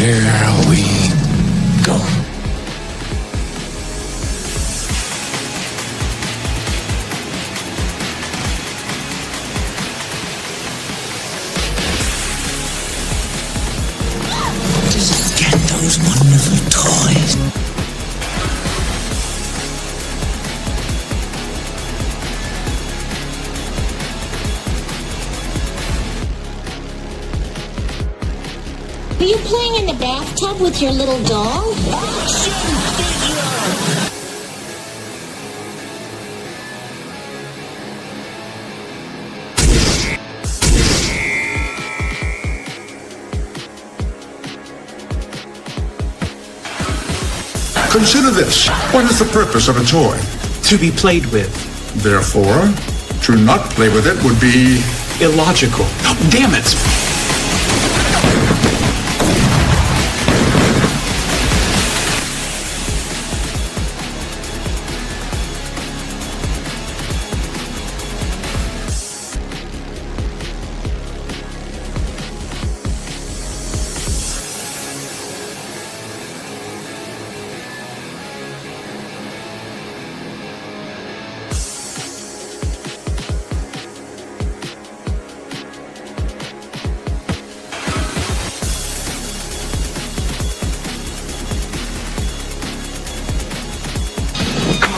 Here we go. Just get those wonderful toys. Are you playing in the bathtub with your little doll? Consider this. What is the purpose of a toy? To be played with. Therefore, to not play with it would be Illogical. Damn it!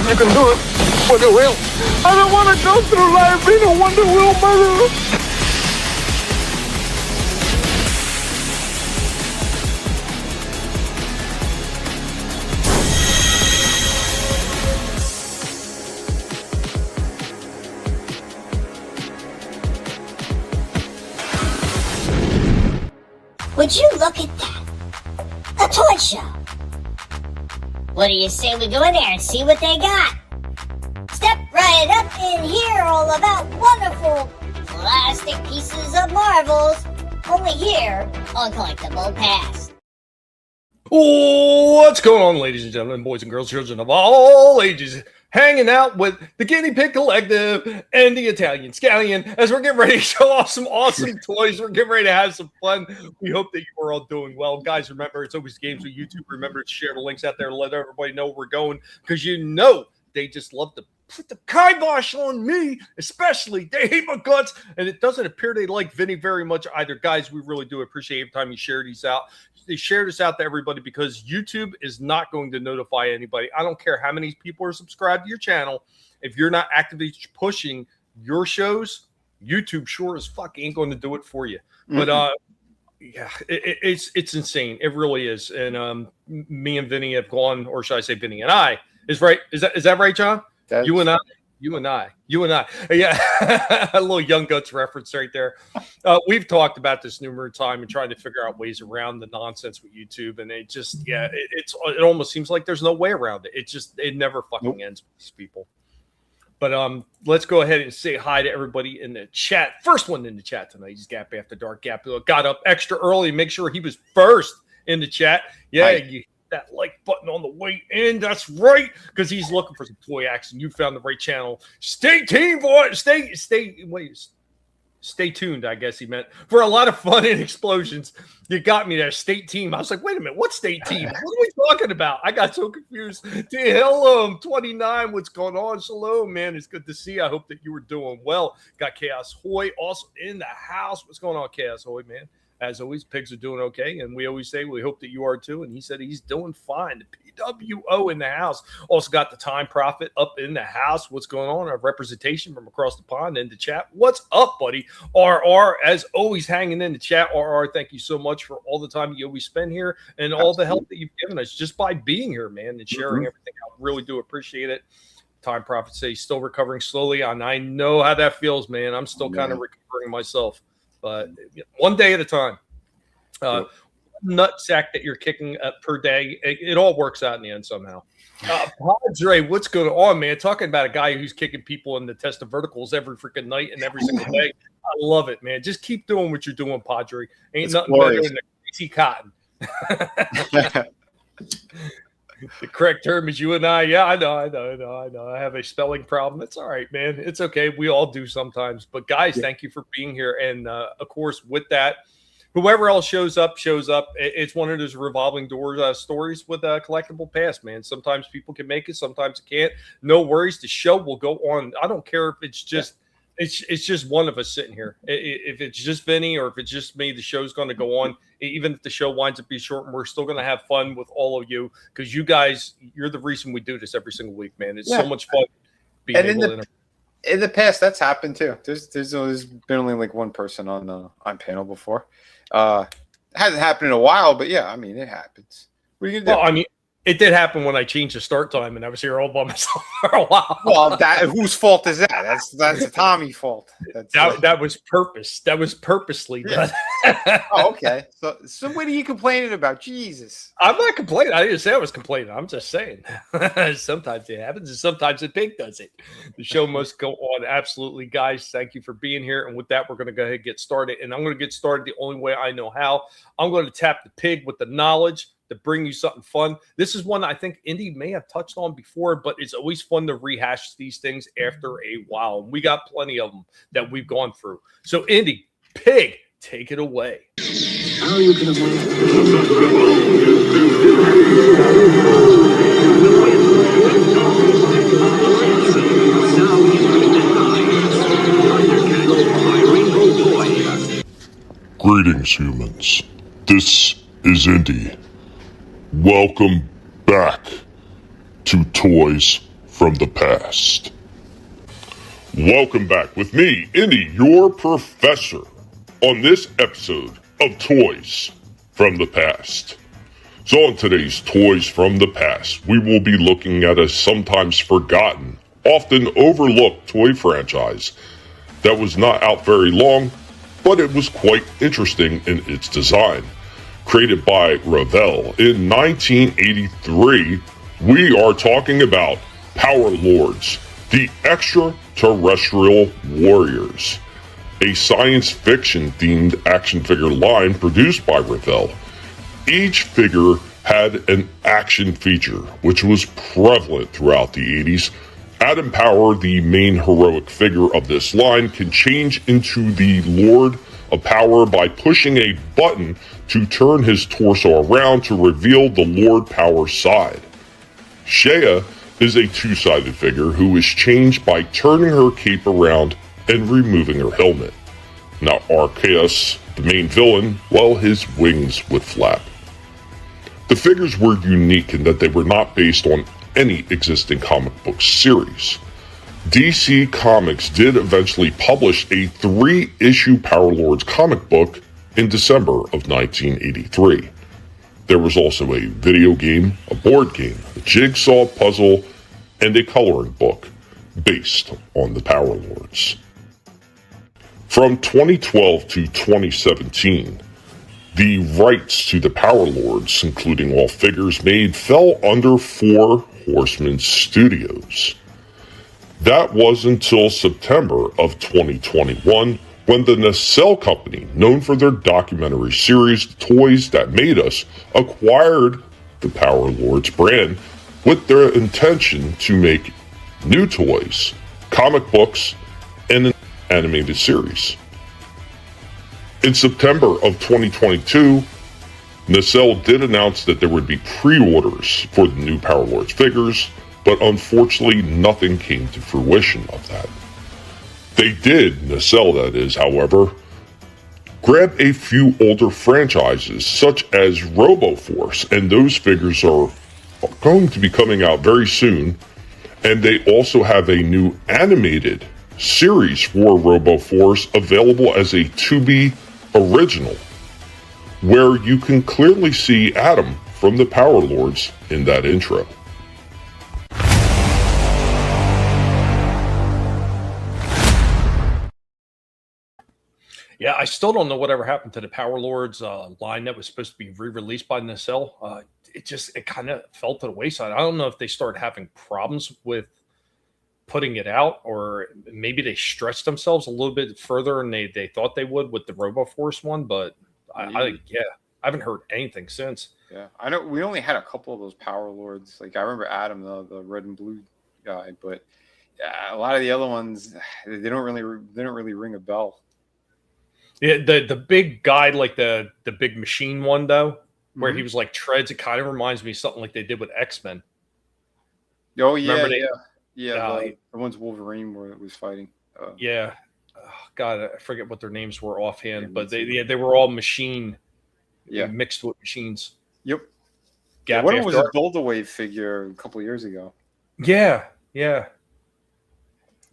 You can do it, Wonder Wheel. I don't want to go through life being a Wonder Wheel mother. Would you look at that? A toy show. What do you say we go in there and see what they got? Step right up in here, all about wonderful plastic pieces of marvels. Only here on Collectable Past. What's going on, ladies and gentlemen, boys and girls, children of all ages, hanging out with the Guinea Pig Collective and the Italian Scallion as we're getting ready to show off some awesome toys. We're getting ready to have some fun. We hope that you are all doing well. Guys, remember, it's always games with YouTube. Remember to share the links out there to let everybody know where we're going, because you know they just love to put the kibosh on me, especially. They hate my guts, and it doesn't appear they like Vinnie very much either. Guys, we really do appreciate every time you share these out. They share this out to everybody because YouTube is not going to notify anybody. I don't care how many people are subscribed to your channel. If you're not actively pushing your shows, YouTube sure as fuck ain't going to do it for you. But yeah, it's insane. It really is. And me and Vinnie have gone, or should I say Vinnie and I, is that right, John? You and I. Yeah, a little Young Guts reference right there. We've talked about this numerous times and trying to figure out ways around the nonsense with YouTube, and it just, it almost seems like there's no way around it. It never fucking ends with these people. But let's go ahead and say hi to everybody in the chat. First one in the chat tonight. He's Gap After Dark. Gap got up extra early. Make sure he was first in the chat. Yeah, you that like button on the way in. That's right, because he's looking for some toy action. You found the right channel. Stay tuned, boy. Stay tuned, I guess he meant, for a lot of fun and explosions. You got me there. State team. I was like, wait a minute, what state team? What are we talking about? I got so confused. Hello, 29. What's going on? Shalom, man. It's good to see you. I hope that you were doing well. Got Chaos Hoy also in the house. What's going on, Chaos Hoy, man? As always, pigs are doing okay, and we always say we hope that you are too. And he said he's doing fine. The PWO in the house. Also got the Time Prophet up in the house. What's going on? Our representation from across the pond in the chat. What's up, buddy? RR, as always, hanging in the chat. RR, thank you so much for all the time you always spend here and all the help that you've given us just by being here, man, and sharing everything. I really do appreciate it. Time Prophet say he's still recovering slowly, and I know how that feels, man. I'm still kind of recovering myself. But one day at a time. Nut sack that you're kicking per day, it all works out in the end somehow. Padre, what's going on, man? Talking about a guy who's kicking people in the test of verticals every freaking night and every single day. I love it, man. Just keep doing what you're doing, Padre. Ain't nothing better than the crazy cotton. The correct term is you and I. Yeah, I know. I have a spelling problem. It's all right, man. It's okay. We all do sometimes. But guys, thank you for being here. And of course, with that, whoever else shows up, shows up. It's one of those revolving doors stories with a collectible past, man. Sometimes people can make it, sometimes it can't. No worries. The show will go on. I don't care if it's just it's just one of us sitting here. If it's just Vinnie or if it's just me, the show's going to go on. Even if the show winds up being short, and we're still going to have fun with all of you because you guys, you're the reason we do this every single week, man. It's so much fun being able to. In the past, that's happened too. There's been only like one person on panel before. Hasn't happened in a while, but yeah, I mean it happens. What are you gonna do? Well, I mean, it did happen when I changed the start time and I was here all by myself for a while. Well, whose fault is that? That's Tommy's fault. That was purpose. That was purposely done. Oh, okay. So what are you complaining about? Jesus. I'm not complaining. I didn't say I was complaining. I'm just saying. Sometimes it happens and sometimes the pig does it. The show must go on. Absolutely, guys. Thank you for being here. And with that, we're going to go ahead and get started. And I'm going to get started the only way I know how. I'm going to tap the pig with the knowledge to bring you something fun. This is one I think Indy may have touched on before, but it's always fun to rehash these things after a while. And we got plenty of them that we've gone through. So Indy, pig, take it away. How you can Greetings, humans. This is Indy. Welcome back to Toys from the Past. Welcome back with me, Indy, your professor, on this episode of Toys from the Past. So on today's Toys from the Past, we will be looking at a sometimes forgotten, often overlooked toy franchise that was not out very long, but it was quite interesting in its design. Created by Revell in 1983, we are talking about Power Lords, the Extraterrestrial Warriors, a science fiction themed action figure line produced by Revell. Each figure had an action feature, which was prevalent throughout the 80s. Adam Power, the main heroic figure of this line, can change into the Lord of Power by pushing a button to turn his torso around to reveal the Lord Power side. Shea is a two-sided figure who is changed by turning her cape around and removing her helmet. Now Arceus, the main villain, well, his wings would flap. The figures were unique in that they were not based on any existing comic book series. DC Comics did eventually publish a 3-issue Power Lords comic book in December of 1983. There was also a video game, a board game, a jigsaw puzzle, and a coloring book based on the Power Lords. From 2012 to 2017, the rights to the Power Lords, including all figures made, fell under Four Horsemen Studios. That was until September of 2021, when the Nacelle Company, known for their documentary series Toys That Made Us, acquired the Power Lords brand with their intention to make new toys, comic books, and an animated series. In September of 2022, Nacelle did announce that there would be pre-orders for the new Power Lords figures, but unfortunately nothing came to fruition of that. They did, Nacelle that is, however, grab a few older franchises such as RoboForce, and those figures are going to be coming out very soon, and they also have a new animated series for RoboForce available as a to-be original, where you can clearly see Adam from the Power Lords in that intro. Yeah, I still don't know whatever happened to the Power Lords line that was supposed to be re-released by Nacelle. It kind of fell to the wayside. I don't know if they started having problems with putting it out, or maybe they stretched themselves a little bit further than they thought they would with the RoboForce one, but I haven't heard anything since. Yeah, I know we only had a couple of those Power Lords. Like I remember Adam, the red and blue guy, but a lot of the other ones they don't really ring a bell. Yeah, the big guy, like the big machine one though, where Mhm. he was like treads. It kind of reminds me of something like they did with X-Men. Oh yeah, Remember they? the ones Wolverine where it was fighting. Yeah. Oh, God, I forget what their names were offhand, me but too. they were all machine Yeah. mixed with machines. Yep. Gap One of them After was a Dark. Build-A-Wave figure a couple years ago. Yeah, yeah.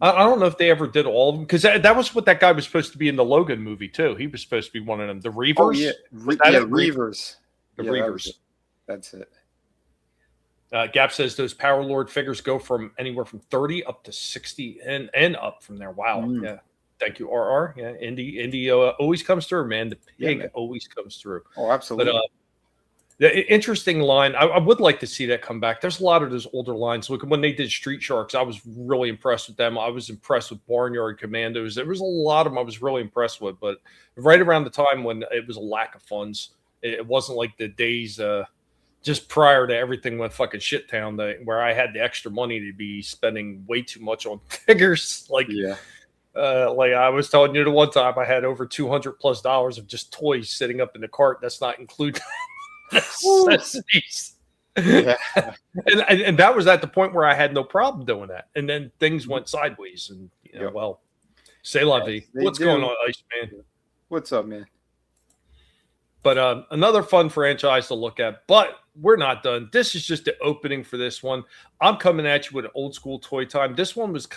I don't know if they ever did all of them because that was what that guy was supposed to be in the Logan movie too. He was supposed to be one of them. The Reavers. Oh yeah, Was that it? Reavers. The Yeah, Reavers. That's it. Gap says those Power Lord figures go from anywhere from 30 up to 60 and up from there. Wow. Mm. Yeah. Thank you, RR. Yeah. Indy always comes through, man. The pig man. always comes through. Oh, absolutely. But the interesting line, I would like to see that come back. There's a lot of those older lines. Look, when they did Street Sharks, I was really impressed with them. I was impressed with Barnyard Commandos. There was a lot of them I was really impressed with. But right around the time when it was a lack of funds, it wasn't like the days just prior to everything went fucking shit town, where I had the extra money to be spending way too much on figures. Like I was telling you the one time, I had over $200+ of just toys sitting up in the cart. That's not including necessities. Yeah. and that was at the point where I had no problem doing that. And then things went sideways. And well, say la vie. What's going on, Ice Man? What's up, man? But another fun franchise to look at. But we're not done. This is just the opening for this one. I'm coming at you with an old school toy time. This one was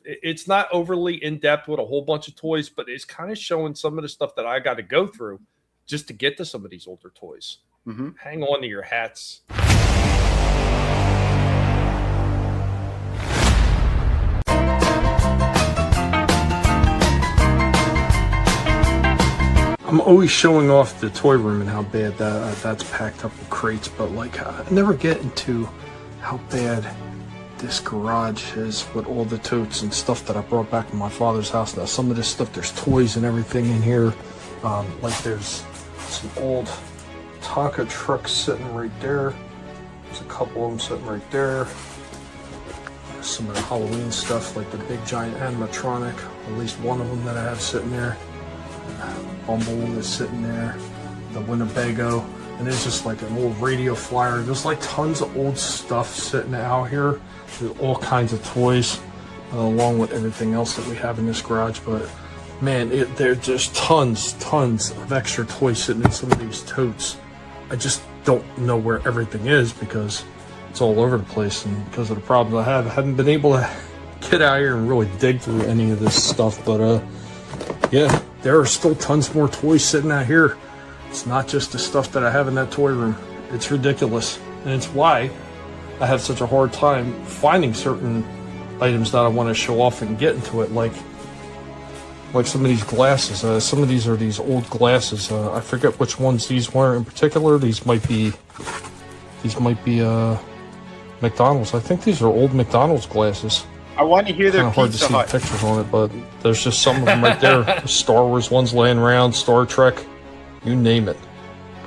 it's not overly in depth with a whole bunch of toys, but it's kind of showing some of the stuff that I got to go through just to get to some of these older toys. Mm-hmm. Hang on to your hats. I'm always showing off the toy room and how bad that's packed up with crates, but I never get into how bad this garage is with all the totes and stuff that I brought back from my father's house. Now, some of this stuff, there's toys and everything in here. There's some old Tonka trucks sitting right there. There's a couple of them sitting right there. Some of the Halloween stuff, like the big giant animatronic, at least one of them that I have sitting there. Bumble is sitting there, the Winnebago, and there's just like an old radio flyer. There's like tons of old stuff sitting out here. There's all kinds of toys, along with everything else that we have in this garage. But man, there's just tons of extra toys sitting in some of these totes. I just don't know where everything is because it's all over the place, and because of the problems I haven't been able to get out here and really dig through any of this stuff. But yeah, there are still tons more toys sitting out here. It's not just the stuff that I have in that toy room. It's ridiculous, and it's why I have such a hard time finding certain items that I want to show off and get into it, like some of these glasses. Some of these are these old glasses. I forget which ones these were in particular. These might be McDonald's. I think these are old McDonald's glasses. I want to hear their Kind of hard to Pizza see Hut. pictures on it, but there's just some of them right there. Star Wars ones laying around, Star Trek, you name it.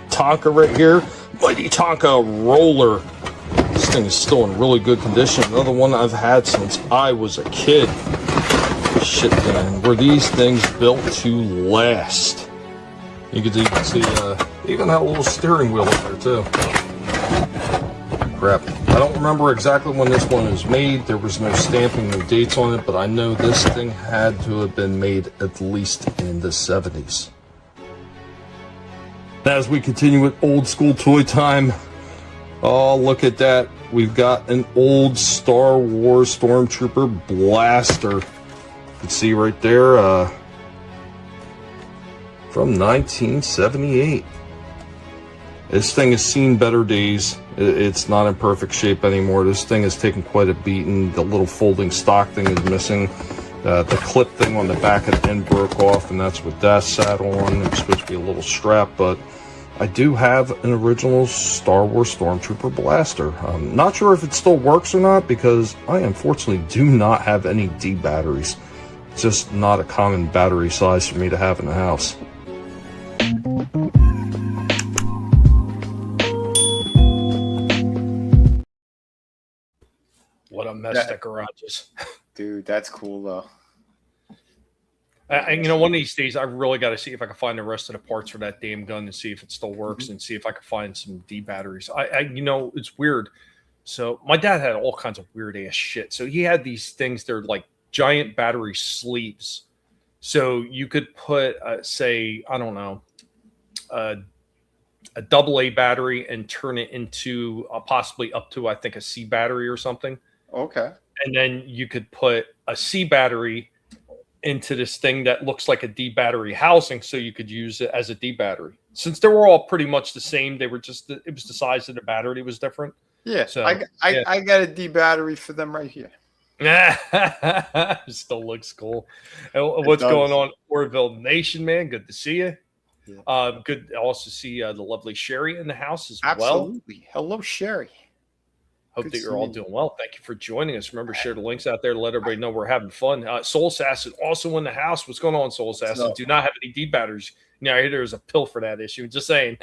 Tonka right here, Mighty Tonka roller. This thing is still in really good condition. Another one I've had since I was a kid. Shit, man, were these things built to last? You can see even that little steering wheel up there too. Crap. I don't remember exactly when this one was made. There was no stamping, no dates on it, but I know this thing had to have been made at least in the 70s. As we continue with old school toy time, oh, look at that. We've got an old Star Wars Stormtrooper blaster. You can see right there, from 1978. This thing has seen better days. It's not in perfect shape anymore. This thing has taken quite a beating. The little folding stock thing is missing. The clip thing on the back of the end broke off, and that's what that sat on. It's supposed to be a little strap, but I do have an original Star Wars Stormtrooper blaster. I'm not sure if it still works or not, because I unfortunately do not have any D batteries. It's just not a common battery size for me to have in the house. What a mess that garage is. Dude, that's cool though. You know, one of these days, I really got to see if I can find the rest of the parts for that damn gun and see if it still works and see if I can find some D batteries. You know, it's weird. So my dad had all kinds of weird ass shit. So he had these things. They're like giant battery sleeves. So you could put, say, I don't know, a AA battery and turn it into possibly up to, I think, a C battery or something. Okay. And then you could put a C battery into this thing that looks like a D battery housing, so you could use it as a D battery. Since they were all pretty much the same, they were just, it was the size of the battery was different. Yeah, So I got a D battery for them right here. Still looks cool. What's going on, Orville Nation, man? Good to see you. Yeah. Good to also see the lovely Sherry in the house as well. Absolutely. Hello, Sherry. Hope that you're all doing well. Thank you for joining us. Remember, share the links out there to let everybody know we're having fun. Soul Assassin also in the house. What's going on, Soul Assassin? Do not have any D batteries. You know, I hear there's a pill for that issue. Just saying.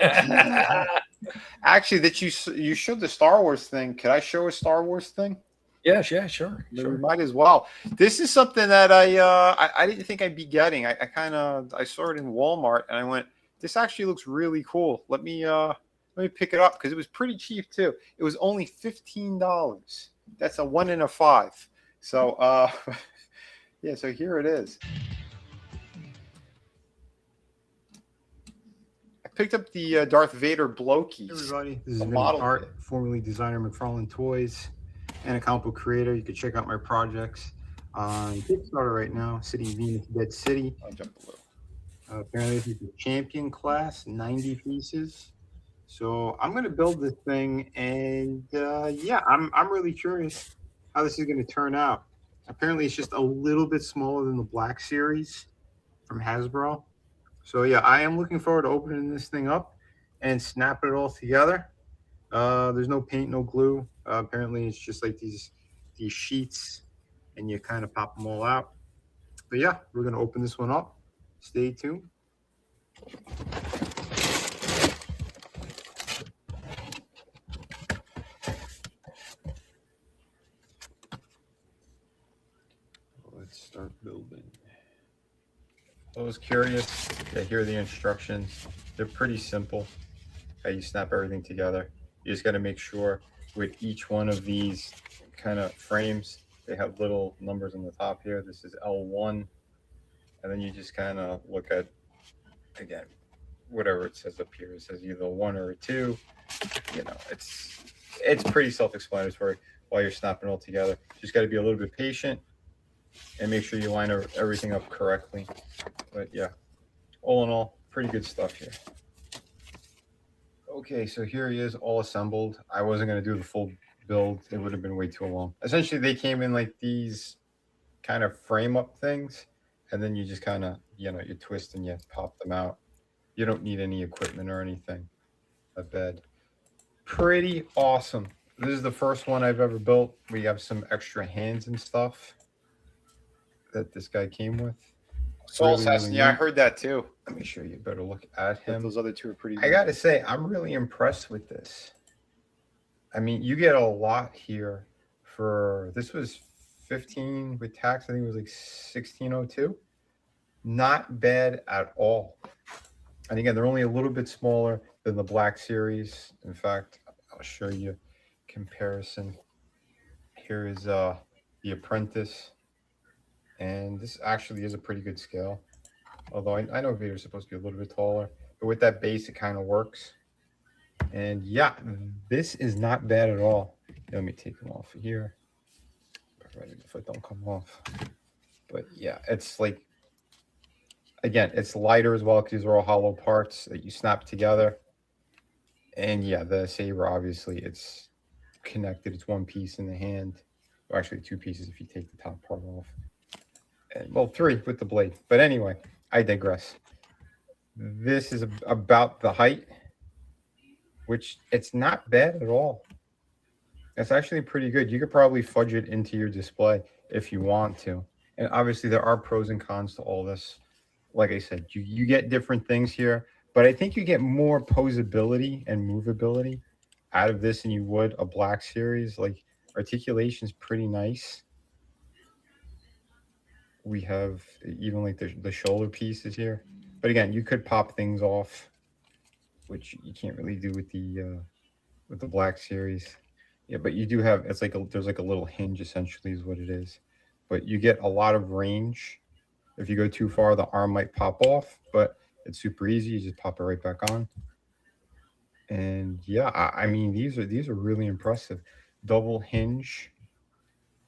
Actually, that you showed the Star Wars thing. Could I show a Star Wars thing? Yeah, sure. We might as well. This is something that I didn't think I'd be getting. I saw it in Walmart and I went, this actually looks really cool. Let me pick it up because it was pretty cheap too. It was only $15. That's a 1 in a 5. So yeah, so here it is. I picked up the Darth Vader blow keys. Hey everybody, this is Vinnie Art, formerly designer McFarlane Toys and a comic book creator. You can check out my projects on Kickstarter right now. City Venus Dead City. I'll jump a little. Apparently this is the champion class, 90 pieces. So I'm going to build this thing, and yeah, I'm really curious how this is going to turn out. Apparently it's just a little bit smaller than the Black Series from Hasbro. So yeah, I am looking forward to opening this thing up and snapping it all together. There's no paint, no glue. Apparently it's just like these sheets, and you kind of pop them all out. But yeah, we're going to open this one up. Stay tuned. Let's start building. I was curious. Yeah, here are the instructions. They're pretty simple. How you snap everything together. You just got to make sure with each one of these kind of frames, they have little numbers on the top here. This is L1. And then you just kind of look at, again, whatever it says up here. It says either 1 or a 2. You know, it's pretty self-explanatory while you're snapping it all together. Just got to be a little bit patient and make sure you line everything up correctly. But yeah, all in all, pretty good stuff here. Okay, so here he is, all assembled. I wasn't going to do the full build. It would have been way too long. Essentially, they came in like these kind of frame up things, and then you just kind of, you know, you twist and you pop them out. You don't need any equipment or anything. A bed. Pretty awesome. This is the first one I've ever built. We have some extra hands and stuff that this guy came with. Soul Assassin, yeah, I heard that too. Let me show you a better look at him. Those other two are pretty good. I gotta say, I'm really impressed with this. I mean, you get a lot here for, this was 15 with tax. I think it was like 1602. Not bad at all. And again, they're only a little bit smaller than the Black Series. In fact, I'll show you comparison. Here is The Apprentice. And this actually is a pretty good scale. Although I know Vader's supposed to be a little bit taller. But with that base, it kind of works. And yeah, this is not bad at all. Let me take them off of here. Right, if it don't come off. But yeah, it's like, again, it's lighter as well because these are all hollow parts that you snap together. And yeah, the saber, obviously, it's connected. It's one piece in the hand. Or actually, 2 pieces if you take the top part off. And, well, 3 with the blade. But anyway, I digress. This is about the height, which it's not bad at all. It's actually pretty good. You could probably fudge it into your display if you want to. And obviously, there are pros and cons to all this. Like I said, you get different things here, but I think you get more posability and movability out of this than you would a Black Series. Like, articulation is pretty nice. We have even like the shoulder pieces here. But again, you could pop things off, which you can't really do with the Black Series. Yeah, but you do have, it's like there's like a little hinge essentially is what it is. But you get a lot of range. If you go too far, the arm might pop off, but it's super easy. You just pop it right back on. And yeah, I mean, these are really impressive. Double hinge.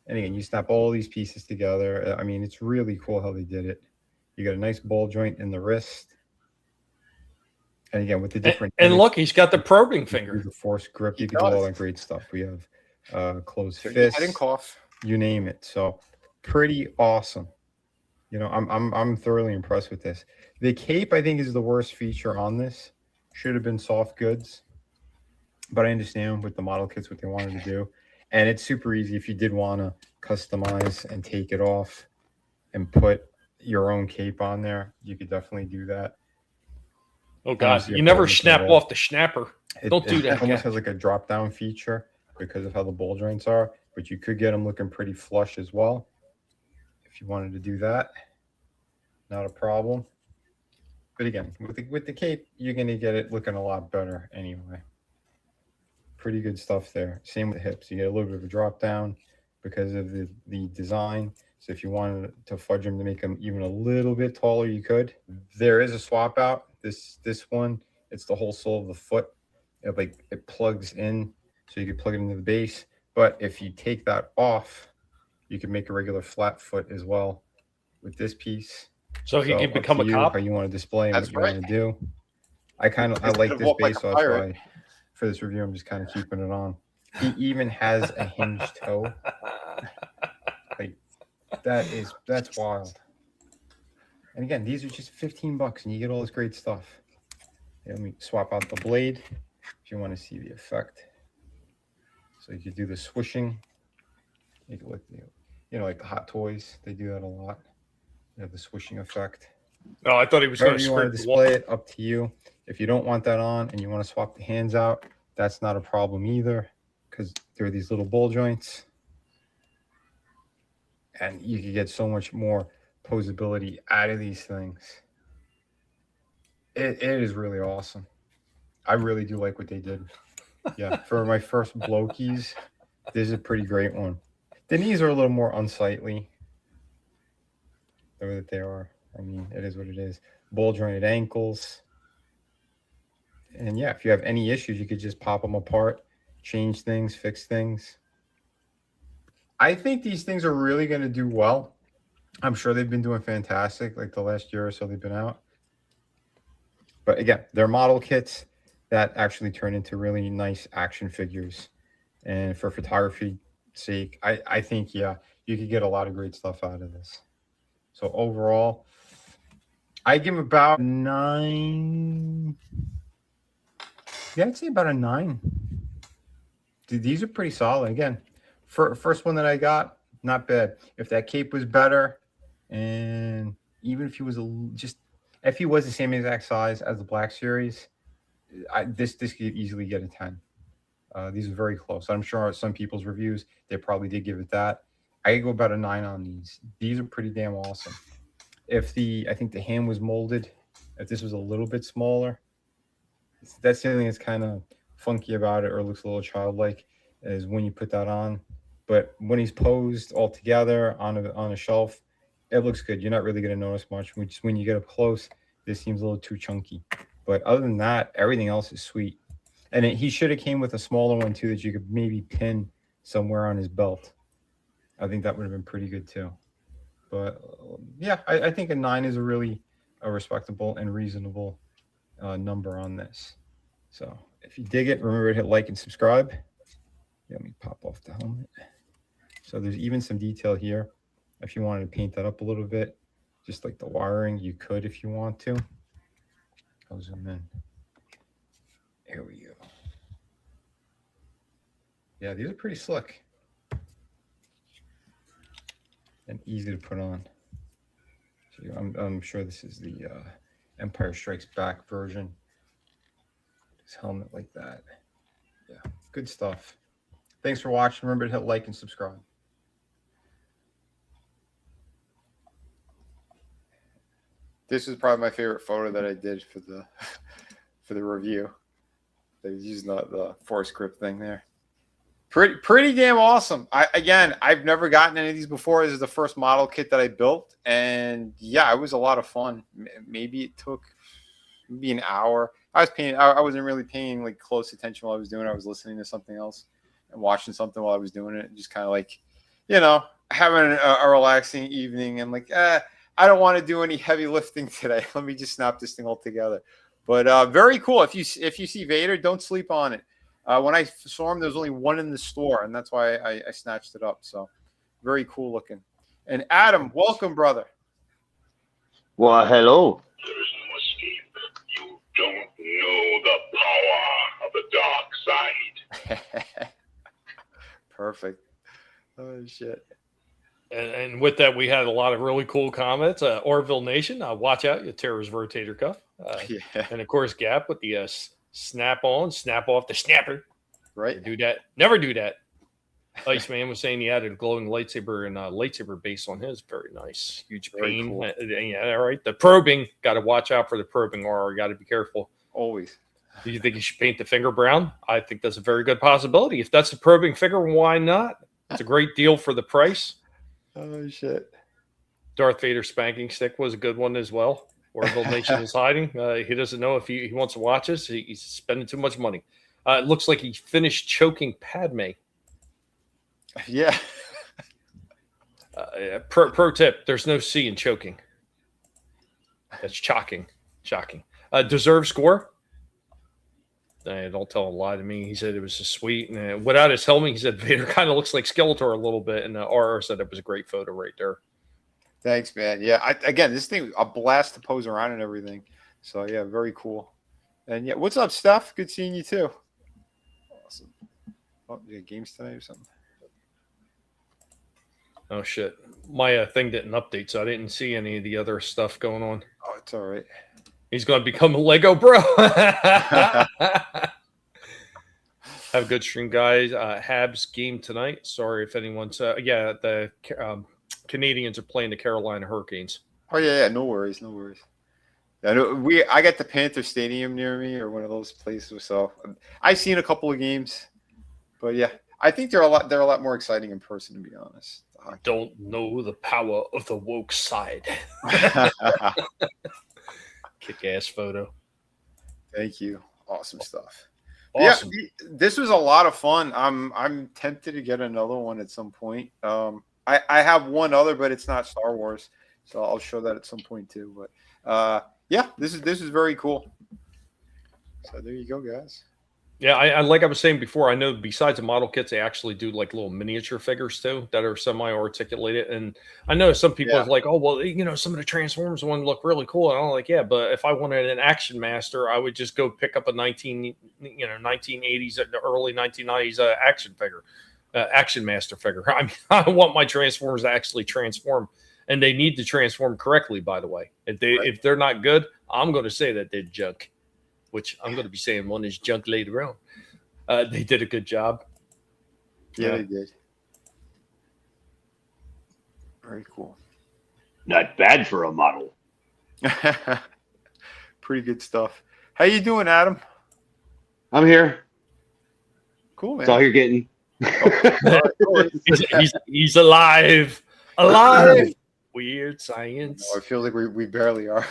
And again, you snap all these pieces together. I mean, it's really cool how they did it. You got a nice ball joint in the wrist. And again, with the different... And look, he's got the probing finger. The force grip. You can do all that great stuff. We have closed fist. Head and cough. You name it. So pretty awesome. You know, I'm thoroughly impressed with this. The cape, I think, is the worst feature on this. Should have been soft goods. But I understand with the model kits what they wanted to do. And it's super easy if you did want to customize and take it off and put your own cape on there. You could definitely do that. Oh, God. You never snap off the snapper. Don't do that. It almost has like a drop-down feature because of how the ball joints are. But you could get them looking pretty flush as well. If you wanted to do that, not a problem. But again, with the cape, you're going to get it looking a lot better anyway. Pretty good stuff there. Same with the hips. You get a little bit of a drop down because of the design. So if you wanted to fudge them to make them even a little bit taller, you could. There is a swap out. This one, it's the whole sole of the foot. It plugs in, so you could plug it into the base. But if you take that off, you can make a regular flat foot as well with this piece. So he can become a cop? How you want to display and what you want to do. I like this base, so that's why for this review I'm just kind of keeping it on. He even has a hinged toe. Like that's wild. And again, these are just $15 and you get all this great stuff. Let me swap out the blade if you want to see the effect. So you could do the swishing. You could look, like the Hot Toys, they do that a lot. You have the swishing effect. Oh, I thought he was going to you want to display it, up to you. If you don't want that on and you want to swap the hands out, that's not a problem either because there are these little ball joints. And you can get so much more posability out of these things. It is really awesome. I really do like what they did. Yeah, for my first blokies, this is a pretty great one. The knees are a little more unsightly. The way that they are. I mean, it is what it is. Ball jointed ankles. And yeah, if you have any issues, you could just pop them apart, change things, fix things. I think these things are really going to do well. I'm sure they've been doing fantastic, like the last year or so they've been out. But again, they're model kits that actually turn into really nice action figures. And for photography sake, I think, yeah, you could get a lot of great stuff out of this. So overall, I give about 9. Yeah, I'd say about a 9. These are pretty solid. Again, first one that I got, not bad. If that cape was better, and even if he was if he was the same exact size as the Black Series, this could easily get a 10. These are very close. I'm sure some people's reviews, they probably did give it that. I could go about a 9 on these. These are pretty damn awesome. I think the hand was molded, if this was a little bit smaller, that's the only thing that's kind of funky about it or looks a little childlike is when you put that on. But when he's posed all together on a shelf, it looks good. You're not really going to notice much. When you get up close, this seems a little too chunky. But other than that, everything else is sweet. And he should have came with a smaller one too that you could maybe pin somewhere on his belt. I think that would have been pretty good too. But yeah, I think a 9 is a respectable and reasonable number on this. So if you dig it, remember to hit like and subscribe. Let me pop off the helmet. So there's even some detail here. If you wanted to paint that up a little bit, just like the wiring, you could if you want to. I'll zoom in. Here we go. Yeah, these are pretty slick. And easy to put on. So I'm sure this is the Empire Strikes Back version. This helmet like that. Yeah, good stuff. Thanks for watching. Remember to hit like and subscribe. this is probably my favorite photo that I did for the for the review. They used the force grip thing there. Pretty damn awesome. I've nenever gotten any of these before. This is the first model kit that I built, and yeah, it was a lot of fun. Maybe it took maybe an hour. I wasn't really paying like close attention while I was doing it. I was listening to something else and watching something while I was doing it, and just kind of like, you know, having a relaxing evening, and like, I don't want to do any heavy lifting today. Let me just snap this thing all together. But very cool. If you see Vader, don't sleep on it. When I saw him, there was only one in the store, and that's why I snatched it up. So very cool looking. And Adam, welcome, brother. Well, hello. There is no escape. You don't know the power of the dark side. Perfect. Oh, shit. And with that, we had a lot of really cool comments. Orville Nation, watch out, your terrorist rotator cuff. Yeah. And of course, Gap with the snap on, snap off the snapper. Right. Do that. Never do that. Iceman was saying he added a glowing lightsaber and lightsaber base on his. Very nice. Huge pain. Cool. Yeah, all right. The probing, got to watch out for the probing, or you got to be careful. Always. Do you think you should paint the finger brown? I think that's a very good possibility. If that's a probing finger, why not? It's a great deal for the price. Oh, shit. Darth Vader spanking stick was a good one as well. Orville Nation is hiding. He doesn't know if he wants to watch us. He's spending too much money. It looks like he finished choking Padme. Yeah. Pro tip, there's no C in choking. That's shocking. Deserved score? Don't tell a lie to me. He said it was just sweet. And without his helmet, he said Vader kind of looks like Skeletor a little bit. And RR said it was a great photo right there. Thanks, man. Yeah, again, this thing a blast to pose around and everything. So yeah, very cool. And yeah, what's up, Steph? Good seeing you too. Awesome. Oh, you got games tonight or something? Oh shit, my thing didn't update, so I didn't see any of the other stuff going on. Oh, it's all right. He's going to become a Lego bro. Have a good stream, guys. Habs game tonight. Sorry if anyone's. The Canadians are playing the Carolina Hurricanes. Oh yeah, no worries. I got the Panther Stadium near me, or one of those places. So I've seen a couple of games, but yeah, I think they're a lot more exciting in person, to be honest. I don't know the power of the woke side. Kick-ass photo. Thank you. Awesome stuff. Awesome. Yeah, this was a lot of fun. I'm tempted to get another one at some point. I have one other, but it's not Star Wars, so I'll show that at some point too. But yeah, this is very cool. So there you go, guys. Yeah, I like I was saying before, I know besides the model kits, they actually do like little miniature figures too that are semi-articulated. And I know some people are like, oh, well, you know, some of the Transformers one look really cool. And I'm like, yeah, but if I wanted an Action Master, I would just go pick up a 1980s, the early 1990s Action Master figure. I mean, I want my Transformers to actually transform, and they need to transform correctly, by the way. If they're not good, I'm going to say that they're junk. Which I'm going to be saying one is junk later on. They did a good job. Yeah, they did. Very cool. Not bad for a model. Pretty good stuff. How you doing, Adam? I'm here. Cool, man. That's all you're getting. he's alive. Alive. Weird science. I feel like we barely are.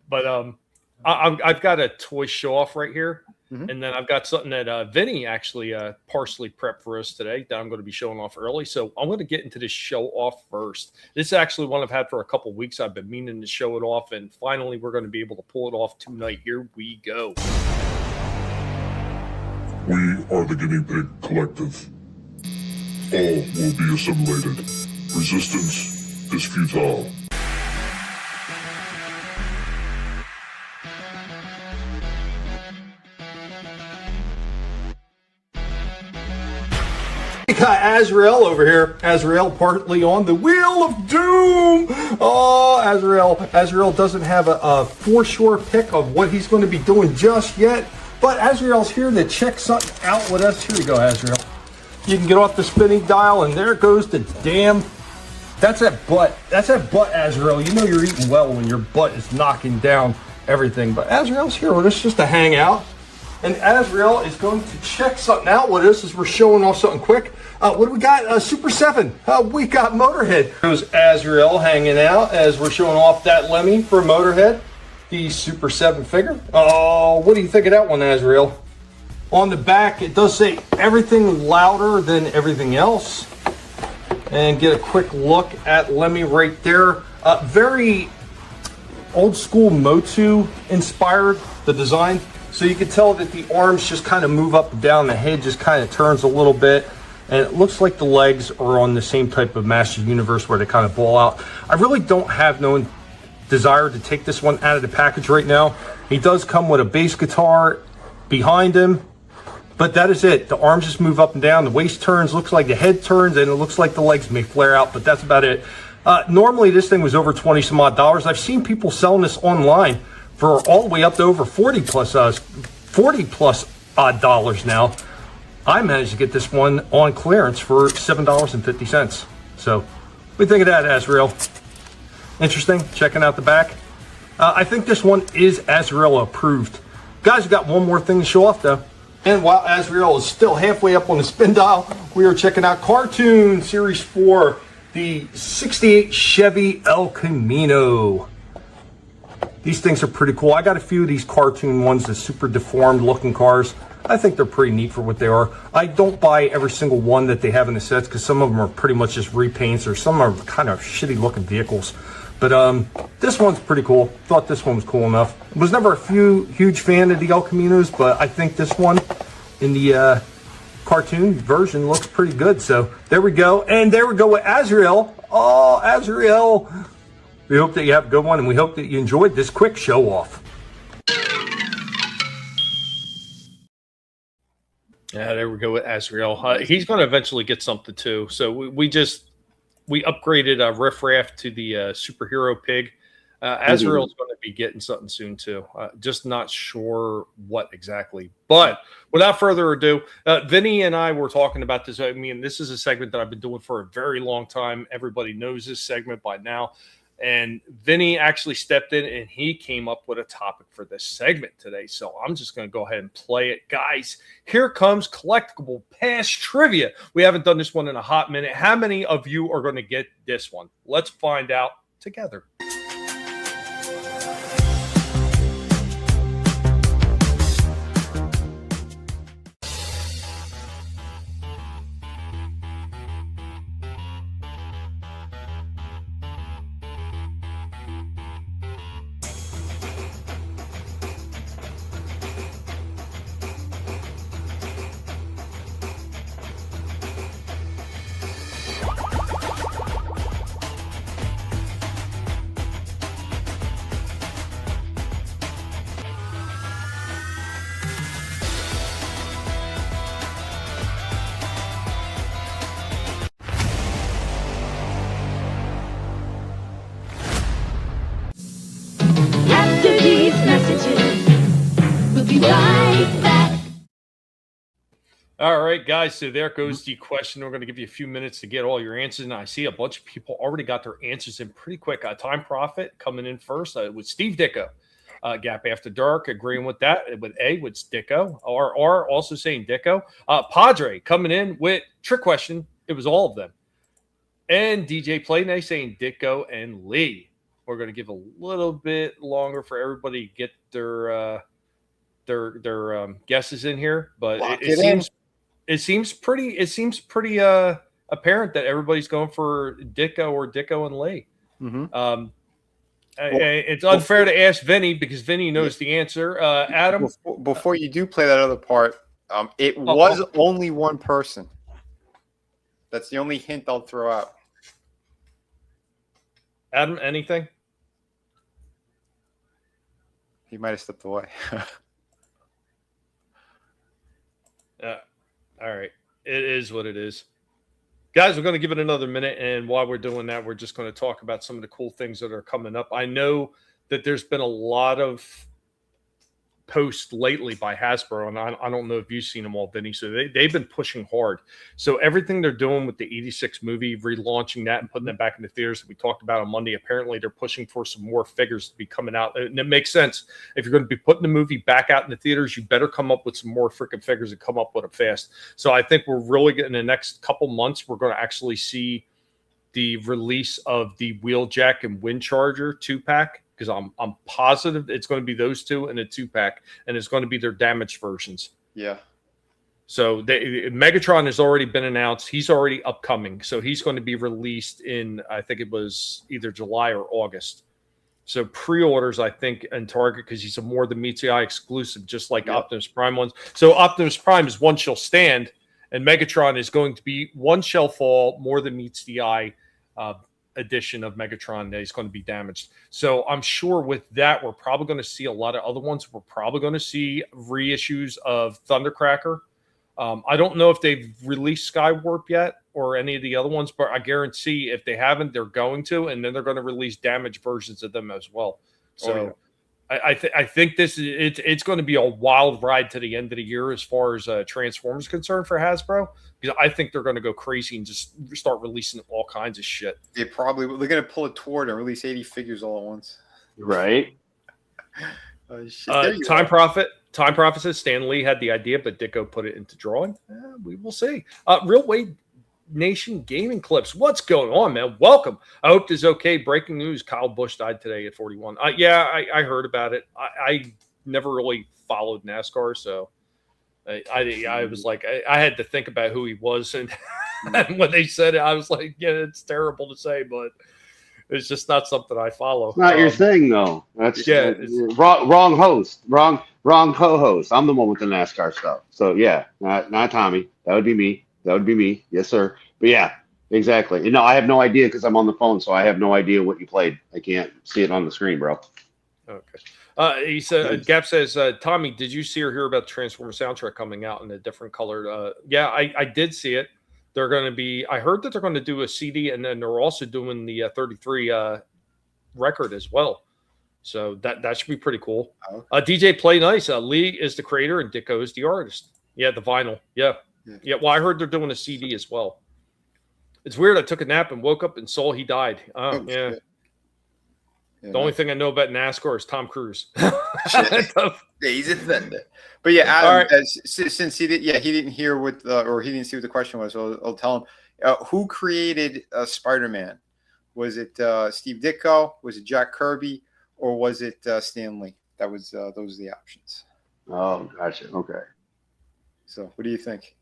But I've got a toy show off right here, and then I've got something that Vinnie actually partially prepped for us today that I'm going to be showing off early. So I'm going to get into this show off first. This is actually one I've had for a couple of weeks. I've been meaning to show it off, and finally we're going to be able to pull it off tonight. Here we go. We are the Guinea Pig Collective. All will be assimilated. Resistance is futile. Azrael over here. Azrael partly on the Wheel of Doom. Oh, Azrael doesn't have a for sure pick of what he's going to be doing just yet. But Azrael's here to check something out with us. Here we go, Azrael. You can get off the spinning dial, and there goes the damn That's that butt. That's that butt, Azrael. You know you're eating well when your butt is knocking down everything. But Azrael's here with us just to hang out. And Azrael is going to check something out with us as we're showing off something quick. What do we got? Super 7. We got Motorhead. There's Azrael hanging out as we're showing off that Lemmy for Motorhead. The Super 7 figure. Oh, what do you think of that one, Azrael? On the back, it does say everything louder than everything else. And get a quick look at Lemmy right there. Very old school Motu inspired, the design. So you can tell that the arms just kind of move up and down. The head just kind of turns a little bit. And it looks like the legs are on the same type of Master Universe where they kind of ball out. I really don't have no desire to take this one out of the package right now. He does come with a bass guitar behind him. But that is it. The arms just move up and down. The waist turns, looks like the head turns, and it looks like the legs may flare out, but that's about it. Normally, this thing was over 20 some odd dollars. I've seen people selling this online for all the way up to over 40 plus odd dollars now. I managed to get this one on clearance for $7.50. So, what do you think of that, Azrael? Interesting. Checking out the back. I think this one is Azrael approved. Guys, we've got one more thing to show off, though. And while Azrael is still halfway up on the spin dial, we are checking out Cartoon Series 4, the 68 Chevy El Camino. These things are pretty cool. I got a few of these cartoon ones, the super deformed looking cars. I think they're pretty neat for what they are. I don't buy every single one that they have in the sets because some of them are pretty much just repaints or some are kind of shitty looking vehicles. But this one's pretty cool. Thought this one was cool enough. Was never a huge fan of the El Caminos, but I think this one in the cartoon version looks pretty good. So there we go. And there we go with Azrael. Oh, Azrael. We hope that you have a good one, and we hope that you enjoyed this quick show off. Yeah, there we go with Azrael. He's going to eventually get something too. So we upgraded Riff Raff to the superhero pig. Azrael's going to be getting something soon too. Just not sure what exactly. But without further ado, Vinnie and I were talking about this. I mean, this is a segment that I've been doing for a very long time. Everybody knows this segment by now. And Vinnie actually stepped in and he came up with a topic for this segment today. So I'm just going to go ahead and play it. Guys, here comes Collectable Past Trivia. We haven't done this one in a hot minute. How many of you are going to get this one? Let's find out together. All right, guys, so there goes the question. We're going to give you a few minutes to get all your answers. And I see a bunch of people already got their answers in pretty quick. Time Profit coming in first with Steve Dicko. Gap After Dark, agreeing with that, with Dicko. R also saying Dicko. Padre coming in with Trick Question. It was all of them. And DJ Playnay saying Dicko and Lee. We're going to give a little bit longer for everybody to get their guesses in here. But it seems pretty apparent that everybody's going for Dicko or Dicko and Lee. Mm-hmm. It's unfair to ask Vinnie because Vinnie knows the answer. Adam, before you do play that other part, it was only one person. That's the only hint I'll throw out. Adam, anything? He might have stepped away. All right. It is what it is. Guys, we're going to give it another minute. And while we're doing that, we're just going to talk about some of the cool things that are coming up. I know that there's been a lot of posts lately by Hasbro, and I don't know if you've seen them all, Vinny. So they've been pushing hard. So everything they're doing with the 86 movie, relaunching that and putting them back in the theaters that we talked about on Monday, apparently they're pushing for some more figures to be coming out. And it makes sense. If you're going to be putting the movie back out in the theaters, you better come up with some more freaking figures and come up with them fast. So I think we're really getting the next couple months, we're going to actually see the release of the Wheeljack and Windcharger 2-pack. Because I'm positive it's going to be those two in a 2-pack, and it's going to be their damaged versions. Yeah. So Megatron has already been announced. He's already upcoming. So he's going to be released in, I think it was either July or August. So pre-orders, I think, in Target, because he's a more than meets the eye exclusive, just like Optimus Prime ones. So Optimus Prime is one shall stand, and Megatron is going to be one shall fall, more than meets the eye edition of Megatron that is going to be damaged. So I'm sure with that, we're probably going to see a lot of other ones. We're probably going to see reissues of Thundercracker. I don't know if they've released Skywarp yet or any of the other ones, but I guarantee if they haven't, they're going to, and then they're going to release damaged versions of them as well. So I think it's going to be a wild ride to the end of the year as far as Transformers is concerned for Hasbro, because I think they're going to go crazy and just start releasing all kinds of shit. They're going to pull it toward and release 80 figures all at once. Right. Time Prophet says Stan Lee had the idea, but Ditko put it into drawing. We will see. Real Wade Nation Gaming Clips. What's going on, man? Welcome. I hope this is okay. Breaking news: Kyle Busch died today at 41. I heard about it. I never really followed NASCAR, so I was like, I had to think about who he was, and when they said it, I was like, yeah, it's terrible to say, but it's just not something I follow. It's not your thing, though. That's wrong host, wrong co-host. I'm the one with the NASCAR stuff. So yeah, not Tommy. That would be me. Yes, sir. But yeah, exactly. You know, I have no idea because I'm on the phone, so I have no idea what you played. I can't see it on the screen, bro. Okay. He said, Gap says, Tommy, did you see or hear about the Transformers soundtrack coming out in a different colored? Yeah, I did see it. They're going to be, I heard that they're going to do a CD, and then they're also doing the 33 record as well. So that should be pretty cool. DJ Play Nice. Lee is the creator and Ditko is the artist. Yeah, the vinyl. Yeah. Well, I heard they're doing a CD as well. It's weird. I took a nap and woke up and saw he died. Yeah. The only thing I know about NASCAR is Tom Cruise. He's a defender. But yeah, Adam, since he didn't hear what or he didn't see what the question was, so I'll tell him. Who created Spider-Man? Was it Steve Ditko? Was it Jack Kirby? Or was it Stan Lee? That was those are the options. Oh, gotcha. Okay. So, what do you think?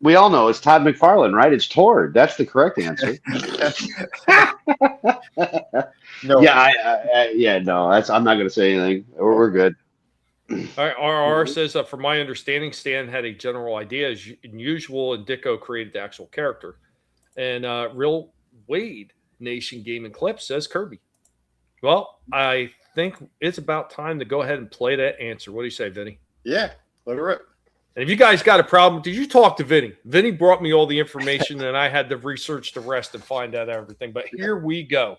We all know it's Todd McFarlane, right? It's Tord. That's the correct answer. No. Yeah, no. I'm not going to say anything. We're good. All right, RR says, from my understanding, Stan had a general idea as usual, and Ditko created the actual character. And Real Wade Nation Gaming Clip says Kirby. Well, I think it's about time to go ahead and play that answer. What do you say, Vinny? Yeah, let her rip. And if you guys got a problem, did you talk to Vinny? Vinny brought me all the information, and I had to research the rest and find out everything. But here we go.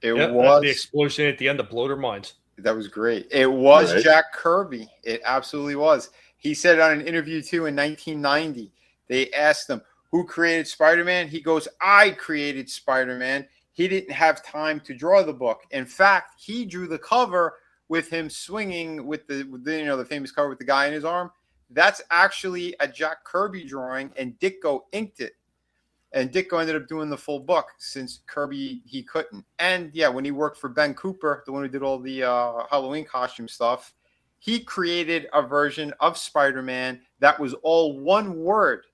It was the explosion at the end to blow their minds. That was great. It was Jack Kirby. It absolutely was. He said on an interview too in 1990. They asked him who created Spider-Man. He goes, "I created Spider-Man." He didn't have time to draw the book. In fact, he drew the cover with him swinging with the famous cover with the guy in his arm. That's actually a Jack Kirby drawing, and Ditko inked it. And Ditko ended up doing the full book since Kirby, he couldn't. And yeah, when he worked for Ben Cooper, the one who did all the Halloween costume stuff, he created a version of Spider-Man that was all one word.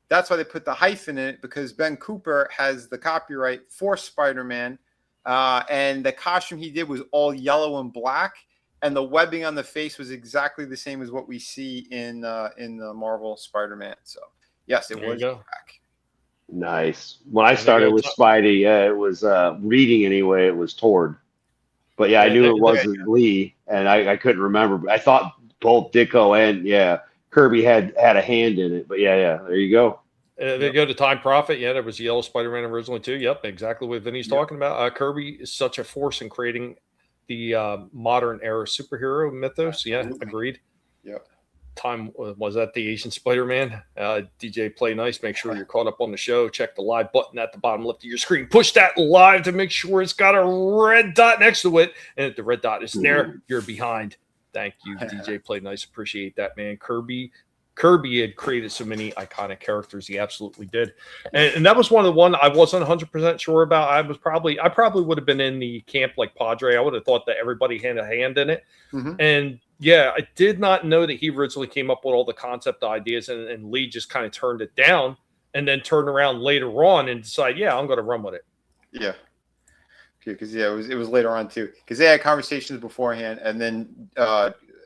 That's why they put the hyphen in it, because Ben Cooper has the copyright for Spider-Man. And the costume he did was all yellow and black. And the webbing on the face was exactly the same as what we see in the Marvel Spider-Man. So, yes, it was black. Nice. When I started with Spidey, it was reading anyway. It was Tord. But yeah, I knew it wasn't Lee, and I couldn't remember. I thought both Ditko and Kirby had a hand in it. But yeah, there you go. They go to Time Prophet. Yeah, there was Yellow Spider-Man originally too. Yep, exactly what Vinny's talking about. Kirby is such a force in creating the modern era superhero mythos. Yeah, agreed. Yep. Time was that the Asian Spider-Man. DJ Play Nice. Make sure you're caught up on the show. Check the live button at the bottom left of your screen. Push that live to make sure it's got a red dot next to it. And if the red dot is there, you're behind. Thank you, DJ Play Nice. Appreciate that, man. Kirby had created so many iconic characters. He absolutely did. And that was one of the one I wasn't 100% sure about. I probably would have been in the camp like Padre. I would have thought that everybody had a hand in it. And yeah, I did not know that he originally came up with all the concept ideas, and Lee just kind of turned it down and then turned around later on and decided, I'm going to run with it. Yeah. Because it was later on too. Because they had conversations beforehand, and then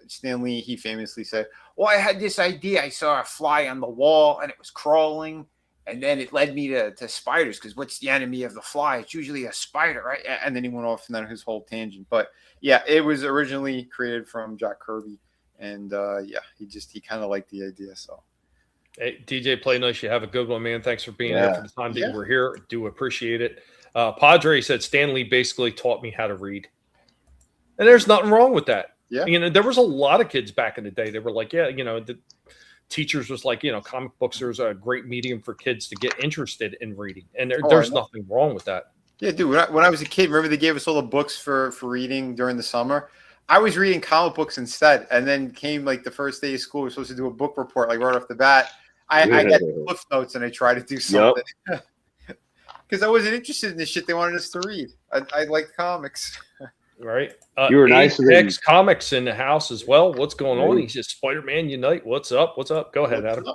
Stan Lee, he famously said, "Well, I had this idea. I saw a fly on the wall, and it was crawling, and then it led me to spiders. Because what's the enemy of the fly? It's usually a spider, right?" And then he went off on his whole tangent. But yeah, it was originally created from Jack Kirby, and he kind of liked the idea. So, hey, DJ Play Nice, you have a good one, man. Thanks for being here for the time that you were here. Do appreciate it. Padre said Stan Lee basically taught me how to read, and there's nothing wrong with that. Yeah, there was a lot of kids back in the day. They were like, the teachers was like, comic books are a great medium for kids to get interested in reading, and there's nothing wrong with that. Yeah, dude. When I was a kid, remember they gave us all the books for reading during the summer. I was reading comic books instead, and then came like the first day of school. We were supposed to do a book report, like right off the bat. I got the Cliff Notes and I tried to do something because I wasn't interested in the shit they wanted us to read. I liked comics. Right. You were nice. X Comics in the house as well. What's going on? He says Spider-Man Unite. What's up? What's up? Go ahead, Adam.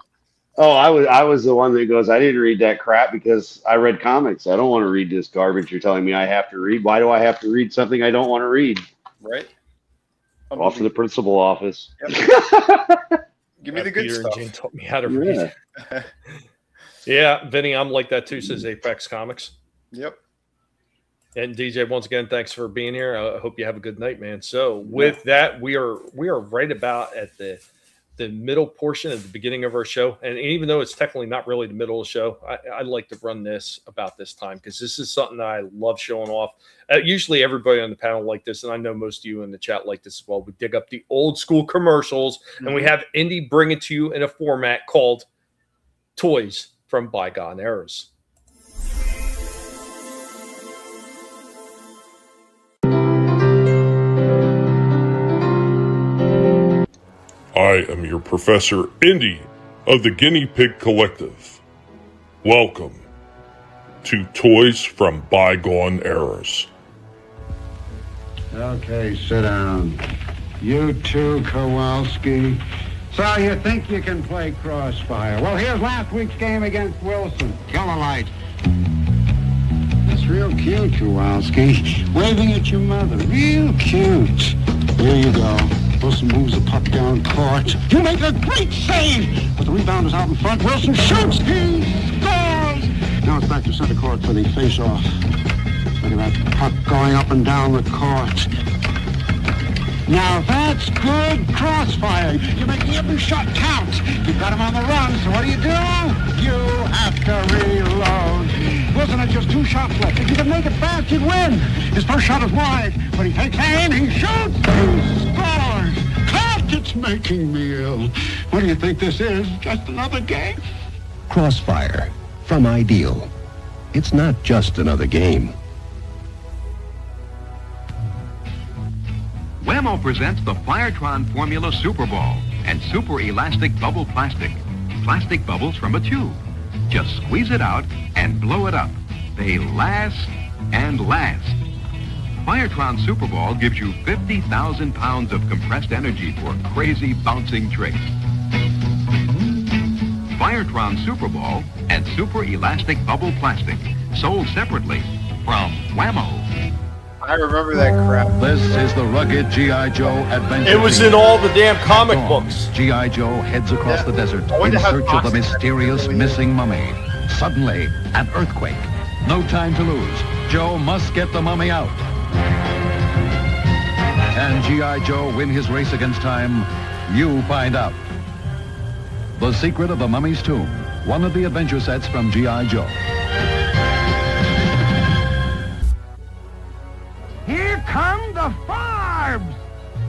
Oh, I was the one that goes, I didn't read that crap because I read comics. I don't want to read this garbage you're telling me I have to read. Why do I have to read something I don't want to read? Right. Off to the principal office. Yep. Give me the good Peter stuff. And Jane taught me how to read. Yeah, Vinny, I'm like that too, says Apex Comics. Yep. And DJ, once again, thanks for being here. I hope you have a good night, man. So with that, we are right about at the middle portion of the beginning of our show. And even though it's technically not really the middle of the show, I like to run this about this time because this is something that I love showing off. Usually everybody on the panel like this, and I know most of you in the chat like this as well. We dig up the old school commercials, and we have Indy bring it to you in a format called Toys from Bygone Eras. I am your Professor Indy of the Guinea Pig Collective. Welcome to Toys from Bygone Eras. Okay, sit down. You too, Kowalski. So you think you can play Crossfire? Well, here's last week's game against Wilson. Yellow light. That's real cute, Kowalski. Waving at your mother. Real cute. Here you go. Wilson moves the puck down court. You make a great save! But the rebound is out in front. Wilson shoots. He scores! Now it's back to center court for the face-off. Look at that puck going up and down the court. Now that's good Crossfire. You're making every shot count. You've got him on the run, so what do? You have to reload. Wilson has just 2 shots left. If you can make it fast, you'd win. His first shot is wide, but he takes aim, he shoots, he scores. God, it's making me ill. What do you think this is? Just another game? Crossfire from Ideal. It's not just another game. Wemo presents the Firetron Formula Super Ball and Super Elastic Bubble Plastic. Plastic bubbles from a tube. Just squeeze it out and blow it up. They last and last. Firetron Super Ball gives you 50,000 pounds of compressed energy for crazy bouncing tricks. Firetron Super Ball and Super Elastic Bubble Plastic, sold separately from Whammo. I remember that crap. This is the rugged G.I. Joe adventure. It was in all the damn comic books. G.I. Joe heads across the desert in search of the mysterious missing mummy. Suddenly, an earthquake. No time to lose. Joe must get the mummy out. Can G.I. Joe win his race against time? You find out. The Secret of the Mummy's Tomb, one of the adventure sets from G.I. Joe. Here come the Farbs!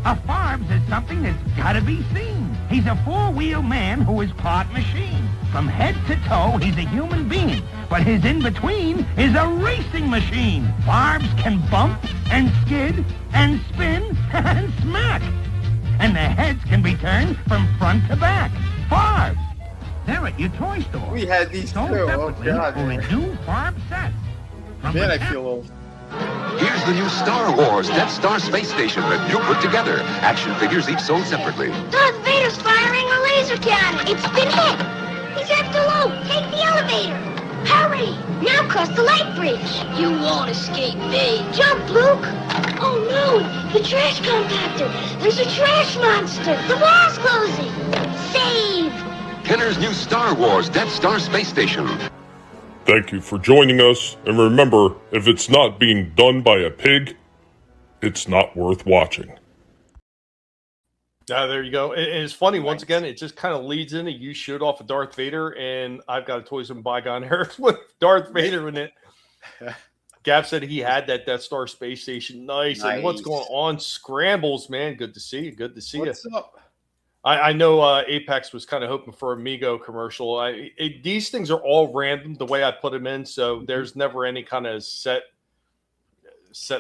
A Farbs is something that's gotta be seen. He's a four-wheel man who is part machine. From head to toe, he's a human being, but his in-between is a racing machine. Farbs can bump and skid and spin and smack. And the heads can be turned from front to back. Farbs! They're at your toy store. We had these too. Oh, God. For a new Farb set. Man, I feel old. Here's the new Star Wars Death Star space station that you put together. Action figures each sold separately. Darth Vader's firing a laser cannon. It's been hit. He's at the loop. Take the elevator. Hurry. Now cross the light bridge. You won't escape me. Jump, Luke. Oh, no. The trash compactor. There's a trash monster. The wall's closing. Save. Kenner's new Star Wars Death Star space station. Thank you for joining us, and remember, if it's not being done by a pig, it's not worth watching. There you go. And it's funny, once again, it just kind of leads into you showed off of Darth Vader, and I've got a Toys and Bygone Era with Darth Vader in it. Gap said he had that Death Star space station. Nice. And what's going on? Scrambles, man. Good to see you. Good to see What's you. up? I know Apex was kind of hoping for a Mego commercial. These things are all random the way I put them in, so there's never any kind of set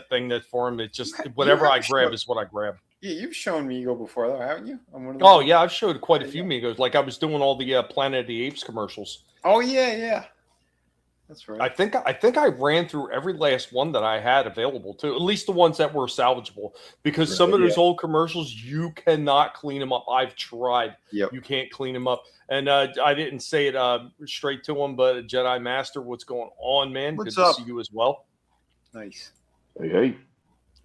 thing that for them. It's just whatever I grab is what I grab. Yeah, you've shown Mego before, though, haven't you? On one of Oh yeah, I've showed quite a few Megos. Like I was doing all the Planet of the Apes commercials. Oh yeah. That's right. I think I ran through every last one that I had available too, at least the ones that were salvageable. Because some of those old commercials, you cannot clean them up. I've tried. Yep. You can't clean them up. And I didn't say it straight to him, but Jedi Master, what's going on, man? What's Good up? to see you as well. Nice. Hey.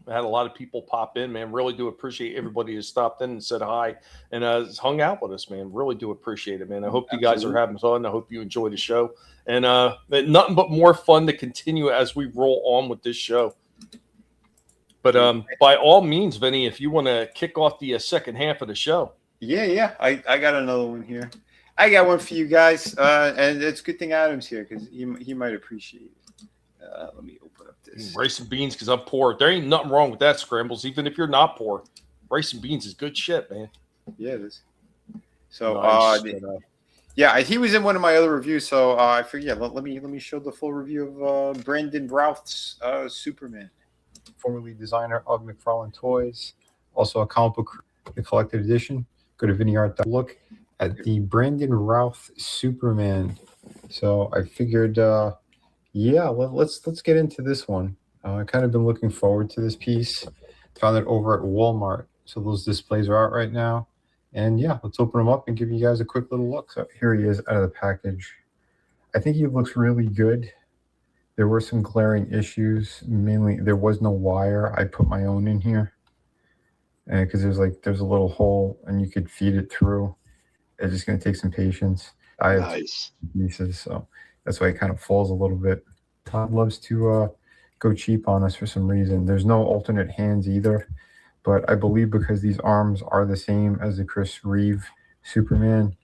I had a lot of people pop in, man. Really do appreciate everybody who stopped in and said hi and hung out with us, man. Really do appreciate it, man. I hope you guys are having fun. I hope you enjoy the show. And nothing but more fun to continue as we roll on with this show. But by all means, Vinny, if you want to kick off the second half of the show. Yeah. I got another one here. I got one for you guys. And it's a good thing Adam's here because he might appreciate it. Let me open up this. Rice and beans because I'm poor. There ain't nothing wrong with that, Scrambles. Even if you're not poor, rice and beans is good shit, man. Yeah, it is. So, Nice. yeah, he was in one of my other reviews. So I figured, let me show the full review of Brandon Routh's Superman, formerly designer of McFarlane Toys, also a comic book, the collected edition. Go to Vinnie Art. Look at the Brandon Routh Superman. So I figured. Yeah, let's get into this one. I kind of been looking forward to this piece. Found it over at Walmart. So those displays are out right now. And yeah, let's open them up and give you guys a quick little look. So here he is out of the package. I think he looks really good. There were some glaring issues. Mainly, there was no wire. I put my own in here. Because there's a little hole and you could feed it through. It's just going to take some patience. I have pieces, so that's why it kind of falls a little bit. Todd loves to go cheap on us for some reason. There's no alternate hands either, but I believe because these arms are the same as the Chris Reeve Superman,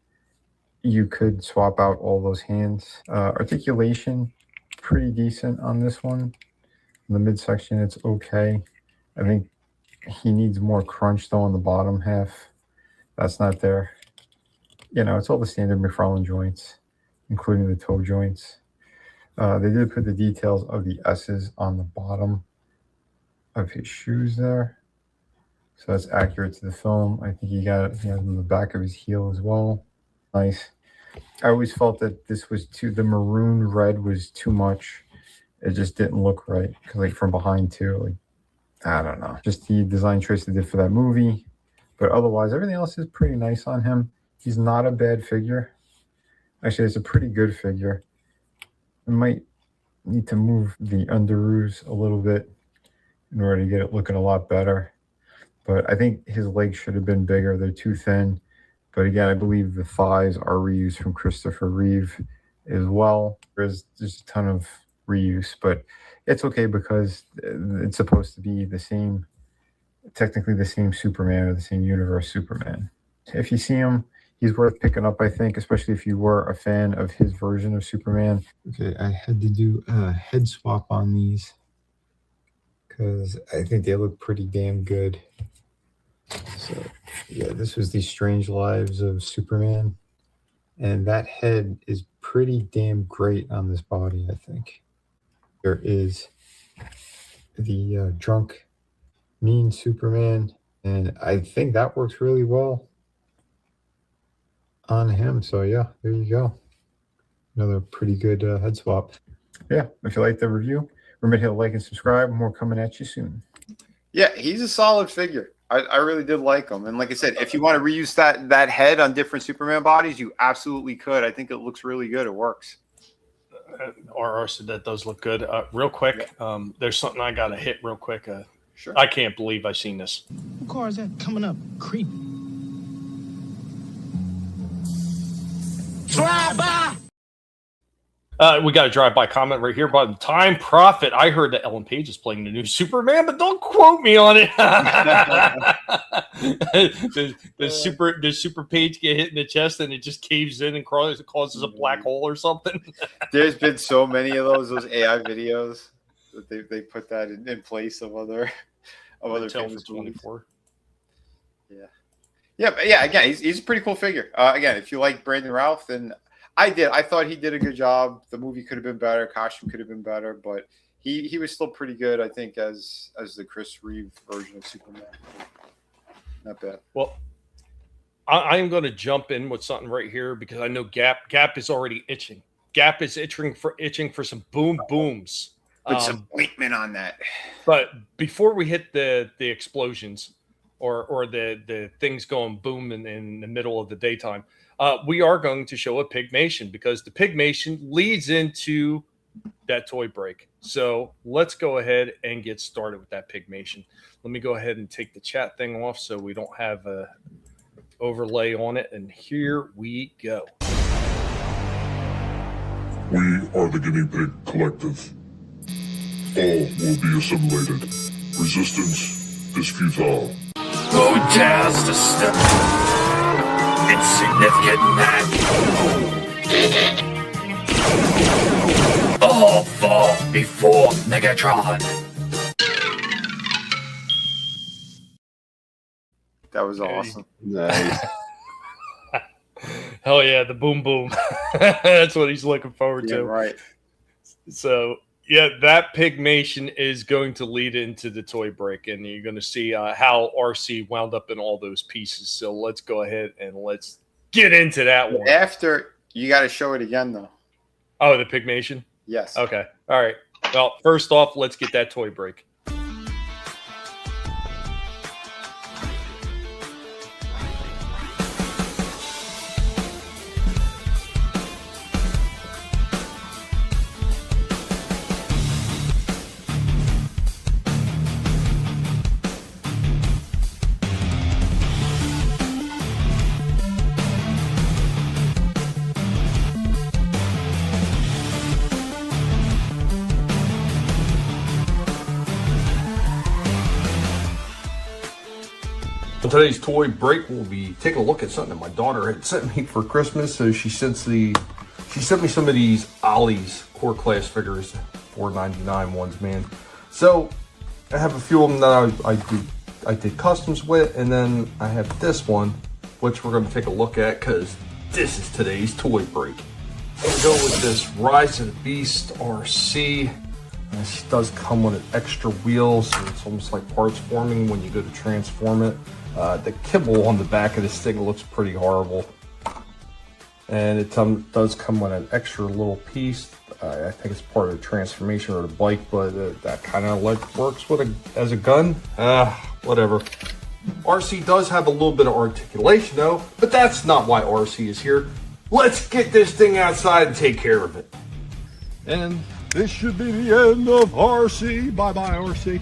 you could swap out all those hands. Articulation, pretty decent on this one. In the midsection, it's okay. I think he needs more crunch though on the bottom half. That's not there. It's all the standard McFarlane joints, including the toe joints. They did put the details of the S's on the bottom of his shoes there. So that's accurate to the film. I think he has it on the back of his heel as well. Nice. I always felt that this was the maroon red was too much. It just didn't look right. Because from behind too, I don't know. Just the design choice they did for that movie. But otherwise, everything else is pretty nice on him. He's not a bad figure. Actually, it's a pretty good figure. I might need to move the underoos a little bit in order to get it looking a lot better. But I think his legs should have been bigger. They're too thin. But again, I believe the thighs are reused from Christopher Reeve as well. There's a ton of reuse, but it's okay because it's supposed to be the same, technically the same Superman or the same universe Superman. If you see him, he's worth picking up, I think, especially if you were a fan of his version of Superman. Okay, I had to do a head swap on these because I think they look pretty damn good. So, yeah, this was the Strange Lives of Superman. And that head is pretty damn great on this body, I think. There is the drunk, mean Superman. And I think that works really well on him. So, yeah, there you go. Another pretty good head swap. Yeah, if you like the review, remember to hit like and subscribe. More coming at you soon. Yeah, he's a solid figure. I really did like him. And like I said, if you want to reuse that head on different Superman bodies, you absolutely could. I think it looks really good. It works. RR said that does look good. Real quick, there's something I got to hit real quick. Sure. I can't believe I've seen this. What car is that coming up? Creep. Drive by. We got a drive-by comment right here by the Time Prophet. I heard that Ellen Page is playing the new Superman, but don't quote me on it. Does Super Page get hit in the chest and it just caves in and causes a black hole or something? There's been so many of those AI videos that they put that in place of other famous 24. Yeah, but yeah. Again, he's a pretty cool figure. Again, if you like Brandon Routh, then I thought he did a good job. The movie could have been better. Costume could have been better, but he was still pretty good, I think, as the Chris Reeve version of Superman. Not bad. Well, I am going to jump in with something right here because I know Gap is already itching. Gap is itching for some booms. Put some ointment on that. But before we hit the explosions or the things going boom in the middle of the daytime, we are going to show a Pigmation because the Pigmation leads into that toy break. So let's go ahead and get started with that Pigmation. Let me go ahead and take the chat thing off so we don't have a overlay on it. And here we go. We are the Guinea Pig Collective. All will be assimilated. Resistance is futile. Go down the step. Insignificant man. All fall before Megatron. That was awesome. Nice. Hell yeah, the boom. That's what he's looking forward to. Right. So, yeah, that Pigmation is going to lead into the toy break, and you're going to see how RC wound up in all those pieces. So let's go ahead and let's get into that one. After, you got to show it again, though. Oh, the Pigmation? Yes. Okay. All right. Well, first off, let's get that toy break. On today's toy break, we'll be taking a look at something that my daughter had sent me for Christmas. So she sent me some of these Ollie's core class figures, $4.99 ones, man. So I have a few of them that I did customs with, and then I have this one, which we're going to take a look at because this is today's toy break. We'll go with this Rise of the Beast RC. This does come with an extra wheel, so it's almost like parts forming when you go to transform it. The kibble on the back of this thing looks pretty horrible. And it does come with an extra little piece. I think it's part of the transformation or the bike, but that kind of like works with as a gun. Whatever. RC does have a little bit of articulation though, but that's not why RC is here. Let's get this thing outside and take care of it. And this should be the end of RC. Bye-bye, RC.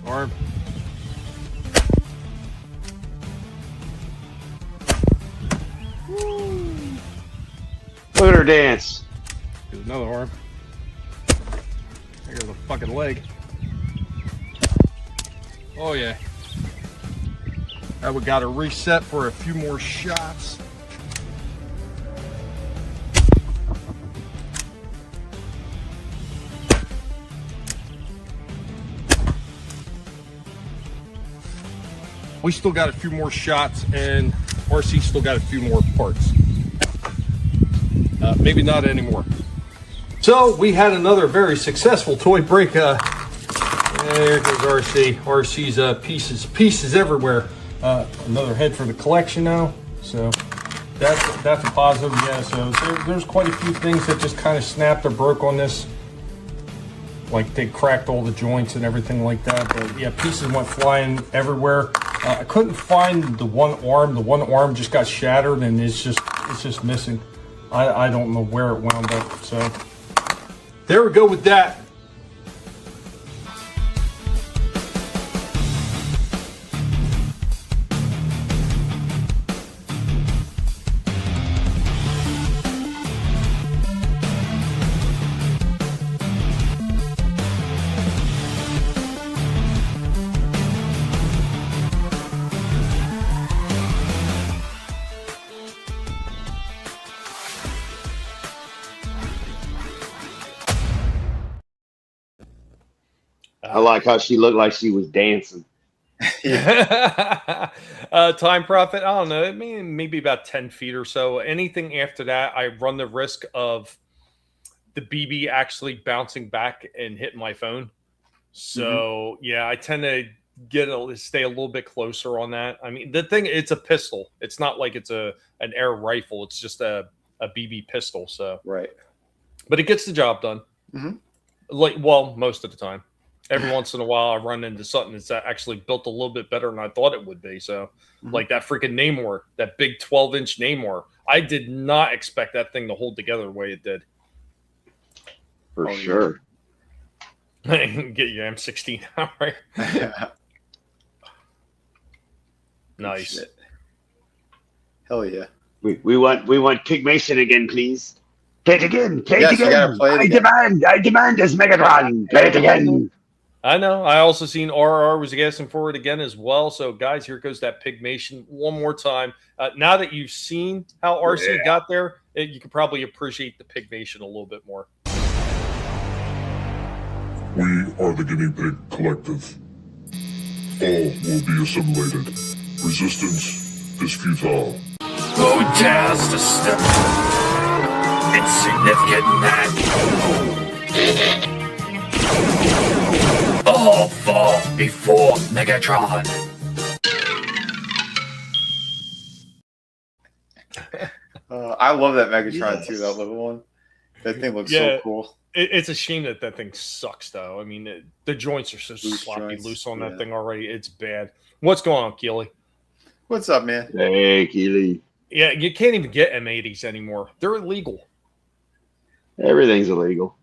Arm. Look at her dance. Here's another arm. Here's a fucking leg. Oh yeah. Now we got to reset for a few more shots. We still got a few more shots, and RC still got a few more parts. Maybe not anymore. So we had another very successful toy break. There goes RC. RC's pieces everywhere. Another head for the collection now. So that's a positive. Yeah. So there's quite a few things that just kind of snapped or broke on this. Like they cracked all the joints and everything like that. But yeah, pieces went flying everywhere. I couldn't find the one arm. The one arm just got shattered and it's just missing. I don't know where it wound up. So there we go with that. I like how she looked like she was dancing. Time profit, I don't know, maybe about 10 feet or so. Anything after that, I run the risk of the BB actually bouncing back and hitting my phone. So yeah, I tend to stay a little bit closer on that. I mean, the thing, it's a pistol. It's not like it's an air rifle. It's just a BB pistol. So right, but it gets the job done. Like, well, most of the time. Every once in a while, I run into something that's actually built a little bit better than I thought it would be. So, like that freaking Namor, that big 12-inch Namor, I did not expect that thing to hold together the way it did. For sure. Get your M16 out, right? Nice. Shit. Hell yeah. We want Pigmation again, please. Play it again. Play Yes, it you again. gotta play it again. I demand this Megatron. Play it again. I know. I also seen RR was asking for it again as well. So, guys, here goes that Pigmation one more time. Now that you've seen how RC got there, you can probably appreciate the Pigmation a little bit more. We are the Guinea Pig Collective. All will be assimilated. Resistance is futile. Who dares to step insignificant man? All fall before Megatron. I love that Megatron too, that little one. That thing looks so cool. It's a shame that thing sucks, though. I mean, the joints are so loose on that thing already. It's bad. What's going on, Keely? What's up, man? Hey, Keely. Yeah, you can't even get M80s anymore. They're illegal. Everything's illegal.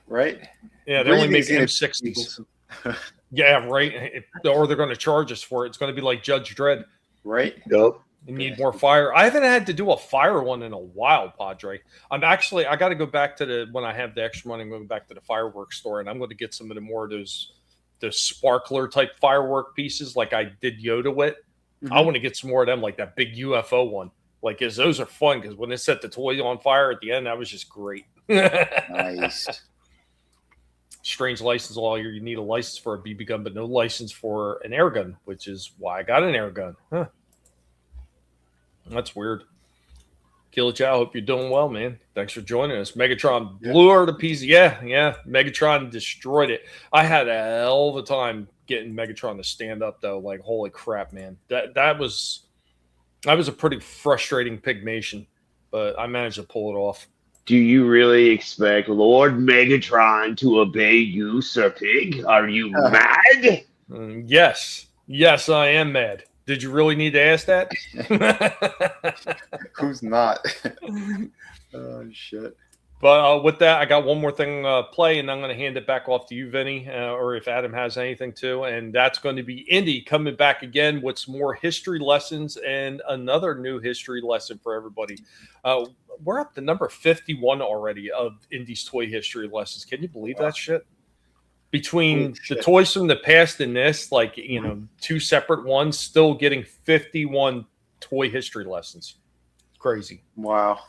Right? Yeah, they only make M60s. Yeah, right. Or they're going to charge us for it. It's going to be like Judge Dredd. Right? Yep. You need more fire. I haven't had to do a fire one in a while, Padre. I got to go back to when I have the extra money, I'm going back to the fireworks store, and I'm going to get some of the more of those sparkler type firework pieces like I did Yoda with. I want to get some more of them, like that big UFO one. Like, those are fun because when it set the toy on fire at the end, that was just great. Nice. Strange license law. You need a license for a BB gun, but no license for an air gun, which is why I got an air gun. Huh. That's weird. Killer Chow, hope you're doing well, man. Thanks for joining us. Megatron blew her to pieces. Yeah. Megatron destroyed it. I had a hell of a time getting Megatron to stand up, though. Like, holy crap, man. That was a pretty frustrating Pigmation, but I managed to pull it off. Do you really expect Lord Megatron to obey you, Sir Pig? Are you mad? Yes, I am mad. Did you really need to ask that? Who's not? Oh, shit. But with that, I got one more thing play, and I'm going to hand it back off to you, Vinny, or if Adam has anything too. And that's going to be Indy coming back again with some more history lessons and another new history lesson for everybody. We're up to number 51 already of Indy's toy history lessons. Can you believe that shit? Between the toys from the past and this, like, you know, two separate ones, still getting 51 toy history lessons. It's crazy. Wow.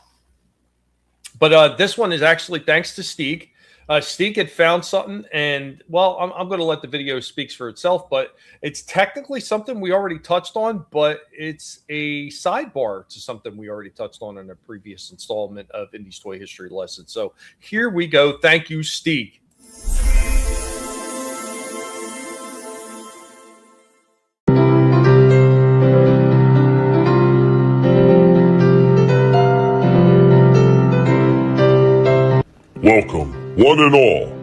But this one is actually thanks to Steeg. Steeg had found something, and, well, I'm going to let the video speak for itself, but it's technically something we already touched on, but it's a sidebar to something we already touched on in a previous installment of Indy's Toy History Lesson. So here we go. Thank you, Steeg. Welcome, one and all.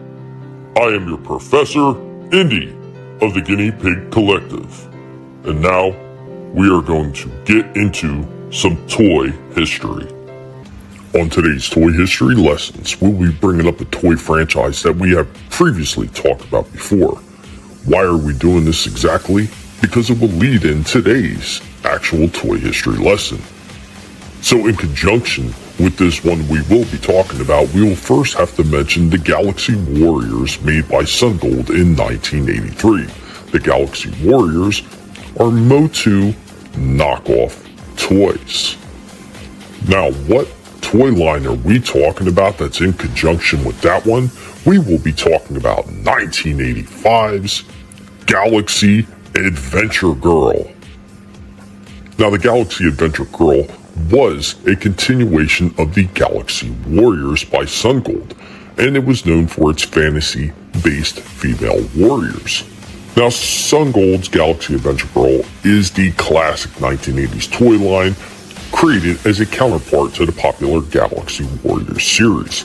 I am your Professor, Indy, of the Guinea Pig Collective. And now, we are going to get into some toy history. On today's toy history lessons, we'll be bringing up a toy franchise that we have previously talked about before. Why are we doing this exactly? Because it will lead in today's actual toy history lesson. So in conjunction with this one we will be talking about, we will first have to mention the Galaxy Warriors made by Sungold in 1983. The Galaxy Warriors are Motu knockoff toys. Now, what toy line are we talking about that's in conjunction with that one? We will be talking about 1985's Galaxy Adventure Girl. Now, the Galaxy Adventure Girl was a continuation of the Galaxy Warriors by Sungold, and it was known for its fantasy-based female warriors. Now, Sungold's Galaxy Adventure Girl is the classic 1980s toy line, created as a counterpart to the popular Galaxy Warriors series.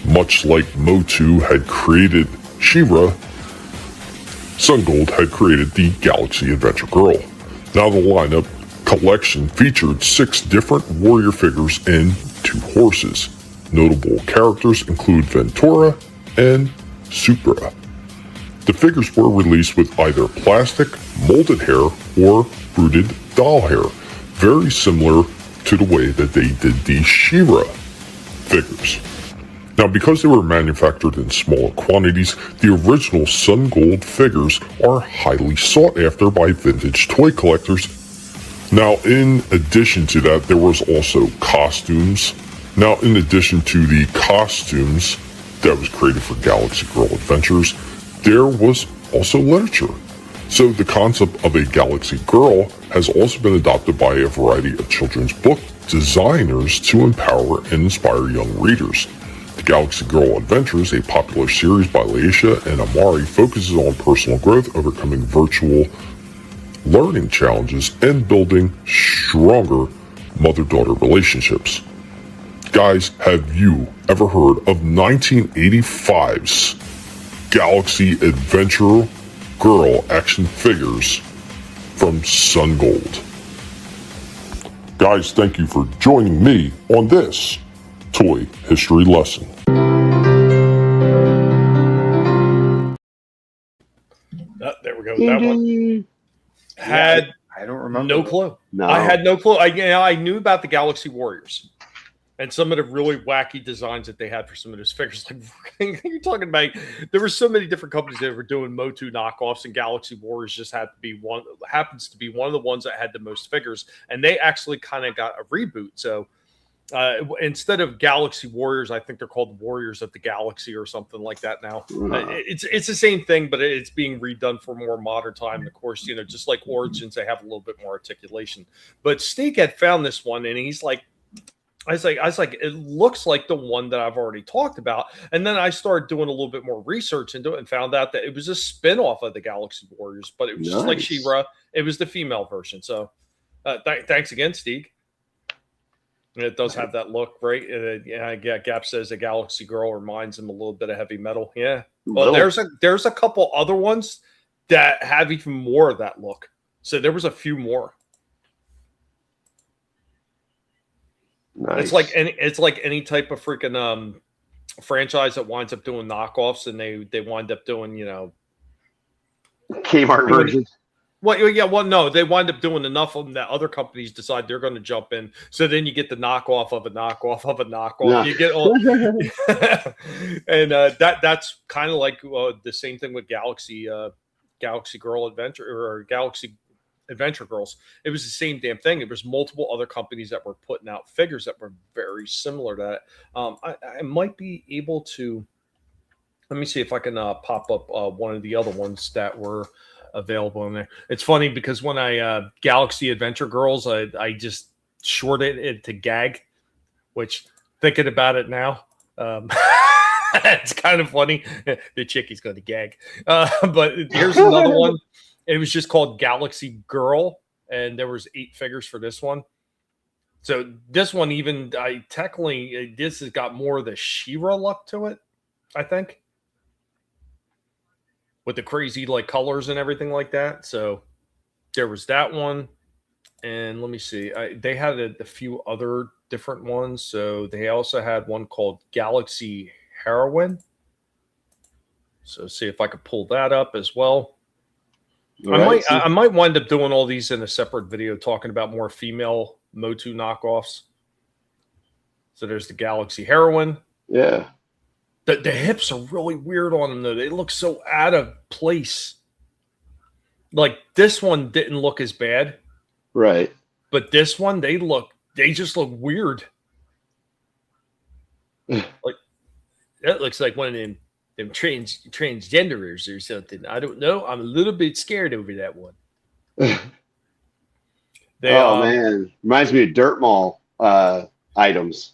Much like Motu had created She-Ra, Sungold had created the Galaxy Adventure Girl. Now, the lineup collection featured 6 different warrior figures and 2 horses. Notable characters include Ventura and Supra. The figures were released with either plastic, molded hair, or brooded doll hair, very similar to the way that they did the She-Ra figures. Now, because they were manufactured in smaller quantities, the original Sungold figures are highly sought after by vintage toy collectors. Now, in addition to that, there was also costumes. Now, in addition to the costumes that was created for Galaxy Girl Adventures, there was also literature. So the concept of a Galaxy Girl has also been adopted by a variety of children's book designers to empower and inspire young readers. The Galaxy Girl Adventures, a popular series by Laisha and Amari, focuses on personal growth, overcoming virtual learning challenges, and building stronger mother-daughter relationships. Guys, have you ever heard of 1985's Galaxy Adventure Girl action figures from Sungold? Guys, thank you for joining me on this toy history lesson. There we go. That one. I don't remember. No clue. No. I had no clue. I knew about the Galaxy Warriors and some of the really wacky designs that they had for some of those figures. Like, you're talking about, there were so many different companies that were doing Motu knockoffs, and Galaxy Warriors just happens to be one of the ones that had the most figures, and they actually kind of got a reboot. So instead of Galaxy Warriors, I think they're called Warriors of the Galaxy or something like that now. It's the same thing, but it's being redone for more modern time. And of course, you know, just like Origins, they have a little bit more articulation. But Steeg had found this one, and he's like, I was like, it looks like the one that I've already talked about. And then I started doing a little bit more research into it and found out that it was a spin-off of the Galaxy Warriors, but it was just like She-Ra. It was the female version. So thanks again, Steeg. And it does have that look, right? Gap says the Galaxy Girl reminds him a little bit of Heavy Metal. Yeah. Well, there's a couple other ones that have even more of that look. So there was a few more. Nice. It's like any type of freaking franchise that winds up doing knockoffs, and they wind up doing, you know, Kmart versions. Well, yeah, well, no, they wind up doing enough of them that other companies decide they're going to jump in. So then you get the knockoff of a knockoff of a knockoff. Yeah. You get all, and that's kind of like the same thing with Galaxy Girl Adventure or Galaxy Adventure Girls. It was the same damn thing. There was multiple other companies that were putting out figures that were very similar to that. I might be able to. Let me see if I can pop up one of the other ones that were available in there. It's funny because when I Galaxy Adventure Girls, I just shorted it to gag, which thinking about it now, it's kind of funny. The chickie's going to gag. But here's another one. It was just called Galaxy Girl, and there was 8 figures for this one. So this one, even technically, this has got more of the She-Ra look to it, I think, with the crazy like colors and everything like that. So there was that one. And let me see. They had a few other different ones. So they also had one called Galaxy Heroine. So see if I could pull that up as well. I might wind up doing all these in a separate video talking about more female Motu knockoffs. So there's the Galaxy Heroine. Yeah. The hips are really weird on them, though. They look so out of place. Like, this one didn't look as bad. Right. But this one, they just look weird. Like, that looks like one of them transgenderers or something. I don't know. I'm a little bit scared over that one. Man. Reminds me of Dirt Mall items.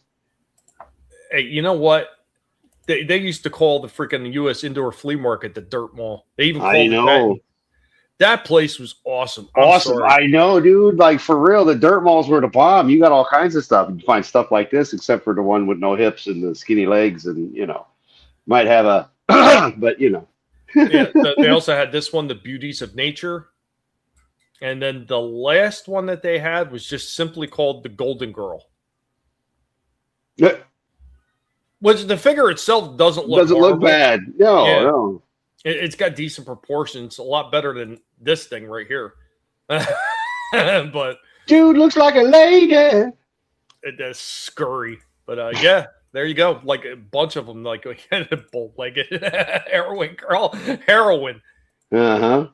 Hey, you know what? They used to call the freaking U.S. indoor flea market the Dirt Mall. They even called it that place was awesome. Awesome. I know, dude. Like, for real, the dirt malls were the bomb. You got all kinds of stuff. You find stuff like this, except for the one with no hips and the skinny legs, and, you know, might have a, but, you know. Yeah, they also had this one, The Beauties of Nature. And then the last one that they had was just simply called The Golden Girl. Yeah. Which the figure itself doesn't look bad. No. It's got decent proportions, a lot better than this thing right here. But dude looks like a lady. It does scurry. But yeah, there you go. Like a bunch of them, like a bull-legged heroin girl. Heroin. Uh-huh.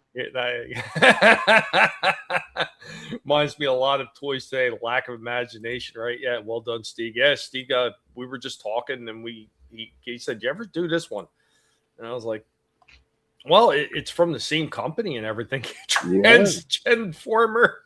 Reminds me a lot of toys today. Lack of imagination, right? Yeah, well done, Steve. Yeah, Steve, we were just talking, and he said, "You ever do this one?" And I was like, "Well, it's from the same company and everything." Transformer.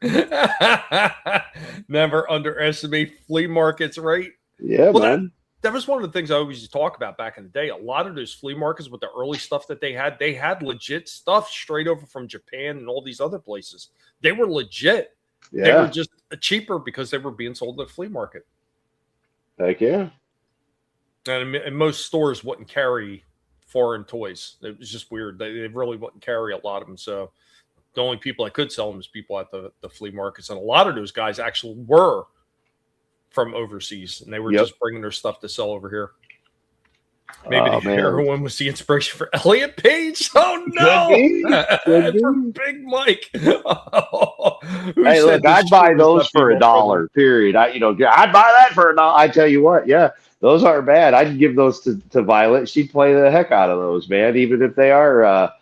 Never underestimate flea markets, right? Yeah, man. That was one of the things I always used to talk about back in the day. A lot of those flea markets with the early stuff that they had legit stuff straight over from Japan and all these other places. They were legit. Yeah. They were just cheaper because they were being sold at the flea market. Heck yeah. And most stores wouldn't carry foreign toys. It was just weird. They really wouldn't carry a lot of them. So the only people that could sell them is people at the flea markets. And a lot of those guys actually were from overseas, and they were just bringing their stuff to sell over here. Maybe the heroin was the inspiration for Elliot Page. Oh no, for Big Mike. Hey, look, I'd buy those for $1. Period. I'd buy that for $1. I tell you what, yeah, those aren't bad. I'd give those to Violet. She'd play the heck out of those, man. Even if they are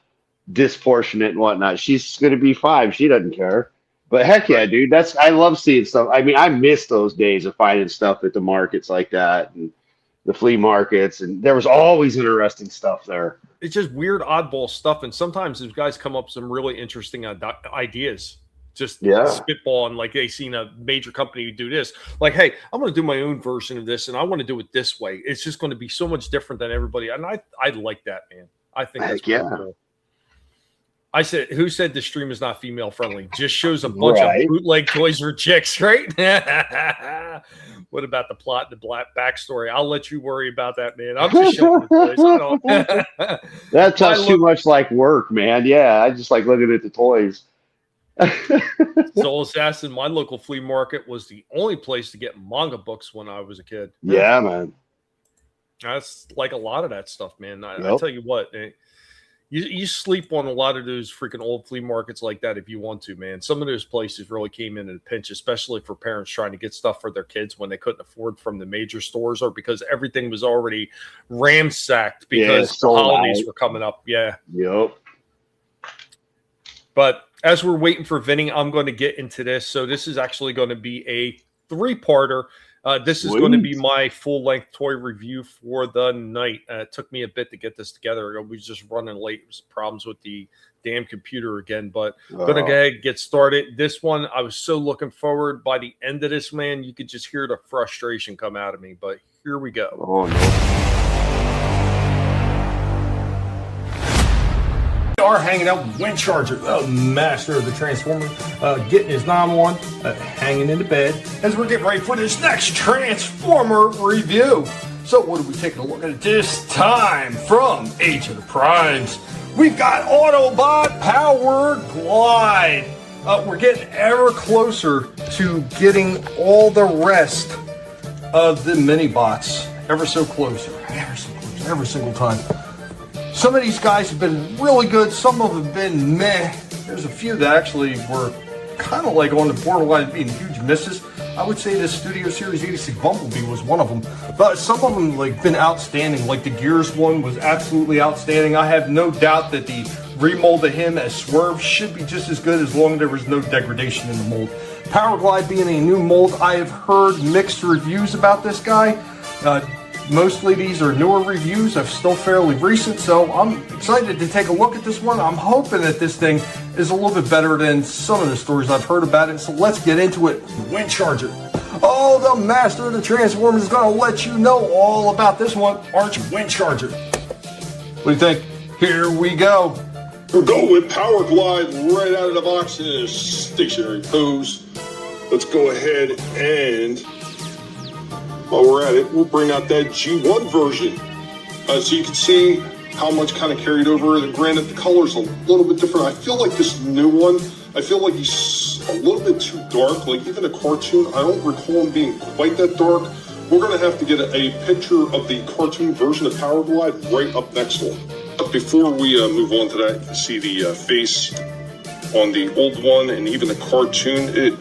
disproportionate and whatnot, she's going to be fine. She doesn't care. But heck yeah, dude, I love seeing stuff. I mean, I miss those days of finding stuff at the markets like that and the flea markets, and there was always interesting stuff there. It's just weird, oddball stuff, and sometimes these guys come up with some really interesting ideas. Just spitball, and like they seen a major company do this. Like, hey, I'm going to do my own version of this, and I want to do it this way. It's just going to be so much different than everybody, and I like that, man. I think that's pretty cool. I said, who said the stream is not female friendly? Just shows a bunch of bootleg toys for chicks, right? What about the plot and the backstory? I'll let you worry about that, man. I'm just showing the toys. That sounds too much like work, man. Yeah, I just like looking at the toys. Soul Assassin, my local flea market, was the only place to get manga books when I was a kid. Yeah, man. That's like a lot of that stuff, man. I Yep. tell you what, you sleep on a lot of those freaking old flea markets like that if you want to, man. Some of those places really came in a pinch, especially for parents trying to get stuff for their kids when they couldn't afford from the major stores or because everything was already ransacked because the holidays were coming up. Yeah. Yep. But as we're waiting for Vinny, I'm going to get into this. So this is actually going to be a 3-parter. This is going to be my full-length toy review for the night. It took me a bit to get this together. We was just running late. It was problems with the damn computer again. But going to go ahead and get started. This one, I was so looking forward. By the end of this, man, you could just hear the frustration come out of me. But here we go. Oh, no. We are hanging out with Wind Charger, the master of the Transformer, getting his nom on, hanging in the bed, as we're getting ready for this next Transformer review. So what are we taking a look at this time from Age of the Primes? We've got Autobot Power Glide. We're getting ever closer to getting all the rest of the mini-bots. Ever so closer, every single time. Some of these guys have been really good. Some of them have been meh. There's a few that actually were kind of like on the borderline of being huge misses. I would say the Studio Series 86 Bumblebee was one of them. But some of them like been outstanding. Like the Gears one was absolutely outstanding. I have no doubt that the remold of him as Swerve should be just as good as long as there was no degradation in the mold. Power Glide being a new mold, I have heard mixed reviews about this guy. Mostly these are newer reviews. They're still fairly recent, so I'm excited to take a look at this one. I'm hoping that this thing is a little bit better than some of the stories I've heard about it, so let's get into it. Wind Charger. Oh, the master of the Transformers is going to let you know all about this one, aren't you, Wind Charger? What do you think? Here we go. We're going with Power Glide right out of the box in a stationary pose. Let's go ahead and... while we're at it, we'll bring out that G1 version. So you can see how much kind of carried over. And granted, the color's a little bit different. I feel like this new one, I feel like he's a little bit too dark. Like even a cartoon, I don't recall him being quite that dark. We're going to have to get a picture of the cartoon version of Power Glide right up next to him. But before we move on to that, you can see the face on the old one and even the cartoon. It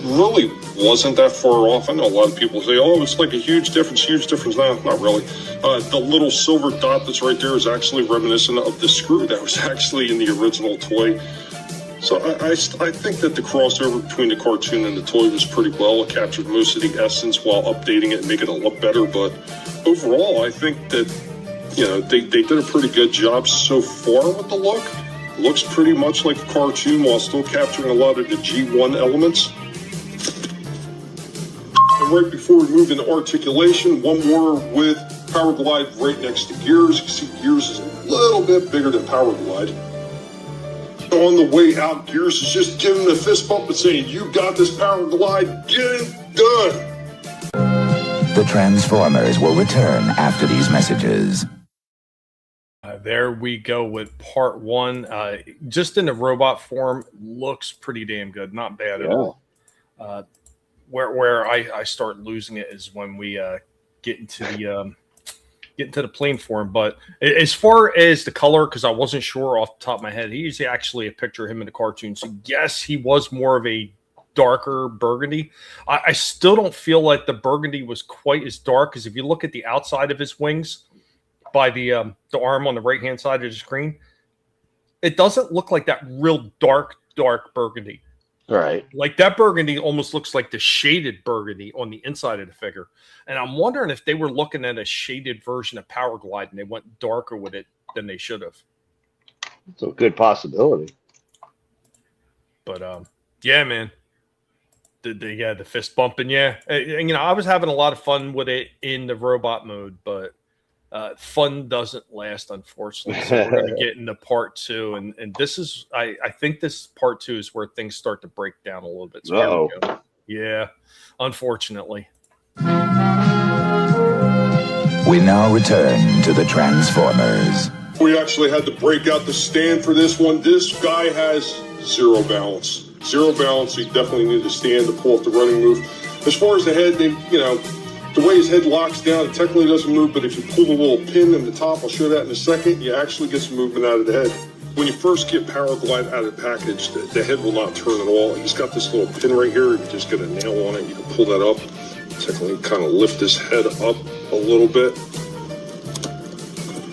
really wasn't that far off. I know a lot of people say, oh, it's like a huge difference. No, not really. The little silver dot that's right there is actually reminiscent of the screw that was actually in the original toy. So I think that the crossover between the cartoon and the toy was pretty well. It captured most of the essence while updating it and making it look better. But overall, I think that, you know, they did a pretty good job so far with the look. Looks pretty much like a cartoon while still capturing a lot of the G1 elements. And right before we move into articulation, one more with Power Glide right next to Gears. You can see Gears is a little bit bigger than Power Glide. On the way out, Gears is just giving him a fist bump and saying, you got this, Power Glide, get it done. The Transformers will return after these messages. There we go with part one. Just in the robot form, looks pretty damn good. Not bad at all. Where I start losing it is when we get into the plane form. But as far as the color, because I wasn't sure off the top of my head, he's actually a picture of him in the cartoon. So yes, he was more of a darker burgundy. I still don't feel like the burgundy was quite as dark, because if you look at the outside of his wings by the arm on the right hand side of the screen, it doesn't look like that real dark burgundy. Right. Like that burgundy almost looks like the shaded burgundy on the inside of the figure. And I'm wondering if they were looking at a shaded version of Power Glide and they went darker with it than they should have. It's a good possibility. But yeah, man. The fist bumping, yeah. And, you know, I was having a lot of fun with it in the robot mode, but fun doesn't last, unfortunately. So we're going to get into part two, and this is, I think this part two is where things start to break down a little bit. So here we go. Yeah, unfortunately. We now return to the Transformers. We actually had to break out the stand for this one. This guy has zero balance. Zero balance, you definitely need to stand to pull off the running move. As far as the head, the way his head locks down, it technically doesn't move, but if you pull the little pin in the top, I'll show that in a second, you actually get some movement out of the head. When you first get Power Glide out of the package, the head will not turn at all. He's got this little pin right here. You just get a nail on it. You can pull that up. Technically, kind of lift this head up a little bit.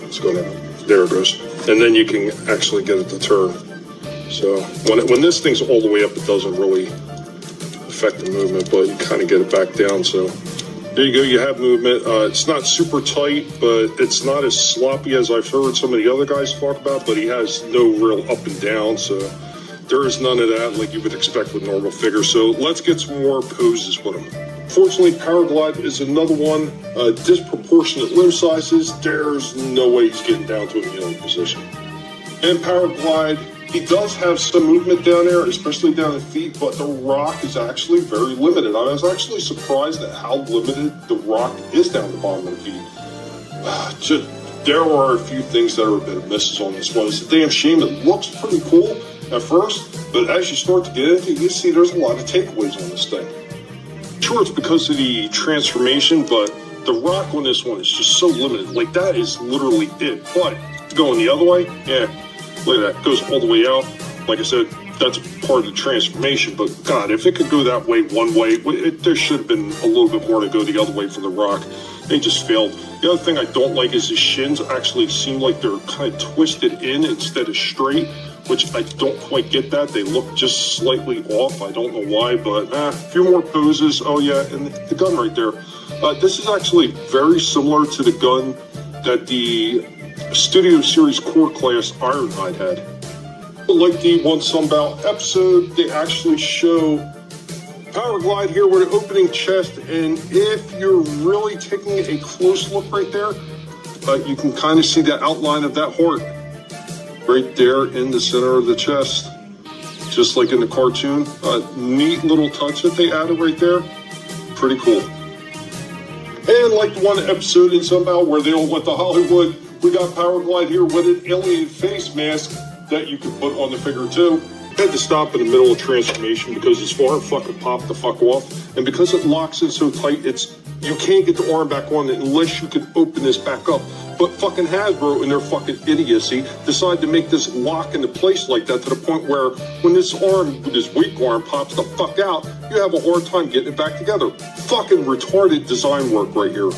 Let's go down. There it goes. And then you can actually get it to turn. So when this thing's all the way up, it doesn't really affect the movement, but you kind of get it back down. So there you go. You have movement. It's not super tight, but it's not as sloppy as I've heard some of the other guys talk about, but he has no real up and down. So there is none of that like you would expect with normal figures. So let's get some more poses with him. Fortunately, Power Glide is another one. Disproportionate limb sizes. There's no way he's getting down to a kneeling position. And Power Glide, he does have some movement down there, especially down the feet, but the rock is actually very limited. I was actually surprised at how limited the rock is down the bottom of the feet. There are a few things that are a bit of misses on this one. It's a damn shame. It looks pretty cool at first, but as you start to get into it, you see there's a lot of takeaways on this thing. Sure, it's because of the transformation, but the rock on this one is just so limited. Like, that is literally it. But going the other way, yeah, look at that. It goes all the way out. Like I said, that's part of the transformation. But, God, if it could go that way one way, there should have been a little bit more to go the other way for the rock. They just failed. The other thing I don't like is his shins actually seem like they're kind of twisted in instead of straight, which I don't quite get that. They look just slightly off. I don't know why, but a few more poses. Oh, yeah, and the gun right there. This is actually very similar to the gun that the Studio Series Core Class Ironhide had. Like the One Sunbow episode, they actually show Power Glide here with an opening chest, and if you're really taking a close look right there, you can kind of see the outline of that heart right there in the center of the chest, just like in the cartoon. Neat little touch that they added right there. Pretty cool. And like the one episode in Sunbow where they all went to Hollywood, we got Power Glide here with an alien face mask that you can put on the figure too. I had to stop in the middle of transformation because his arm fucking popped the fuck off, and because it locks in so tight, you can't get the arm back on it unless you can open this back up. But fucking Hasbro, in their fucking idiocy, decided to make this lock into place like that to the point where when this arm, this weak arm, pops the fuck out, you have a hard time getting it back together. Fucking retarded design work right here.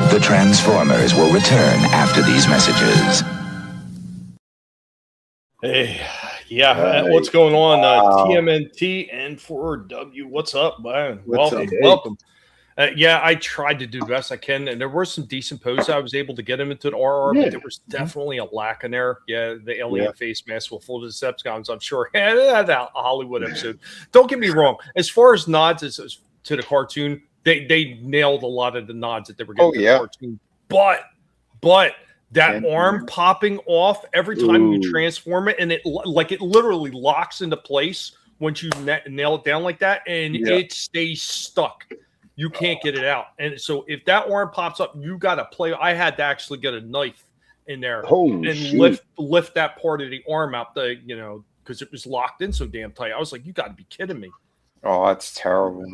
The Transformers will return after these messages. Hey, yeah, what's going on? TMNT and 4W, what's up, man? Welcome. Yeah, I tried to do the best I can, and there were some decent poses. I was able to get him into an RR, but there was definitely a lack in there. Yeah, the alien face mask will fool the Decepticons, I'm sure. That Hollywood episode. Don't get me wrong. As far as nods as to the cartoon, they nailed a lot of the nods that they were getting to the cartoon. But that arm popping off every time you transform it, and it literally locks into place once you nail it down like that, and it stays stuck. You can't get it out. And so if that arm pops up, you got to play. I had to actually get a knife in there and lift that part of the arm out, because it was locked in so damn tight. I was like, you got to be kidding me. Oh, that's terrible.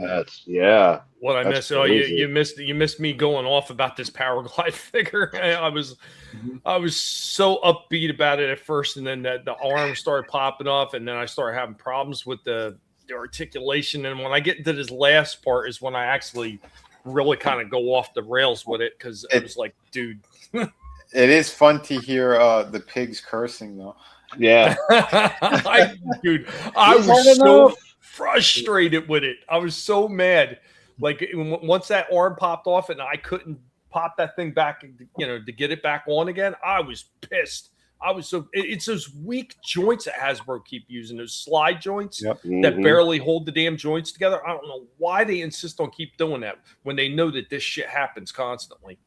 What I missed. Oh, you missed me going off about this Power Glide figure. I was so upbeat about it at first, and then the arm started popping off, and then I started having problems with the articulation. And when I get into this last part is when I actually really kind of go off the rails with it, because it was like, dude. It is fun to hear the pigs cursing, though. Yeah. I was so frustrated with it. I was so mad. Like, once that arm popped off and I couldn't pop that thing back, to get it back on again, I was pissed. It's those weak joints that Hasbro keep using, those slide joints that barely hold the damn joints together. I don't know why they insist on keep doing that when they know that this shit happens constantly.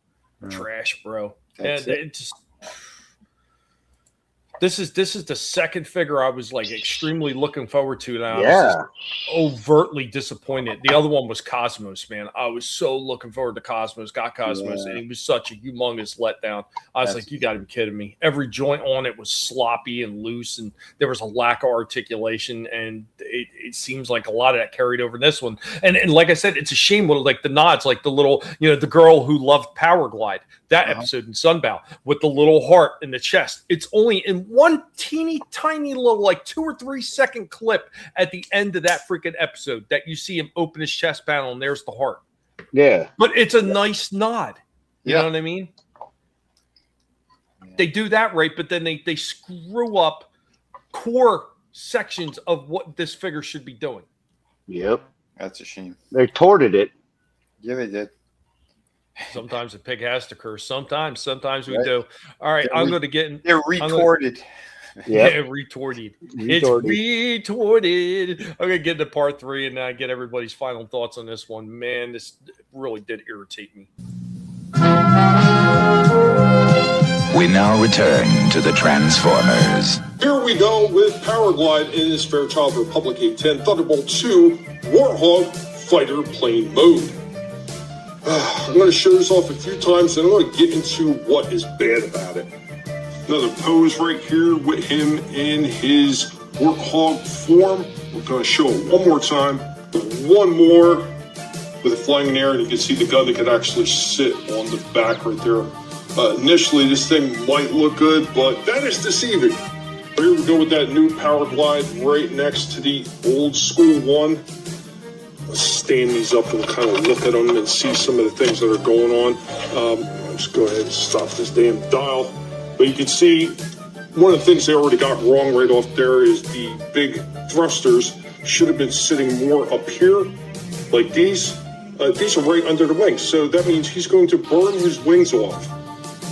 Trash, bro. And it just This is the second figure I was like extremely looking forward to, and I was Yeah. just overtly disappointed. The other one was Cosmos, man. I was so looking forward to Cosmos. Got Cosmos, and it was such a humongous letdown. I was like, "You got to be kidding me!" Every joint on it was sloppy and loose, and there was a lack of articulation. And it seems like a lot of that carried over this one. And like I said, it's a shame when like the nods, like the little, the girl who loved Power Glide, that episode in Sunbow with the little heart in the chest. It's only in one teeny tiny little like 2 or 3 second clip at the end of that freaking episode that you see him open his chest panel and there's the heart. Yeah. But it's a nice nod. You know what I mean? They do that right, but then they screw up core sections of what this figure should be doing. Yep. That's a shame. They torted it. Yeah, they did. Sometimes a pig has to curse. Sometimes we do. All right, I'm going to get in. They're retorted. Yeah, retorted. It's retorted. I'm going to get into part 3 and get everybody's final thoughts on this one. Man, this really did irritate me. We now return to the Transformers. Here we go with Power Glide in his Fairchild Republic 810 Thunderbolt 2 Warhog Fighter Plane Mode. I'm going to show this off a few times, and I'm going to get into what is bad about it. Another pose right here with him in his Warhog form. We're going to show it one more time. One more with it flying in the air, and you can see the gun that could actually sit on the back right there. Initially, this thing might look good, but that is deceiving. Here we go with that new Power Glide right next to the old school one. Let's stand these up and kind of look at them and see some of the things that are going on. Let's go ahead and stop this damn dial. But you can see one of the things they already got wrong right off there is the big thrusters should have been sitting more up here, like these. These are right under the wings, so that means he's going to burn his wings off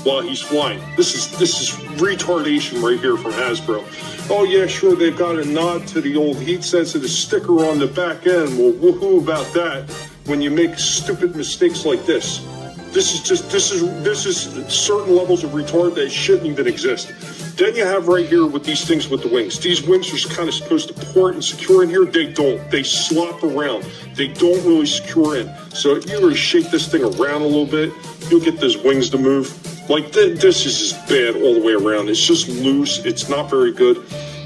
while he's flying. This is retardation right here from Hasbro. Oh yeah, sure, they've got a nod to the old heat-sensitive sticker on the back end. Well, woohoo about that when you make stupid mistakes like this. This is certain levels of retard that shouldn't even exist. Then you have right here with these things with the wings. These wings are kind of supposed to port and secure in here. They don't. They slop around. They don't really secure in. So if you were to shake this thing around a little bit, you'll get those wings to move. Like, this is just bad all the way around. It's just loose. It's not very good.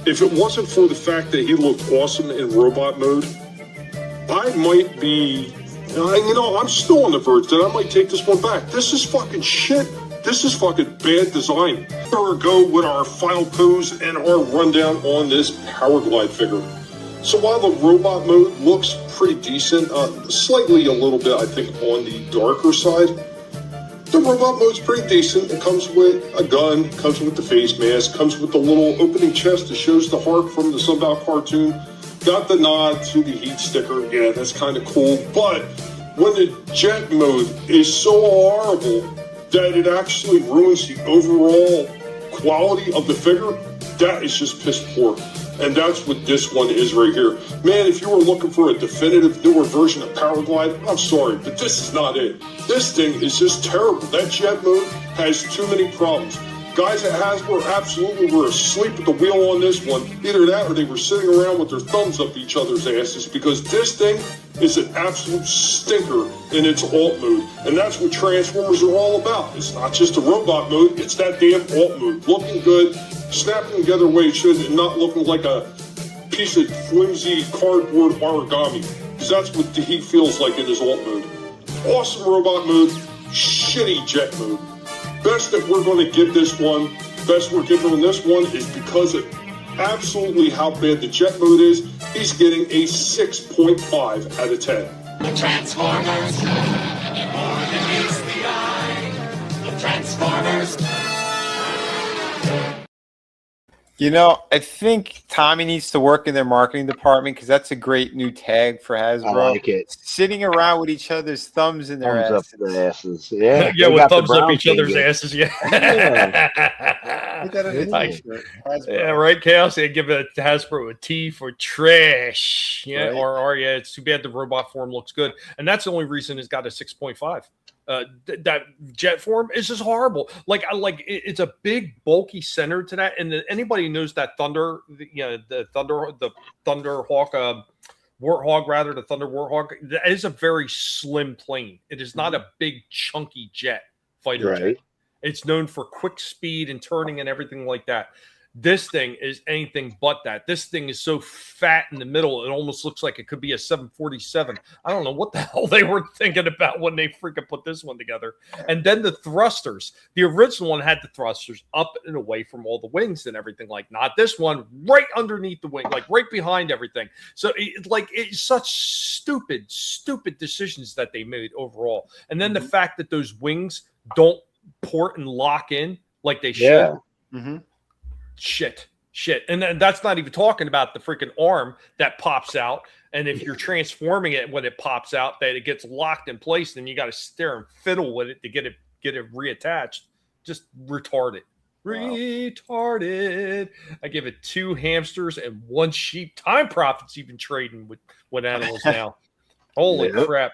If it wasn't for the fact that he looked awesome in robot mode, I might be, I'm still on the verge that I might take this one back. This is fucking shit. This is fucking bad design. Here we go with our final pose and our rundown on this Power Glide figure. So while the robot mode looks pretty decent, slightly a little bit, I think, on the darker side, the robot mode's pretty decent. It comes with a gun, comes with the face mask, comes with the little opening chest that shows the heart from the Sunbow cartoon. Got the nod to the heat sticker. Yeah, that's kind of cool. But when the jet mode is so horrible that it actually ruins the overall quality of the figure, that is just piss poor. And that's what this one is right here. Man, if you were looking for a definitive newer version of Power Glide, I'm sorry, but this is not it. This thing is just terrible. That jet mode has too many problems. Guys at Hasbro absolutely were asleep at the wheel on this one. Either that or they were sitting around with their thumbs up each other's asses, because this thing is an absolute stinker in its alt mode. And that's what Transformers are all about. It's not just a robot mode, it's that damn alt mode. Looking good, snapping together the way it should, and not looking like a piece of flimsy cardboard origami. Because that's what he feels like in his alt mode. Awesome robot mode, shitty jet mode. Best that we're going to get this one, best we're getting on this one is because of absolutely how bad the jet mode is. He's getting a 6.5 out of 10. The Transformers, more than meets the eye. The Transformers. I think Tommy needs to work in their marketing department, because that's a great new tag for Hasbro. I like it. Sitting around with each other's thumbs in their Thumbs asses. up their asses. Yeah. Yeah, They with got the thumbs up brown each other's thing, asses. Yeah. Put that on the t-shirt. Hasbro. Yeah, right, Chaos. They give it Hasbro a T for trash. Yeah, Right. or yeah, it's too bad the robot form looks good, and that's the only reason it's got a 6.5. That jet form is just horrible. Like it's a big bulky center to that, and anybody who knows that Thunder, the Thunderhawk, Warthog rather, the Thunder Warthog, that is a very slim plane. It is not a big chunky jet fighter jet. It's known for quick speed and turning and everything like that. This thing is anything but that. This thing is so fat in the middle, it almost looks like it could be a 747. I don't know what the hell they were thinking about when they freaking put this one together. And then the thrusters. The original one had the thrusters up and away from all the wings and everything, like not this one, right underneath the wing, like right behind everything. So it's such stupid decisions that they made overall. And then the fact that those wings don't port and lock in like they should. Shit. And then that's not even talking about the freaking arm that pops out. And if you're transforming it when it pops out, that it gets locked in place, then you got to stare and fiddle with it to get it reattached. Just retarded. Retarded. I give it 2 hamsters and 1 sheep. Time Profit's even trading with animals now. Holy crap.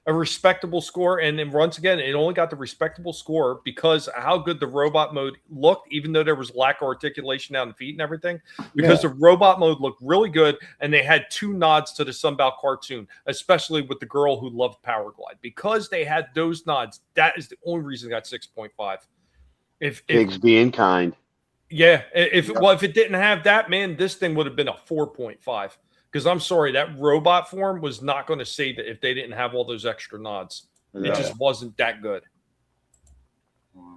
A respectable score, and then once again, it only got the respectable score because how good the robot mode looked, even though there was lack of articulation down the feet and everything, because the robot mode looked really good, and they had 2 nods to the Sunbow cartoon, especially with the girl who loved Power Glide. Because they had those nods, that is the only reason it got 6.5. If Pigs being kind. Yeah, if it didn't have that, man, this thing would have been a 4.5. Because I'm sorry, that robot form was not going to save it if they didn't have all those extra nods. It just wasn't that good.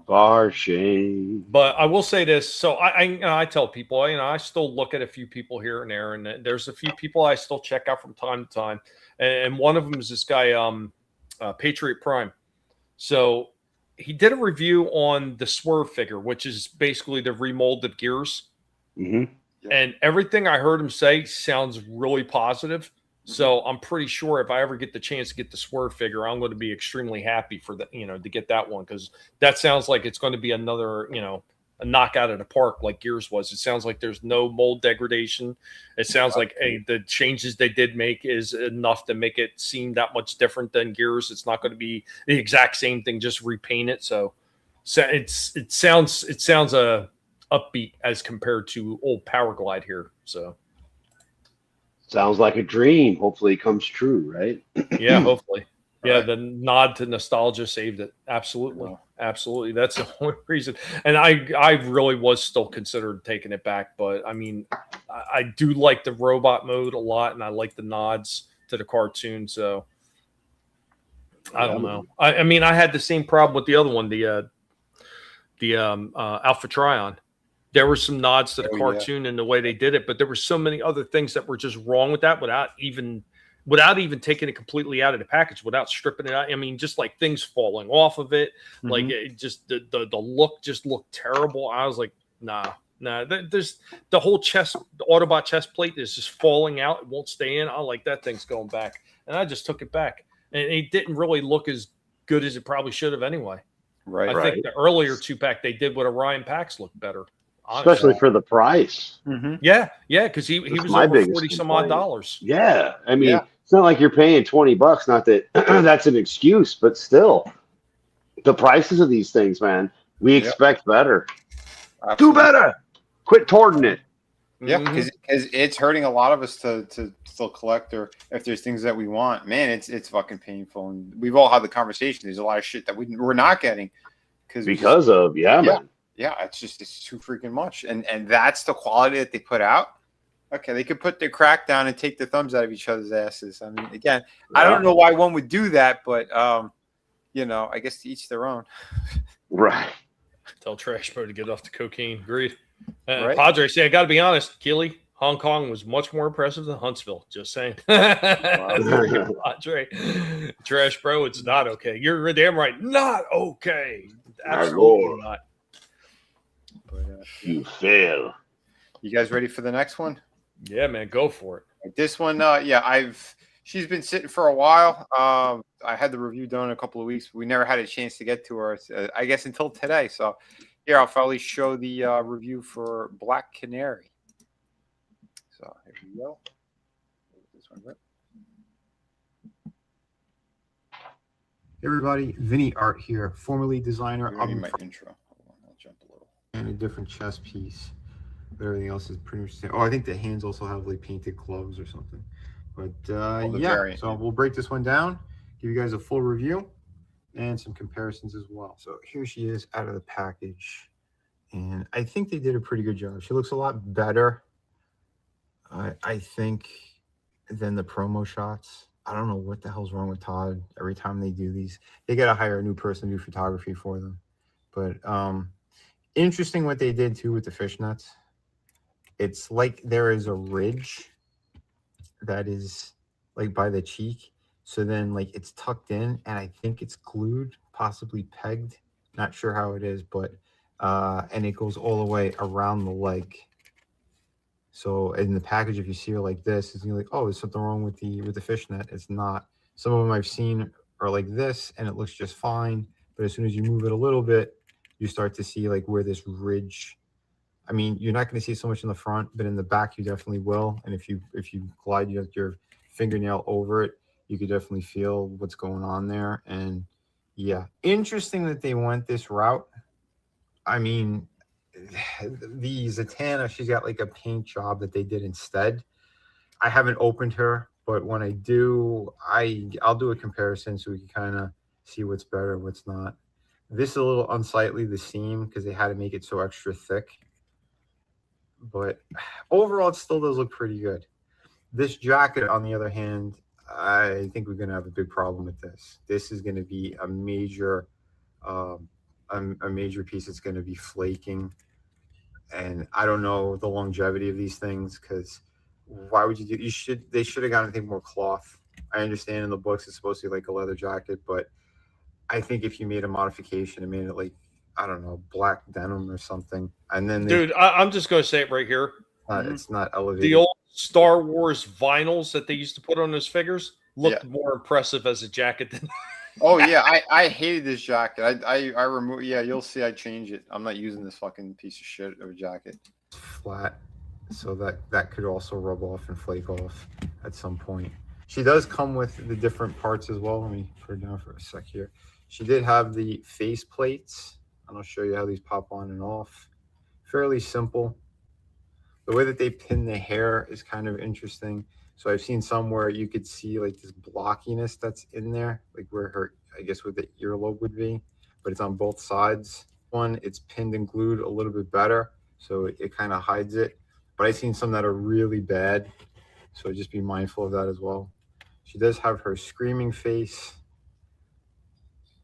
For shame. But I will say this. So I tell people, I still look at a few people here and there, and there's a few people I still check out from time to time. And one of them is this guy, Patriot Prime. So he did a review on the Swerve figure, which is basically the remolded Gears. And everything I heard him say sounds really positive. So I'm pretty sure if I ever get the chance to get the Swerve figure, I'm going to be extremely happy for the, to get that one, because that sounds like it's going to be another, a knockout of the park like Gears was. It sounds like there's no mold degradation. It sounds like the changes they did make is enough to make it seem that much different than Gears. It's not going to be the exact same thing, just repaint it. So it sounds upbeat as compared to old Power Glide here. So sounds like a dream. Hopefully it comes true, right? Yeah, hopefully. Yeah, the nod to nostalgia saved it. Absolutely. Absolutely. That's the only reason. And I really was still considered taking it back, but I mean, I do like the robot mode a lot, and I like the nods to the cartoon. So I don't know. I mean, I had the same problem with the other one, the Alpha Trion. There were some nods to the cartoon and the way they did it, but there were so many other things that were just wrong with that without even taking it completely out of the package, without stripping it out. I mean, just like things falling off of it, like it just the look just looked terrible. I was like, nah. There's the whole chest, the Autobot chest plate is just falling out. It won't stay in. I like that thing's going back, and I just took it back, and it didn't really look as good as it probably should have anyway. Right. I think the earlier 2-pack they did with Orion packs looked better. Especially for the price. Yeah, because he was over 40 some odd dollars. Yeah, I mean, it's not like you're paying $20. Not that that's an excuse, but still, the prices of these things, man, we expect better. Do better. Quit torting it. Yeah, because it's hurting a lot of us to still collect, or if there's things that we want, man, it's fucking painful. And we've all had the conversation. There's a lot of shit that we're not getting because of man. Yeah, it's too freaking much, and that's the quality that they put out. Okay, they could put their crack down and take the thumbs out of each other's asses. I mean, again, I don't know why one would do that, but I guess to each their own. Right. Tell Trash Bro to get off the cocaine. Agreed. Padre, I got to be honest, Keely, Hong Kong was much more impressive than Huntsville. Just saying. Padre, Trash Bro, it's not okay. You're damn right. Not okay. Absolutely not. You fail. You guys ready for the next one? Yeah, man, go for it. This one, she's been sitting for a while. I had the review done in a couple of weeks. We never had a chance to get to her, I guess, until today. So here, I'll probably show the review for Black Canary. So here we go. This one, right? everybody, Vinnie Art here, formerly designer You're of my intro. Hold on, I'll jump a little. and a different chess piece. But everything else is pretty much the same. Oh, I think the hands also have like painted gloves or something. But yeah, variant. so we'll break this one down, give you guys a full review and some comparisons as well. So here she is out of the package. And I think they did a pretty good job. She looks a lot better, I think, than the promo shots. I don't know what the hell's wrong with Todd. Every time they do these, they got to hire a new person to do photography for them. But interesting what they did too with the fishnets. It's like there is a ridge that is like by the cheek. So then like it's tucked in and I think it's glued, possibly pegged. Not sure how it is, but and it goes all the way around the leg. So in the package, if you see her like this, it's gonna be like, oh, there's something wrong with the fishnet. It's not. Some of them I've seen are like this, and it looks just fine. But as soon as you move it a little bit, you start to see like where this ridge. I mean, you're not going to see so much in the front, but in the back, you definitely will. And if you glide your fingernail over it, you could definitely feel what's going on there. And yeah, interesting that they went this route. I mean, the Zatanna, she's got like a paint job that they did instead. I haven't opened her, but when I do, I'll do a comparison so we can kind of see what's better and what's not. This is a little unsightly, the seam, because they had to make it so extra thick. But overall, it still does look pretty good. This jacket, on the other hand, I think we're going to have a big problem with this. This is going to be a major piece. It's going to be flaking. And I don't know the longevity of these things, because why would you do? They should have gotten, I think, more cloth. I understand in the books it's supposed to be like a leather jacket, but I think if you made a modification and made it like, I don't know, black denim or something, and then dude, I'm just going to say it right here. It's not elevated. The old Star Wars vinyls that they used to put on those figures looked more impressive as a jacket than. Oh yeah, I hated this jacket. I remove. Yeah, you'll see. I change it. I'm not using this fucking piece of shit of a jacket. Flat, so that could also rub off and flake off at some point. She does come with the different parts as well. Let me put her down for a sec here. She did have the face plates, and I'll show you how these pop on and off. Fairly simple. The way that they pin the hair is kind of interesting. So I've seen some where you could see like this blockiness that's in there, like where her, I guess, where the earlobe would be, but it's on both sides. One, it's pinned and glued a little bit better, so it kind of hides it. But I've seen some that are really bad, so just be mindful of that as well. She does have her screaming face,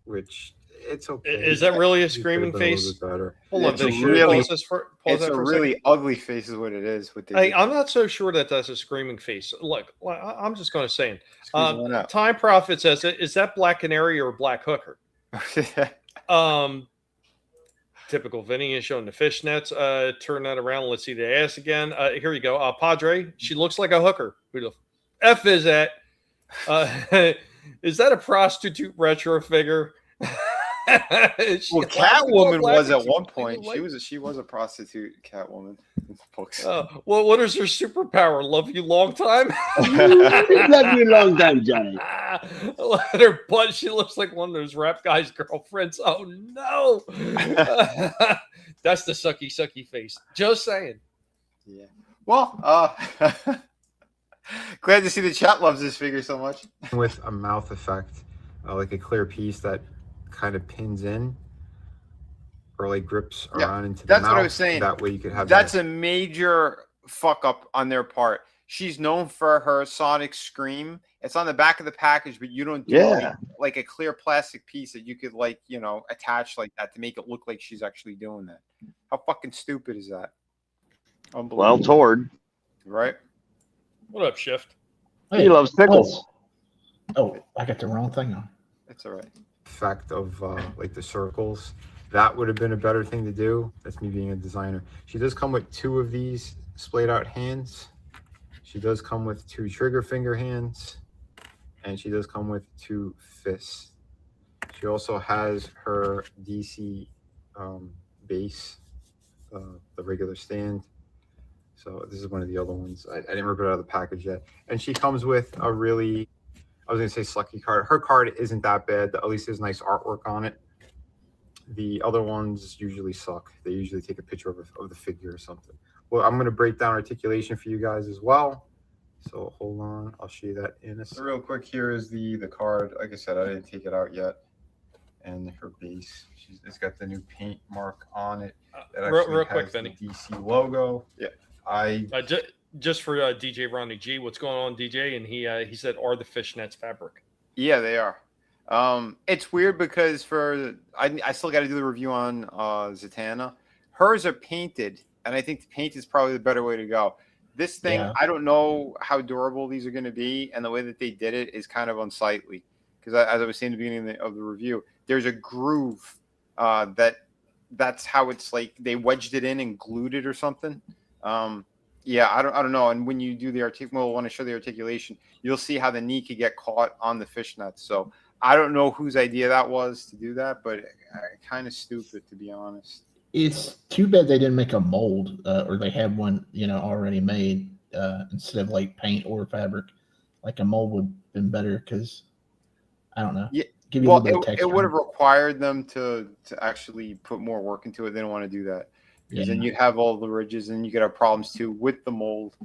which it's okay. Is that really a screaming face? Better. Hold on, it's a really ugly face is what it is. I'm not so sure that that's a screaming face. Look, I'm just going to say, Time Prophet says, is that Black Canary or Black Hooker? Typical Vinnie is showing the fishnets. Turn that around. Let's see the ass again. Here you go. Padre, she looks like a hooker. Who the F is that? Is that a prostitute retro figure? Well, Catwoman was at one point. She was a prostitute Catwoman in the books. Well, what is her superpower? Love you long time? Love you long time, Johnny. Look at her butt. She looks like one of those rap guys' girlfriends. Oh no. That's the sucky face. Just saying. Yeah. Well, glad to see the chat loves this figure so much. With a mouth effect, like a clear piece that kind of pins in or like grips around into the mouth. That's what I was saying. That way you could have that's a major fuck up on their part. She's known for her sonic scream. It's on the back of the package, but you don't do like a clear plastic piece that you could like, attach like that to make it look like she's actually doing that. How fucking stupid is that? Well, Tord. Right? What up, Shift? He loves pickles. Oh, I got the wrong thing on. That's all right. Effect of like the circles, that would have been a better thing to do. That's me being a designer. She does come with 2 of these splayed out hands. She does come with 2 trigger finger hands, and she does come with 2 fists. She also has her DC base, the regular stand. So this is one of the other ones. I didn't rip it out of the package yet. And she comes with a I was gonna say Slucky card. Her card isn't that bad. At least there's nice artwork on it. The other ones usually suck. They usually take a picture of the figure or something. Well, I'm gonna break down articulation for you guys as well. So hold on, I'll show you that in a second. Real quick, here is the card. Like I said, I didn't take it out yet. And her base, it's got the new paint mark on it. Real quick, Vinnie. DC logo. Yeah, just for DJ Ronnie G, what's going on, DJ? And he said, "Are the fishnets fabric?" Yeah, they are. It's weird because I still got to do the review on Zatanna. Hers are painted, and I think the paint is probably the better way to go. This thing, I don't know how durable these are going to be, and the way that they did it is kind of unsightly. Because as I was saying at the beginning of the review, there's a groove that's how it's like they wedged it in and glued it or something. Yeah, I don't know. And when you do the want to show the articulation, you'll see how the knee could get caught on the fishnets. So I don't know whose idea that was to do that, but kind of stupid, to be honest. It's too bad they didn't make a mold, or they have one, already made instead of like paint or fabric. Like a mold would have been better because I don't know. Yeah. Give you a little bit of texture. It would have required them to actually put more work into it. They don't want to do that because then you have all the ridges, and you could have problems too with the mold.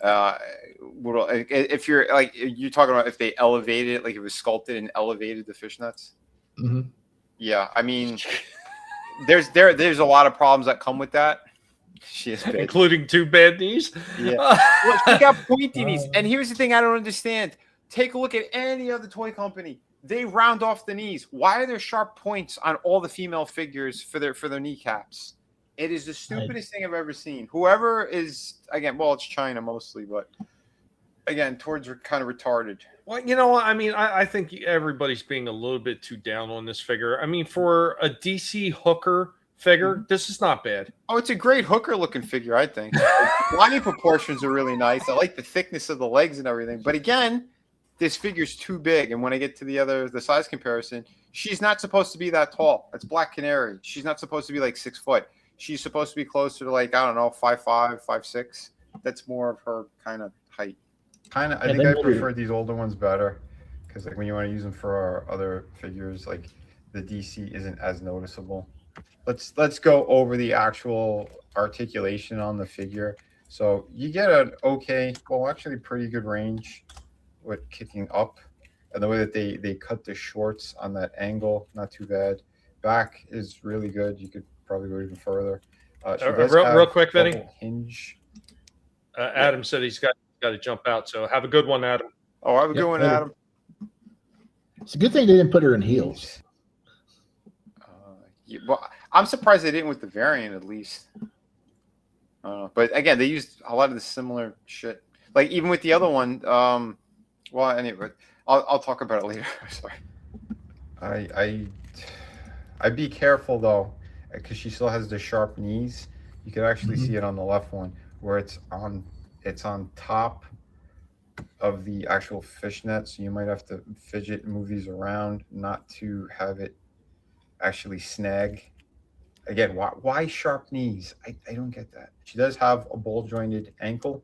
If you're talking about if they elevated it, like if it was sculpted and elevated the fishnets. Mm-hmm. Yeah, I mean, there's a lot of problems that come with that. She is big. Including 2 bad knees. Yeah, well, she got pointy knees, and here's the thing I don't understand. Take a look at any other toy company. They round off the knees. Why are there sharp points on all the female figures for their kneecaps? It is the stupidest thing I've ever seen. Whoever is, again, well, it's China mostly, but again, towards kind of retarded. Well, you know what? I mean, I think everybody's being a little bit too down on this figure. I mean, for a DC hooker figure, this is not bad. Oh, it's a great hooker looking figure, I think. Body proportions are really nice. I like the thickness of the legs and everything. But again, this figure's too big. And when I get to the size comparison, she's not supposed to be that tall. That's Black Canary. She's not supposed to be like 6 foot. She's supposed to be closer to like, I don't know, 5'5", 5'6". That's more of her kind of height. I think I prefer these older ones better because like when you want to use them for our other figures, like the DC isn't as noticeable. Let's go over the actual articulation on the figure. So you get an actually pretty good range with kicking up, and the way that they cut the shorts on that angle, not too bad. Back is really good. You could probably go even further. Real quick, Vinnie. Hinge. Adam said he's got to jump out. So have a good one, Adam. Oh, have a good one, Adam. It's a good thing they didn't put her in heels. Well, I'm surprised they didn't with the variant at least. But again, they used a lot of the similar shit. Like even with the other one. Well, anyway, I'll talk about it later. Sorry. I'd be careful though, because she still has the sharp knees. You can actually see it on the left one where it's on top of the actual fishnet. So you might have to fidget and move these around not to have it actually snag. Again, why sharp knees? I don't get that. She does have a ball jointed ankle,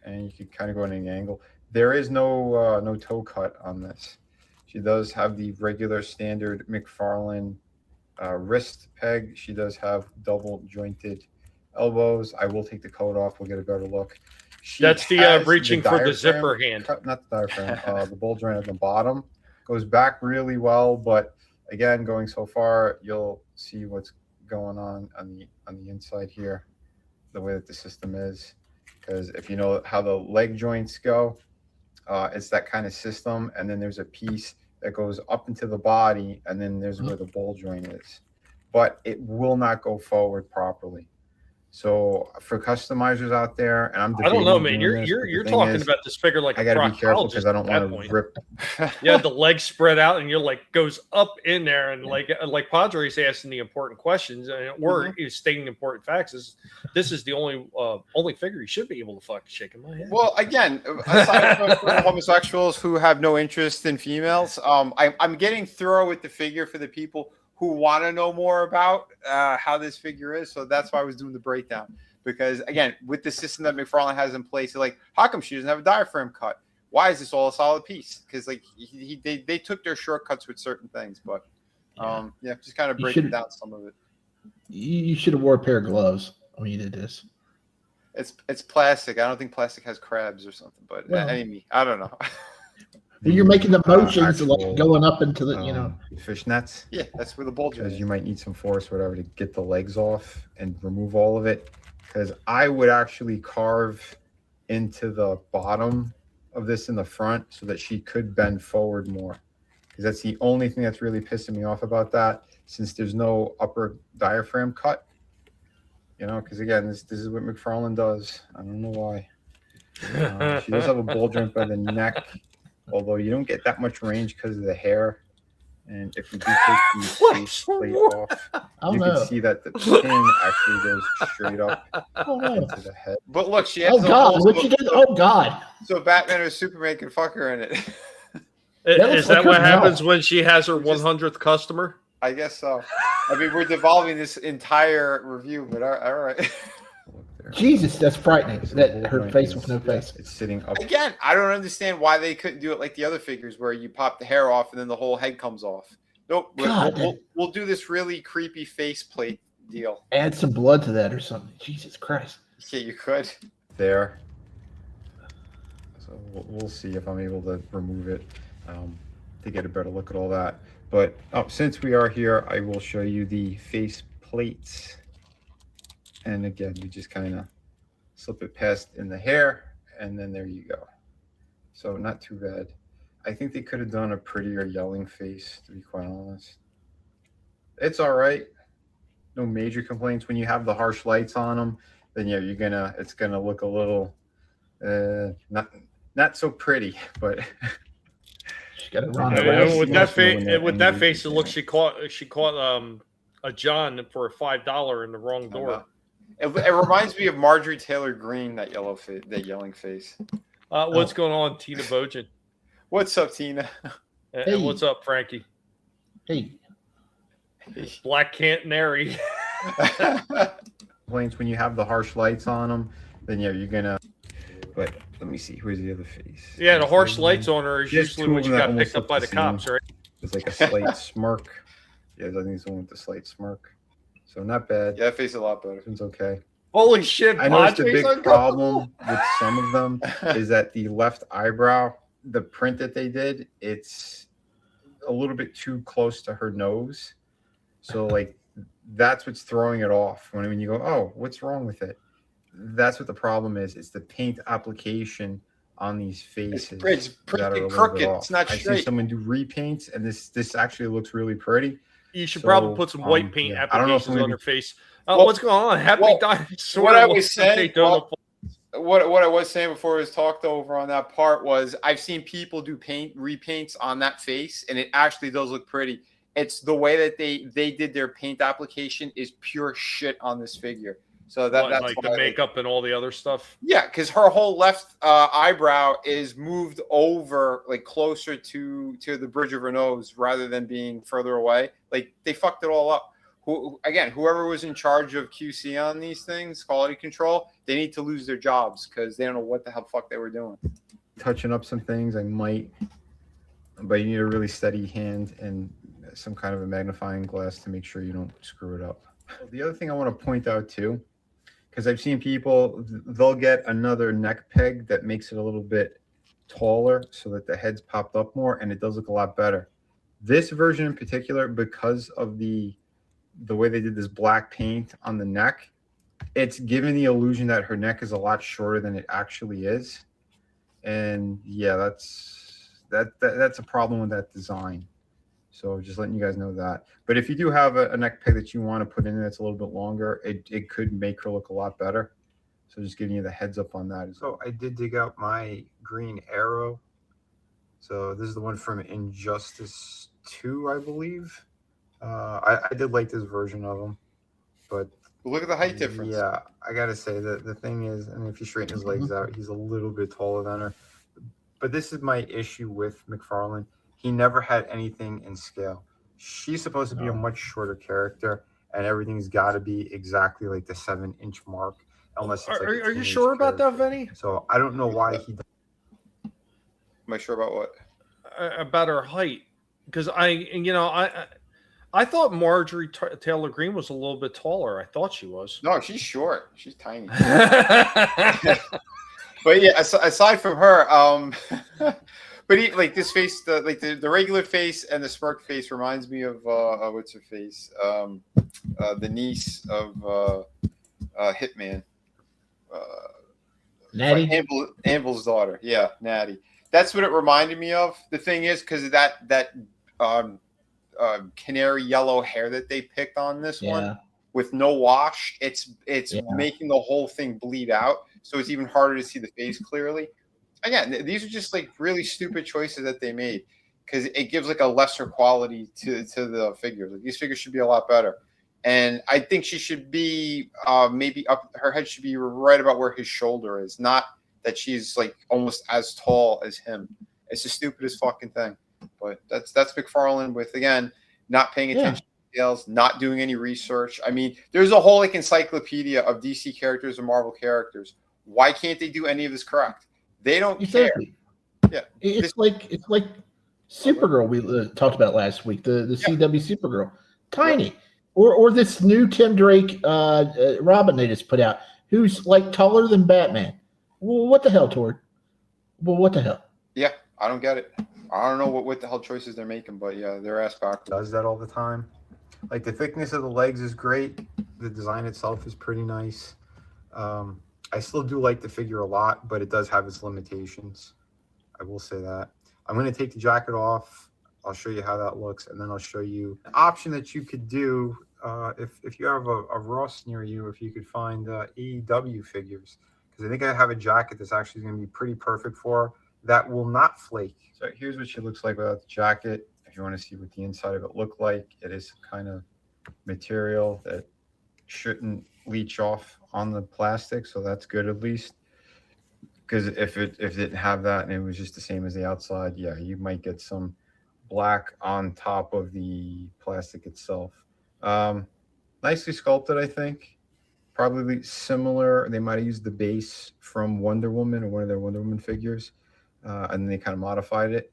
and you could kind of go in an angle. There is no toe cut on this. She does have the regular standard McFarlane wrist peg. She does have double jointed elbows. I will take the coat off. We'll get a better look. That's the reaching for the zipper hand. Not the diaphragm. The ball joint at the bottom goes back really well, but again, going so far, you'll see what's going on the inside here, the way that the system is. Because if you know how the leg joints go, it's that kind of system, and then there's a piece that goes up into the body, and then there's where the ball joint is. But it will not go forward properly. So for customizers out there, and I don't know, man. You're talking about this figure like I got to be careful because I don't want to rip. Yeah, the legs spread out, and you're like goes up in there, and like Padre's asking the important questions, or he's stating important facts. This is the only figure you should be able to fucking shake in my head. Well, again, aside from homosexuals who have no interest in females, I'm getting thorough with the figure for the people who want to know more about how this figure is. So that's why I was doing the breakdown. Because, again, with the system that McFarlane has in place, like, how come she doesn't have a diaphragm cut? why is this all a solid piece? Because like they took their shortcuts with certain things, but just kind of breaking down some of it. You should have wore a pair of gloves when you did this. It's plastic. I don't think plastic has crabs or something, but I don't know. You're making the motions like going up into the fish nets. Yeah, that's where the bulge is. You might need some force, whatever, to get the legs off and remove all of it. Because I would actually carve into the bottom of this in the front so that she could bend forward more. Because that's the only thing that's really pissing me off about that, since there's no upper diaphragm cut. Because again, this is what McFarlane does. I don't know why. She does have a bulge joint by the neck. Although you don't get that much range because of the hair. And if you do take the face plate off, you can see that the pin actually goes straight up into the head. But look, she has what you did? Oh, God. So Batman or Superman can fuck her in it. Is that what happens when she has her 100th customer? I guess so. I mean, we're devolving this entire review, but all right. Jesus, that's frightening. That her face with no face. It's sitting up. Again, I don't understand why they couldn't do it like the other figures where you pop the hair off and then the whole head comes off. Nope. We'll do this really creepy face plate deal. Add some blood to that or something. Jesus Christ. Yeah, you could. There. So we'll see if I'm able to remove it to get a better look at all that. But since we are here, I will show you the face plates. And again, you just kind of slip it past in the hair, and then there you go. So not too bad. I think they could have done a prettier yelling face, to be quite honest. It's all right. No major complaints. When you have the harsh lights on them, then yeah, it's gonna look a little not so pretty, but with that face, it looks she caught a John for $5 in the wrong door. It reminds me of Marjorie Taylor Greene, that yelling face. What's going on, Tina Bojan? What's up, Tina? Hey. And what's up, Frankie? Hey. Black Canary. When you have the harsh lights on them, then yeah, you're gonna. But let me see. Where's the other face? Yeah, the harsh lights on her is usually when she got picked up by the cops, right? There's like a slight smirk. Yeah, I think it's the one with the slight smirk. So not bad. Yeah, that face is a lot better. It's okay. Holy shit! I noticed a big problem with some of them is that the left eyebrow, the print that they did, it's a little bit too close to her nose. So like that's what's throwing it off. When you go, oh, what's wrong with it? That's what the problem is. It's the paint application on these faces. It's pretty crooked. It's not straight. I see someone do repaints, and this actually looks really pretty. You should probably put some white paint applications on your face. What's going on? Happy dinosaur. What I was saying, what I was saying before it was talked over on that part was I've seen people do repaints on that face, and it actually does look pretty. It's the way that they did their paint application is pure shit on this figure. So that's like the makeup and all the other stuff. Yeah, because her whole left eyebrow is moved over like closer to the bridge of her nose rather than being further away. Like they fucked it all up. Whoever was in charge of QC on these things, quality control, they need to lose their jobs because they don't know what the hell fuck they were doing. Touching up some things, I might, but you need a really steady hand and some kind of a magnifying glass to make sure you don't screw it up. The other thing I want to point out too, because I've seen people, they'll get another neck peg that makes it a little bit taller so that the head's popped up more, and it does look a lot better. This version in particular, because of the way they did this black paint on the neck, it's giving the illusion that her neck is a lot shorter than it actually is. And yeah, that's a problem with that design. So just letting you guys know that. But if you do have a neck peg that you want to put in that's a little bit longer, it could make her look a lot better. So just giving you the heads up on that. So I did dig out my green arrow. So this is the one from Injustice 2, I believe. I did like this version of him. But look at the height difference. Yeah, I got to say that the thing is, I mean, if you straighten his legs out, he's a little bit taller than her. But this is my issue with McFarlane. He never had anything in scale. She's supposed to be a much shorter character, and everything's got to be exactly like the 7-inch mark. Unless it's are you sure about that, Vinnie? So I don't know why he. Am I sure about what? About her height, because I thought Marjorie Taylor Greene was a little bit taller. I thought she was. No, she's short. She's tiny. But yeah, aside from her, but like this face, the regular face and the smirk face reminds me of what's her face, the niece of Hitman, Natty, Anvil's daughter. Yeah, Natty. That's what it reminded me of. The thing is, because of that canary yellow hair that they picked on this one with no wash, it's making the whole thing bleed out, so it's even harder to see the face clearly. Again, these are just like really stupid choices that they made because it gives like a lesser quality to the figures. Like, these figures should be a lot better, and I think she should be maybe up. Her head should be right about where his shoulder is, not that she's like almost as tall as him. It's the stupidest fucking thing. But that's McFarlane with, again, not paying attention to details, not doing any research. I mean, there's a whole like encyclopedia of DC characters and Marvel characters. Why can't they do any of this correct? They don't care. Yeah, it's like Supergirl we talked about last week. The CW Supergirl, tiny, or this new Tim Drake Robin they just put out, who's like taller than Batman. Well, what the hell, Tord? Well, what the hell? Yeah, I don't get it. I don't know what the hell choices they're making, but yeah, their ass back does that all the time. Like, the thickness of the legs is great. The design itself is pretty nice. I still do like the figure a lot, but it does have its limitations. I will say that. I'm going to take the jacket off. I'll show you how that looks, and then I'll show you an option that you could do if you have a Ross near you, if you could find AEW figures. Because I think I have a jacket that's actually going to be pretty perfect for her that will not flake. So here's what she looks like without the jacket. If you want to see what the inside of it looked like, it is kind of material that shouldn't leach off on the plastic, so that's good at least. Because if it didn't have that and it was just the same as the outside, yeah, you might get some black on top of the plastic itself. Nicely sculpted, I think. Probably similar. They might have used the base from Wonder Woman or one of their Wonder Woman figures, and they kind of modified it.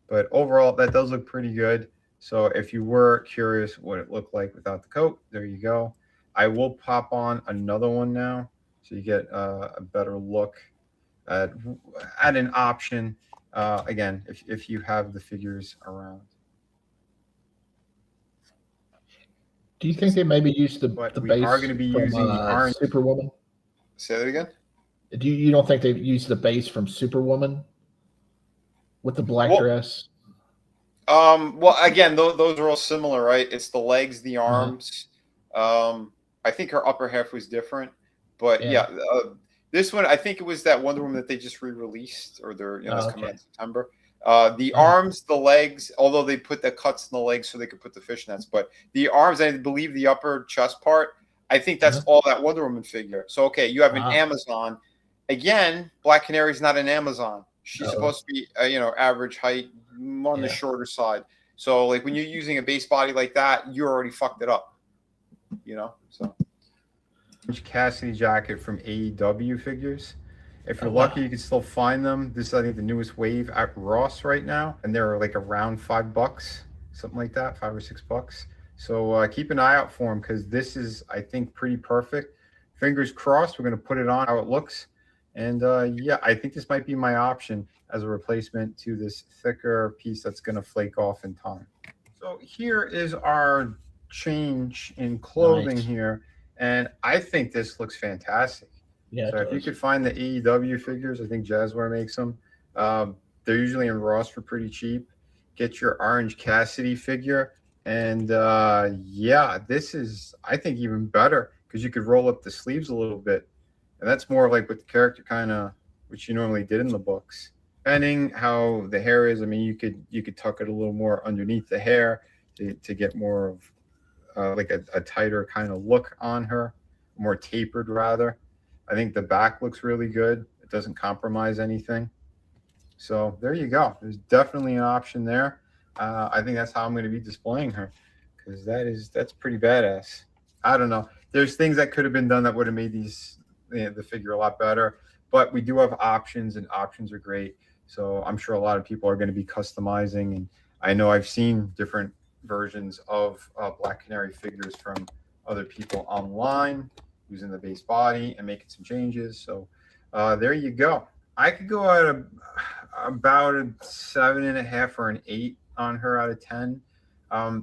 But overall, that does look pretty good. So if you were curious what it looked like without the coat, there you go. I will pop on another one now, so you get a better look at an option. Again, if you have the figures around. Do you think they maybe use the base? We are going to be using the orange Superwoman. Say that again. You don't think they use the base from Superwoman with the black dress? Well, again, those are all similar, right? It's the legs, the arms. I think her upper half was different, but this one, I think it was that Wonder Woman that they just re-released, or they're it's coming out in September. The arms, the legs, although they put the cuts in the legs so they could put the fishnets, but the arms, I believe the upper chest part, I think that's all that Wonder Woman figure. So, okay, you have an Amazon. Again, Black Canary's not an Amazon. She's supposed to be, average height, on the shorter side. So, like, when you're using a base body like that, you already fucked it up. So. Cassidy jacket from AEW figures. If you're lucky, you can still find them. This is, I think, the newest wave at Ross right now, and they're like around $5, something like that, $5 or $6. So keep an eye out for them, because this is, I think, pretty perfect. Fingers crossed. We're going to put it on how it looks, and I think this might be my option as a replacement to this thicker piece that's going to flake off in time. So here is our change in clothing here, and I think this looks fantastic. Yeah, so if you could find the AEW figures, I think Jazzware makes them. They're usually in Ross for pretty cheap. Get your Orange Cassidy figure, and this is, I think, even better, because you could roll up the sleeves a little bit, and that's more like what the character kind of, which you normally did in the books. Depending how the hair is, I mean, you could tuck it a little more underneath the hair to get more of like a tighter kind of look on her, more tapered rather. I think the back looks really good. It doesn't compromise anything. So there you go. There's definitely an option there. I think that's how I'm going to be displaying her, because that's pretty badass. I don't know. There's things that could have been done that would have made the figure a lot better, but we do have options, and options are great. So I'm sure a lot of people are going to be customizing, and I know I've seen different versions of Black Canary figures from other people online using the base body and making some changes. So there you go. I could go at about a 7.5 or an 8 on her out of 10.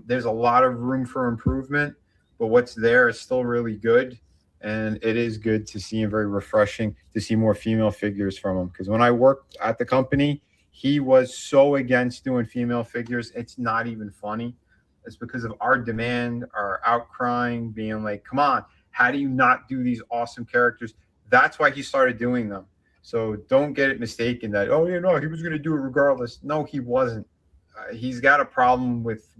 There's a lot of room for improvement, but what's there is still really good. And it is good to see, and very refreshing to see more female figures from him. Because when I worked at the company, he was so against doing female figures. It's not even funny. It's because of our demand, our outcrying, being like, come on, how do you not do these awesome characters? That's why he started doing them. So don't get it mistaken that, oh, you know, he was going to do it regardless. No, he wasn't. He's got a problem with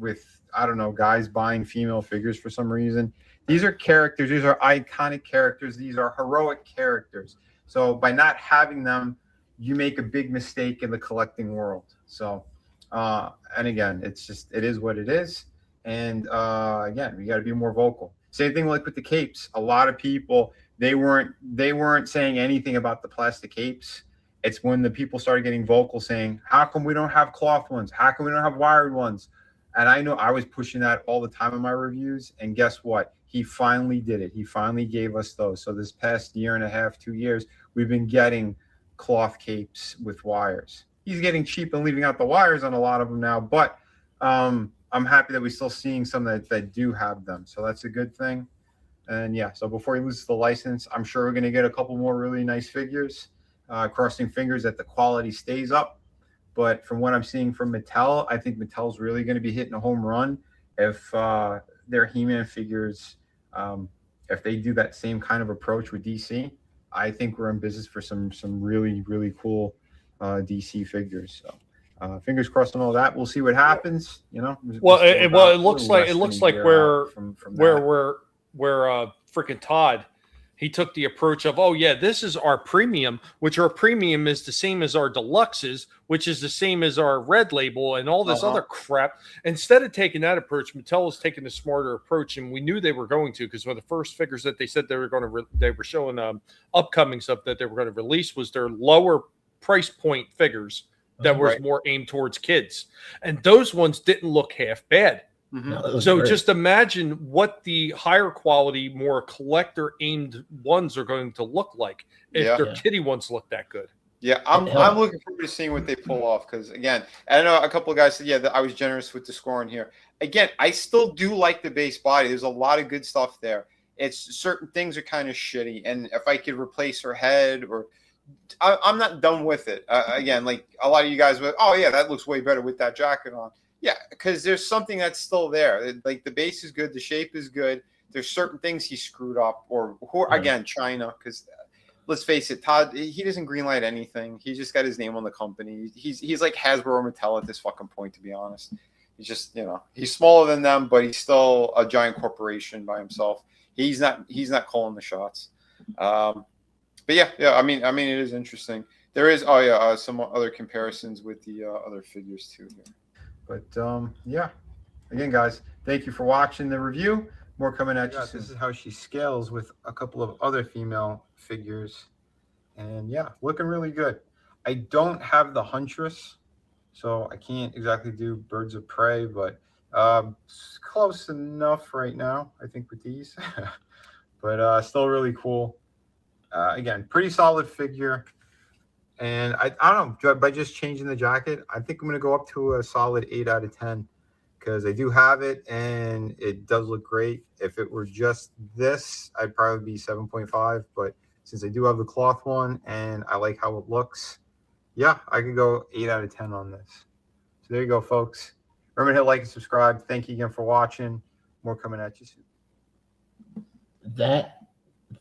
I don't know, guys buying female figures for some reason. These are characters. These are iconic characters. These are heroic characters. So by not having them, you make a big mistake in the collecting world. So, and again, it is what it is. And again, we got to be more vocal. Same thing like with the capes. A lot of people, they weren't saying anything about the plastic capes. It's when the people started getting vocal saying, how come we don't have cloth ones? How come we don't have wired ones? And I know I was pushing that all the time in my reviews. And guess what? He finally did it. He finally gave us those. So this past 1.5, 2 years, we've been getting cloth capes with wires. He's getting cheap and leaving out the wires on a lot of them now. But I'm happy that we're still seeing some that do have them. So that's a good thing. And yeah, so before he loses the license, I'm sure we're going to get a couple more really nice figures. Crossing fingers that the quality stays up. But from what I'm seeing from Mattel, I think Mattel's really going to be hitting a home run if their He-Man figures, if they do that same kind of approach with DC. I think we're in business for some really, really cool DC figures. So fingers crossed on all that. We'll see what happens. You know. It looks like where freaking Todd, he took the approach of, oh yeah, this is our premium, which our premium is the same as our deluxes, which is the same as our red label and all this other crap. Instead of taking that approach, Mattel is taking a smarter approach, and we knew they were going to, because one of the first figures that they said they were going to, they were showing upcoming stuff that they were going to release was their lower price point figures that was more aimed towards kids, and those ones didn't look half bad. No, so great. just imagine what the higher quality, more collector aimed ones are going to look like if their kitty ones look that good. Yeah, I'm looking forward to seeing what they pull off, because again, I know a couple of guys said, that I was generous with the scoring here. Again, I still do like the base body. There's a lot of good stuff there. It's certain things are kind of shitty, and if I could replace her head, or I'm not done with it. Again, like a lot of you guys were, oh yeah, that looks way better with that jacket on. Yeah, because there's something that's still there. Like the base is good, the shape is good. There's certain things he screwed up, or again, China. Because let's face it, Todd, he doesn't greenlight anything. He's just got his name on the company. He's like Hasbro or Mattel at this fucking point, to be honest. He's just, he's smaller than them, but he's still a giant corporation by himself. He's not calling the shots. But yeah. I mean, it is interesting. There is some other comparisons with the other figures too here. But yeah, again, guys, thank you for watching the review. More coming at you soon. This is how she scales with a couple of other female figures, and yeah, looking really good. I don't have the Huntress, so I can't exactly do Birds of Prey, but close enough right now, I think, with these. But still really cool. Again, pretty solid figure. And I don't know, by just changing the jacket, I think I'm going to go up to a solid 8 out of 10, because I do have it and it does look great. If it were just this, I'd probably be 7.5. But since I do have the cloth one and I like how it looks, yeah, I could go 8 out of 10 on this. So there you go, folks. Remember to hit like and subscribe. Thank you again for watching. More coming at you soon. That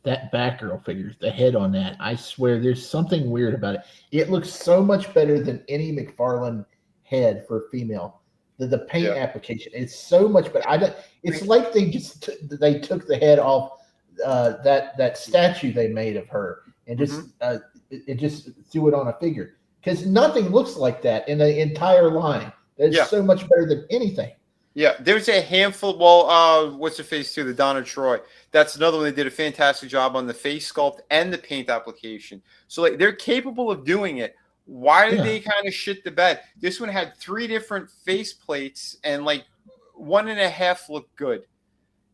Batgirl figure, the head on that, I swear there's something weird about it. It looks so much better than any McFarlane head for a female. The paint application, it's so much better. It's like they just they took the head off that statue they made of her and just it just threw it on a figure, because nothing looks like that in the entire line. That's so much better than anything. Yeah, there's a handful. Well, what's the face too? The Donna Troy. That's another one. They did a fantastic job on the face sculpt and the paint application. So like they're capable of doing it. Why did they kind of shit the bed? This one had 3 different face plates, and like 1.5 looked good.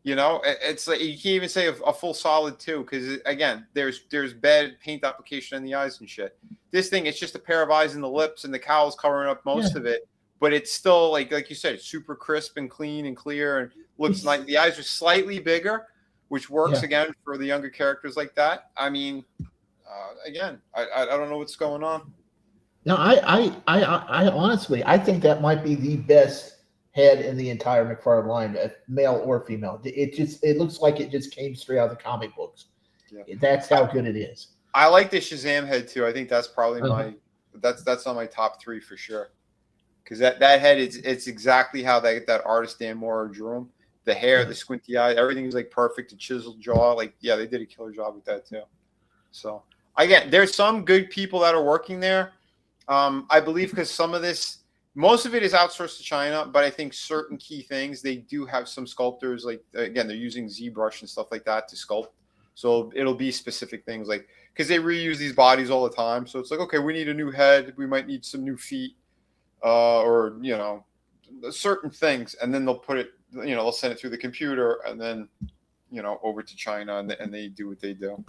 You know, it's like you can't even say a full solid 2 because again, there's bad paint application in the eyes and shit. This thing, it's just a pair of eyes and the lips, and the cowl's covering up most of it. But it's still like you said, it's super crisp and clean and clear, and looks like the eyes are slightly bigger, which works again for the younger characters like that. I mean, again, I don't know what's going on. No, I honestly, I think that might be the best head in the entire McFarlane line, male or female. It looks like it just came straight out of the comic books. Yeah. That's how good it is. I like the Shazam head too. I think that's probably that's on my top 3 for sure. Because that head it's exactly how that artist Dan Mora drew him. The hair, the squinty eye, everything is like perfect. The chiseled jaw, like they did a killer job with that too. So again, there's some good people that are working there. I believe because some of this. Most of it is outsourced to China, but I think certain key things, they do have some sculptors, like, again, they're using ZBrush and stuff like that to sculpt. So it'll be specific things, like, because they reuse these bodies all the time. So it's like, okay, we need a new head. We might need some new feet or, you know, certain things. And then they'll put it, you know, they'll send it through the computer and then, you know, over to China and they do what they do.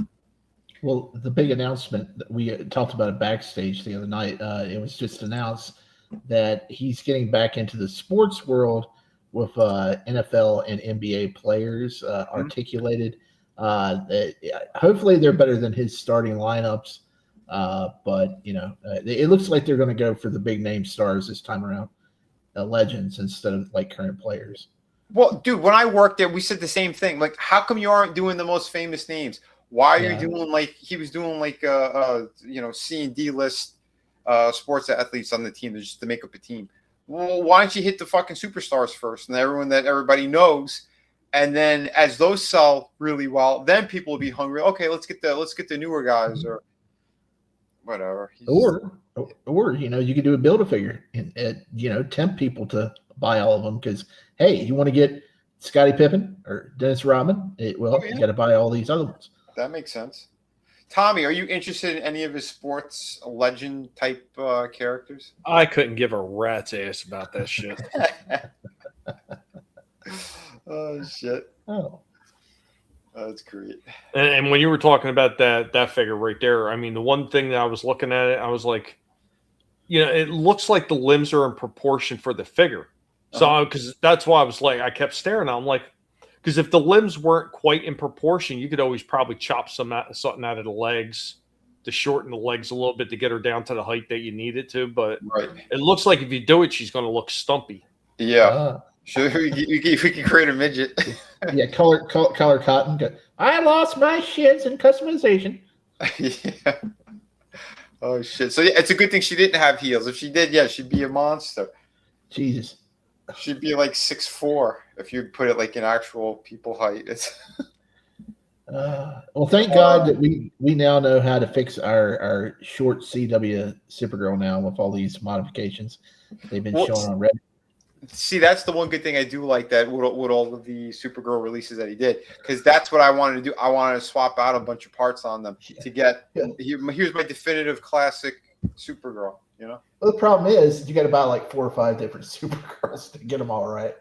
Well, the big announcement that we talked about it backstage the other night, it was just announced that he's getting back into the sports world with NFL and NBA players articulated. Hopefully they're better than his starting lineups. But, you know, it looks like they're going to go for the big name stars this time around, legends instead of like current players. Well, dude, when I worked there, we said the same thing. Like, how come you aren't doing the most famous names? Why are you doing like he was doing like you know, C and D list sports athletes on the team just to make up a team? Well, why don't you hit the fucking superstars first and everyone that everybody knows, and then as those sell really well, then people will be hungry. Okay, let's get the newer guys or whatever. Or you know, you could do a Build-A-Figure and you know, tempt people to buy all of them because hey, you want to get Scottie Pippen or Dennis Rodman? You got to buy all these other ones. That makes sense. Tommy, are you interested in any of his sports legend type characters? I couldn't give a rat's ass about that shit. Oh shit! Oh, that's great. And when you were talking about that figure right there, I mean, the one thing that I was looking at it, I was like, you know, it looks like the limbs are in proportion for the figure. So because that's why I was like, I kept staring. I'm like. Because if the limbs weren't quite in proportion, you could always probably chop something out of the legs to shorten the legs a little bit to get her down to the height that you need it to. But it looks like if you do it, she's going to look stumpy. Yeah. Sure, we can create a midget. Yeah, color cotton. I lost my shits in customization. Yeah. Oh, shit. So, yeah, it's a good thing she didn't have heels. If she did, yeah, she'd be a monster. Jesus. She'd be like 6'4" if you put it like in actual people height. It's well, thank God that we now know how to fix our short CW Supergirl now with all these modifications they've been showing on Reddit. See, that's the one good thing I do like that with all of the Supergirl releases that he did, because that's what I wanted to do. I wanted to swap out a bunch of parts on them to get here's my definitive classic Supergirl. You know, well, the problem is you got to buy like 4 or 5 different Supergirls to get them all right.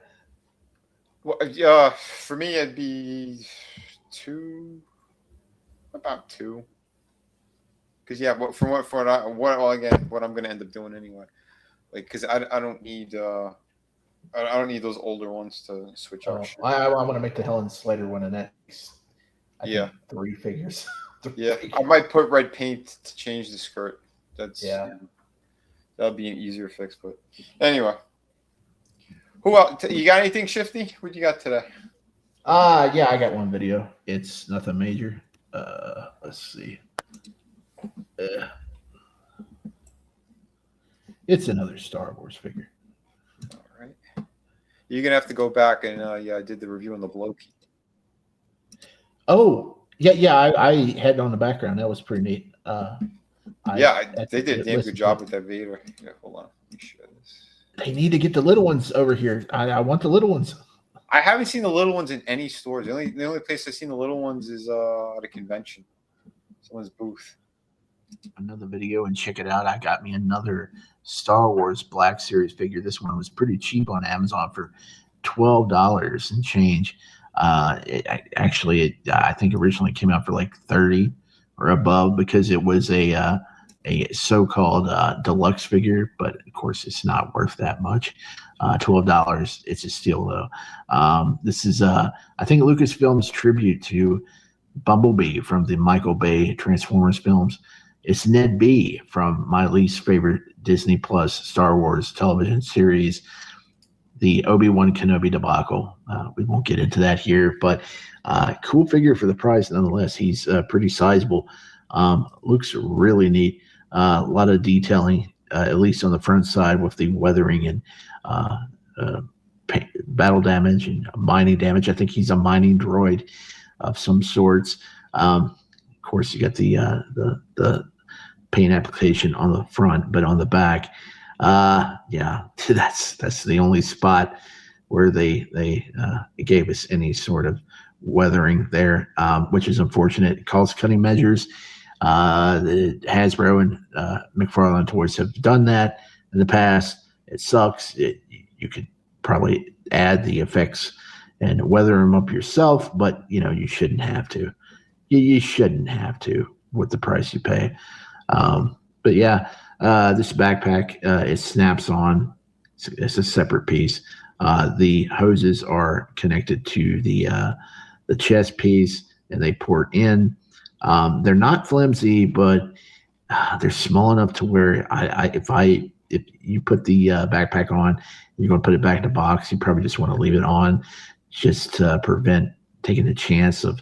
Well, for me, it'd be about 2. Because from what I'm going to end up doing anyway, like because I don't need I don't need those older ones to switch out. I want to make the Helen Slater one in that. I think 3 figures. I might put red paint to change the skirt. That's that'll be an easier fix. But anyway, who else? You got anything, Shifty? What you got today? Yeah, I got one video. It's nothing major. Let's see. It's another Star Wars figure. All right. You're gonna have to go back and I did the review on the Bloki. Oh, yeah. I had it on the background. That was pretty neat. They did a damn good job with that Vader. Yeah, hold on. Let me show this. They need to get the little ones over here. I want the little ones. I haven't seen the little ones in any stores. The only place I've seen the little ones is at a convention. Someone's booth. another video and check it out. I got me another Star Wars Black Series figure. This one was pretty cheap on Amazon for $12 and change. I think originally came out for like 30 or above because it was a so-called deluxe figure, but of course it's not worth that much. $12, it's a steal though. This is I think Lucasfilm's tribute to Bumblebee from the Michael Bay Transformers films. It's Ned B from my least favorite Disney Plus Star Wars television series, the Obi-Wan Kenobi debacle. We won't get into that here, but cool figure for the price nonetheless. He's pretty sizable. Looks really neat. A lot of detailing, at least on the front side with the weathering and battle damage and mining damage. I think he's a mining droid of some sorts. Of course, you got the paint application on the front, but on the back, that's the only spot where they gave us any sort of weathering there, which is unfortunate. Cost cutting measures. Hasbro and McFarlane Toys have done that in the past. It sucks. You could probably add the effects and weather them up yourself, but you shouldn't have to. You shouldn't have to with the price you pay. But yeah, this backpack, it snaps on. It's a separate piece. The hoses are connected to the chest piece, and they port in. They're not flimsy, but they're small enough to where if you put the backpack on, you're going to put it back in the box. You probably just want to leave it on, just to prevent taking a chance of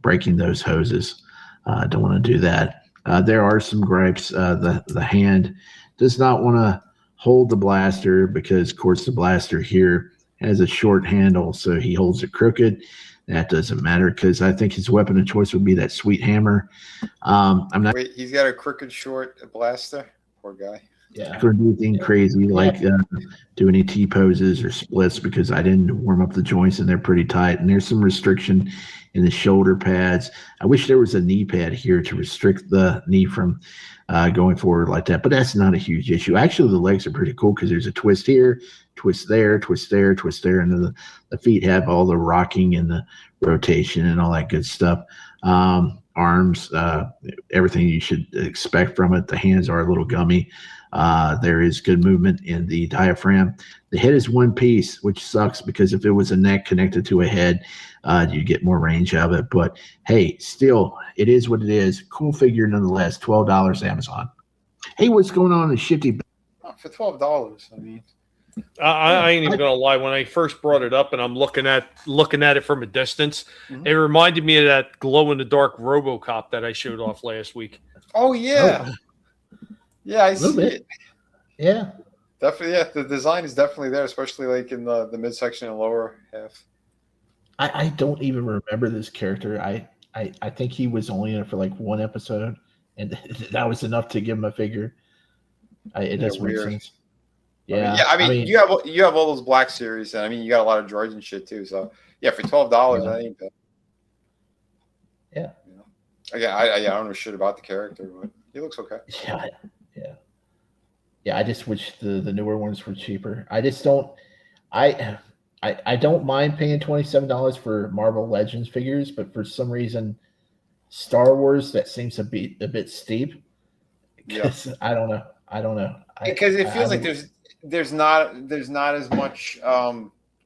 breaking those hoses. Don't want to do that. There are some gripes. The hand does not want to hold the blaster because, of course, the blaster here has a short handle, so he holds it crooked. That doesn't matter because I think his weapon of choice would be that sweet hammer. I'm not. Wait, he's got a crooked short blaster. Poor guy. Yeah. For anything crazy like do any T poses or splits because I didn't warm up the joints and they're pretty tight. And there's some restriction in the shoulder pads. I wish there was a knee pad here to restrict the knee from going forward like that, but that's not a huge issue. Actually, the legs are pretty cool because there's a twist here, twist there, twist there, twist there, and then the feet have all the rocking and the rotation and all that good stuff. Arms, everything you should expect from it. The hands are a little gummy. There is good movement in the diaphragm. The head is one piece, which sucks because if it was a neck connected to a head, you get more range of it. But hey, still, it is what it is. Cool figure nonetheless. $12 Amazon. Hey, what's going on in Shifty? For $12, I mean. I ain't even gonna lie. When I first brought it up, and I'm looking at it from a distance, it reminded me of that glow in the dark RoboCop that I showed off last week. Oh yeah, yeah, I see it. Yeah, definitely. Yeah, the design is definitely there, especially like in the midsection and lower half. I don't even remember this character. I think he was only in it for like one episode, and that was enough to give him a figure. It doesn't make sense. Yeah, I mean, you have all those Black Series, and I mean, you got a lot of droids and shit too. So yeah, for $12, I think. Yeah. Again, I don't know shit about the character, but he looks okay. Yeah. I just wish the newer ones were cheaper. I just don't. I don't mind paying $27 for Marvel Legends figures, but for some reason, Star Wars that seems to be a bit steep. Yeah. I don't know. Because it feels like there's not as much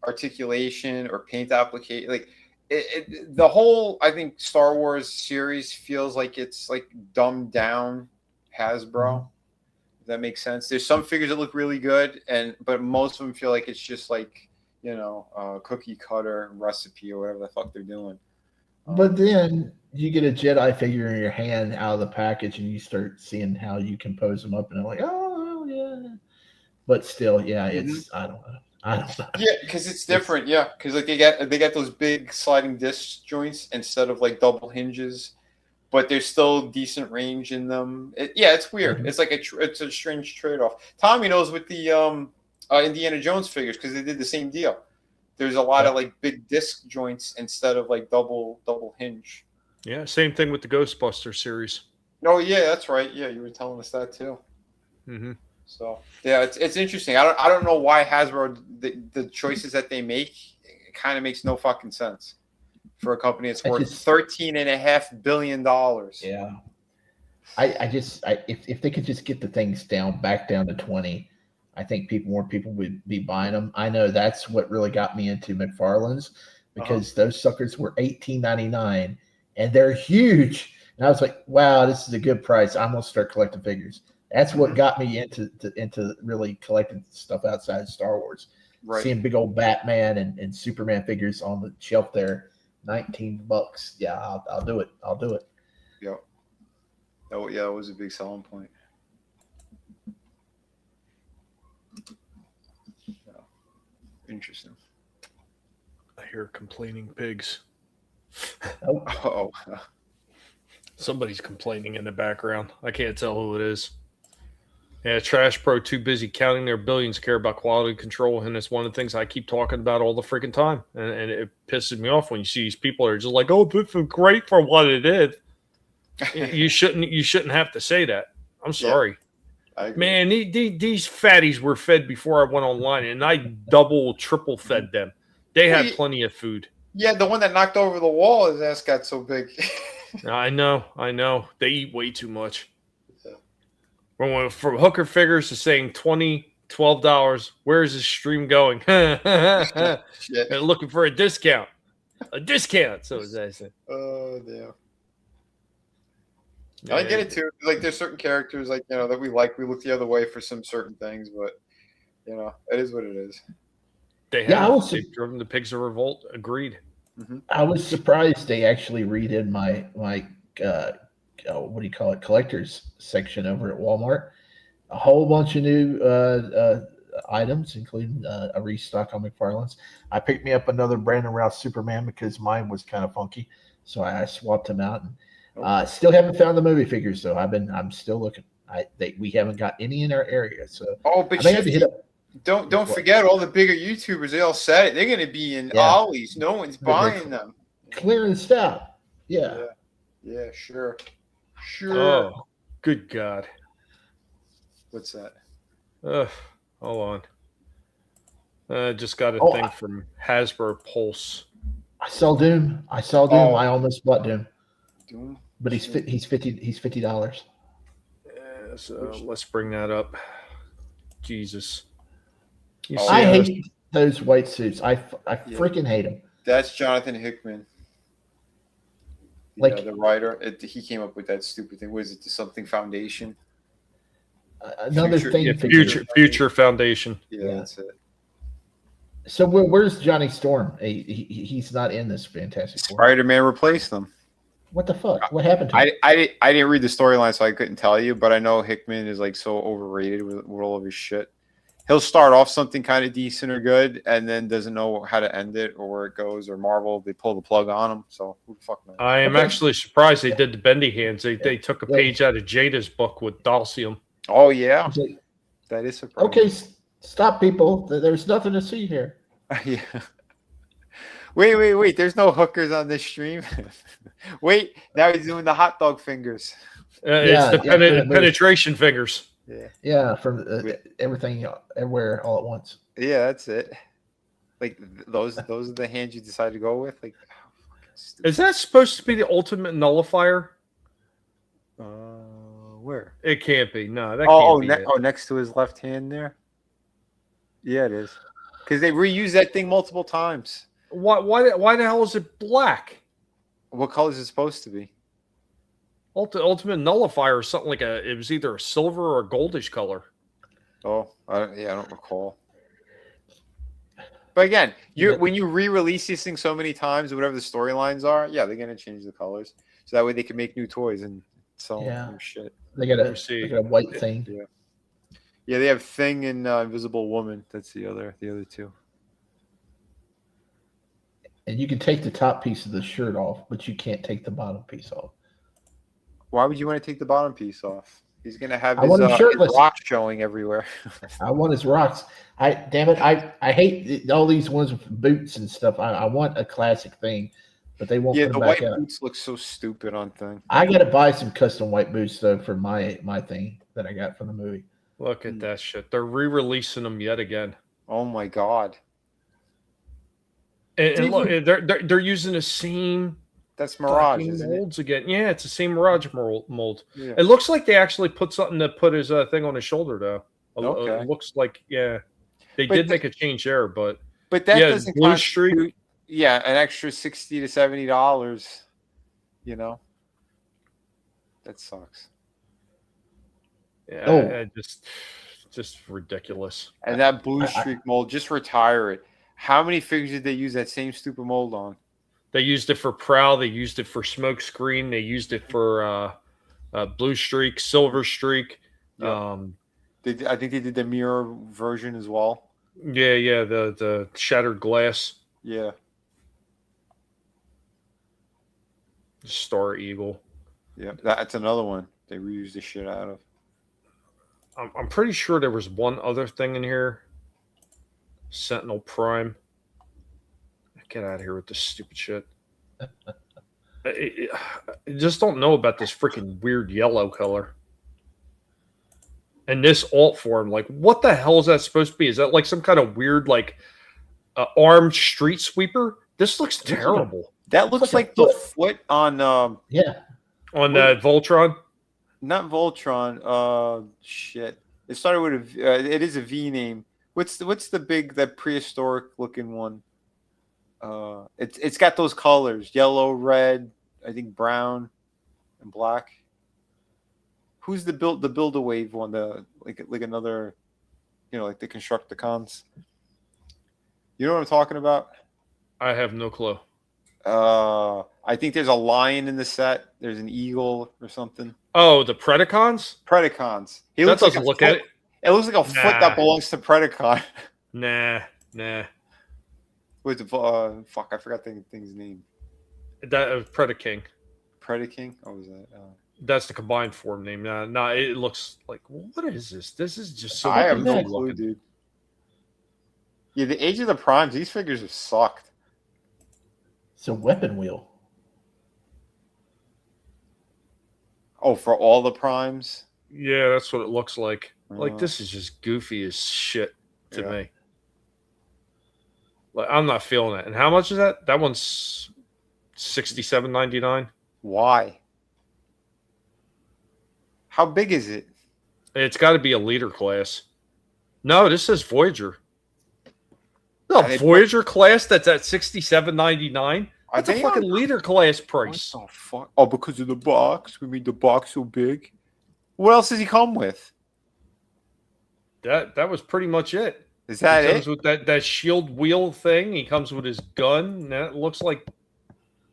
articulation or paint application. Like the whole, I think, Star Wars series feels like it's like dumbed down Hasbro. If that makes sense. There's some figures that look really good, but most of them feel like it's just like cookie cutter recipe or whatever the fuck they're doing. But then you get a Jedi figure in your hand out of the package, and you start seeing how you can pose them up, and they're like, oh yeah. But still, yeah, it's I don't know. Yeah, because it's different. Yeah, because like they got those big sliding disc joints instead of like double hinges, but there's still decent range in them. It's weird. It's like it's a strange trade off. Tommy knows with the Indiana Jones figures because they did the same deal. There's a lot of like big disc joints instead of like double hinge. Yeah, same thing with the Ghostbuster series. Oh yeah, that's right. Yeah, you were telling us that too. Mm-hmm. So yeah, it's interesting. I don't know why Hasbro the choices that they make, it kind of makes no fucking sense for a company that's worth $13.5 billion. Yeah. If they could just get the things back down to 20, I think more people would be buying them. I know that's what really got me into McFarlane's, because those suckers were $18.99 and they're huge. And I was like, wow, this is a good price. I'm gonna start collecting figures. That's what got me into really collecting stuff outside of Star Wars. Right. Seeing big old Batman and Superman figures on the shelf there, $19. Yeah, I'll do it. I'll do it. Yep. Oh yeah, it was a big selling point. Yeah. Interesting. I hear complaining pigs. Oh. Somebody's complaining in the background. I can't tell who it is. Yeah, Trash Pro too busy counting their billions care about quality control, and it's one of the things I keep talking about all the freaking time. And it pisses me off when you see these people are just like, "Oh, this is great for what it is." You shouldn't have to say that. I'm sorry. Yeah, man. These fatties were fed before I went online, and I double, triple fed them. They had plenty of food. Yeah, the one that knocked over the wall, his ass got so big. I know. They eat way too much. When from Hooker Figures to saying $12, where is this stream going? They're looking for a discount. So as I said. Oh damn. I get it too. Like there's certain characters like that we like. We look the other way for some certain things, but it is what it is. They've driven the pigs of revolt. Agreed. Mm-hmm. I was surprised they actually redid my what do you call it, collectors section over at Walmart. A whole bunch of new items, including a restock on McFarlane's. I picked me up another Brandon Routh Superman because mine was kind of funky, so I swapped him out. And still haven't found the movie figures though. I'm still looking. We haven't got any in our area, so but I may have to hit up. Don't forget all the bigger YouTubers. They all said it. They're going to be in Ollie's. No one's buying them. Clearance out. Yeah. Yeah. Sure. Oh, good God. What's that? Hold on. Just got a thing from Hasbro Pulse. I saw Doom. I almost bought Doom. Doom? But he's $50. Yeah, so let's bring that up. Jesus. I hate those white suits. I freaking hate them. That's Jonathan Hickman. The writer. He came up with that stupid thing. Was it the something foundation? Another thing. Future Foundation. Yeah, that's it. So where's Johnny Storm? He's not in this Fantastic Four. Spider-Man replaced them. What the fuck? What happened to him? I didn't read the storyline, so I couldn't tell you. But I know Hickman is like so overrated with all of his shit. He'll start off something kind of decent or good, and then doesn't know how to end it or where it goes. Or Marvel, they pull the plug on him. So who the fuck knows? I am actually surprised they did the bendy hands. They took a page out of Jada's book with Dalcium. Oh yeah, that is surprising. Okay, stop, people. There's nothing to see here. Yeah. Wait. There's no hookers on this stream. Wait, now he's doing the hot dog fingers. It's the penetration fingers. Yeah, from everything, everywhere, all at once. Yeah, that's it. Like those are the hands you decide to go with. Like, is that supposed to be the ultimate nullifier? Where? It can't be. No, that can't be. Next to his left hand there. Yeah, it is. Because they reuse that thing multiple times. Why the hell is it black? What color is it supposed to be? Ultimate nullifier or something like it was either a silver or a goldish color. Oh, I don't recall. But again, when you re-release these things so many times, or whatever the storylines are, they're gonna change the colors so that way they can make new toys and sell new shit. They got a white thing. Yeah, they have Thing and Invisible Woman. That's the other two. And you can take the top piece of the shirt off, but you can't take the bottom piece off. Why would you want to take the bottom piece off? He's gonna have his rocks showing everywhere. I want his rocks. I hate all these ones with boots and stuff. I want a classic thing but they won't Yeah, put the them back white out. boots look so stupid on thing. I got to buy some custom white boots though for my thing that I got from the movie. Look at that shit. They're re-releasing them yet again. Oh my god! And look, they're using the same. That's Mirage, fucking isn't it? molds again. Yeah, it's the same Mirage mold. Yeah. It looks like they actually put something to put his thing on his shoulder though. Okay. It looks like they But did make a change there, but that doesn't blue constitute, an extra $60 to $70. You know, that sucks. Yeah, just ridiculous. And that blue streak mold, just retire it. How many figures did they use that same stupid mold on? They used it for Prowl. They used it for Smoke Screen. They used it for Blue Streak, Silver Streak. Yeah. I think they did the mirror version as well. Yeah, the Shattered Glass. Yeah. Star Eagle. Yeah, that's another one they reused the shit out of. I'm pretty sure there was one other thing in here. Sentinel Prime. Get out of here with this stupid shit. I just don't know about this freaking weird yellow color. And this alt form, like, what the hell is that supposed to be? Is that like some kind of weird, like, armed street sweeper? This looks terrible. That looks like the foot on on Voltron. Not Voltron. Shit. It started with it is a V name. What's the big, that prehistoric looking one? It's got those colors: yellow, red, I think brown, and black. Who's the Build-A-Wave one? Like another, like the Constructicons. You know what I'm talking about? I have no clue. I think there's a lion in the set. There's an eagle or something. Oh, the Predacons? Predacons. That doesn't look at it. It looks like a foot that belongs to Predacon. Nah. Wait, fuck, I forgot the thing's name. That Predaking. Predaking? Oh, was that? That's the combined form name. Nah, it looks like, what is this? This is just so. I have no clue, dude. Yeah, the Age of the Primes. These figures have sucked. It's a weapon wheel. Oh, for all the primes? Yeah, that's what it looks like. Like, this is just goofy as shit to me. Like, I'm not feeling it. And how much is that? That one's $67.99. Why? How big is it? It's got to be a leader class. No, this says Voyager. No, Voyager class that's at $67.99. That's a fucking leader class price. What the fuck? Oh, because of the box? We made the box so big? What else does he come with? That was pretty much it. Is that he comes with that shield wheel thing. He comes with his gun. And that looks like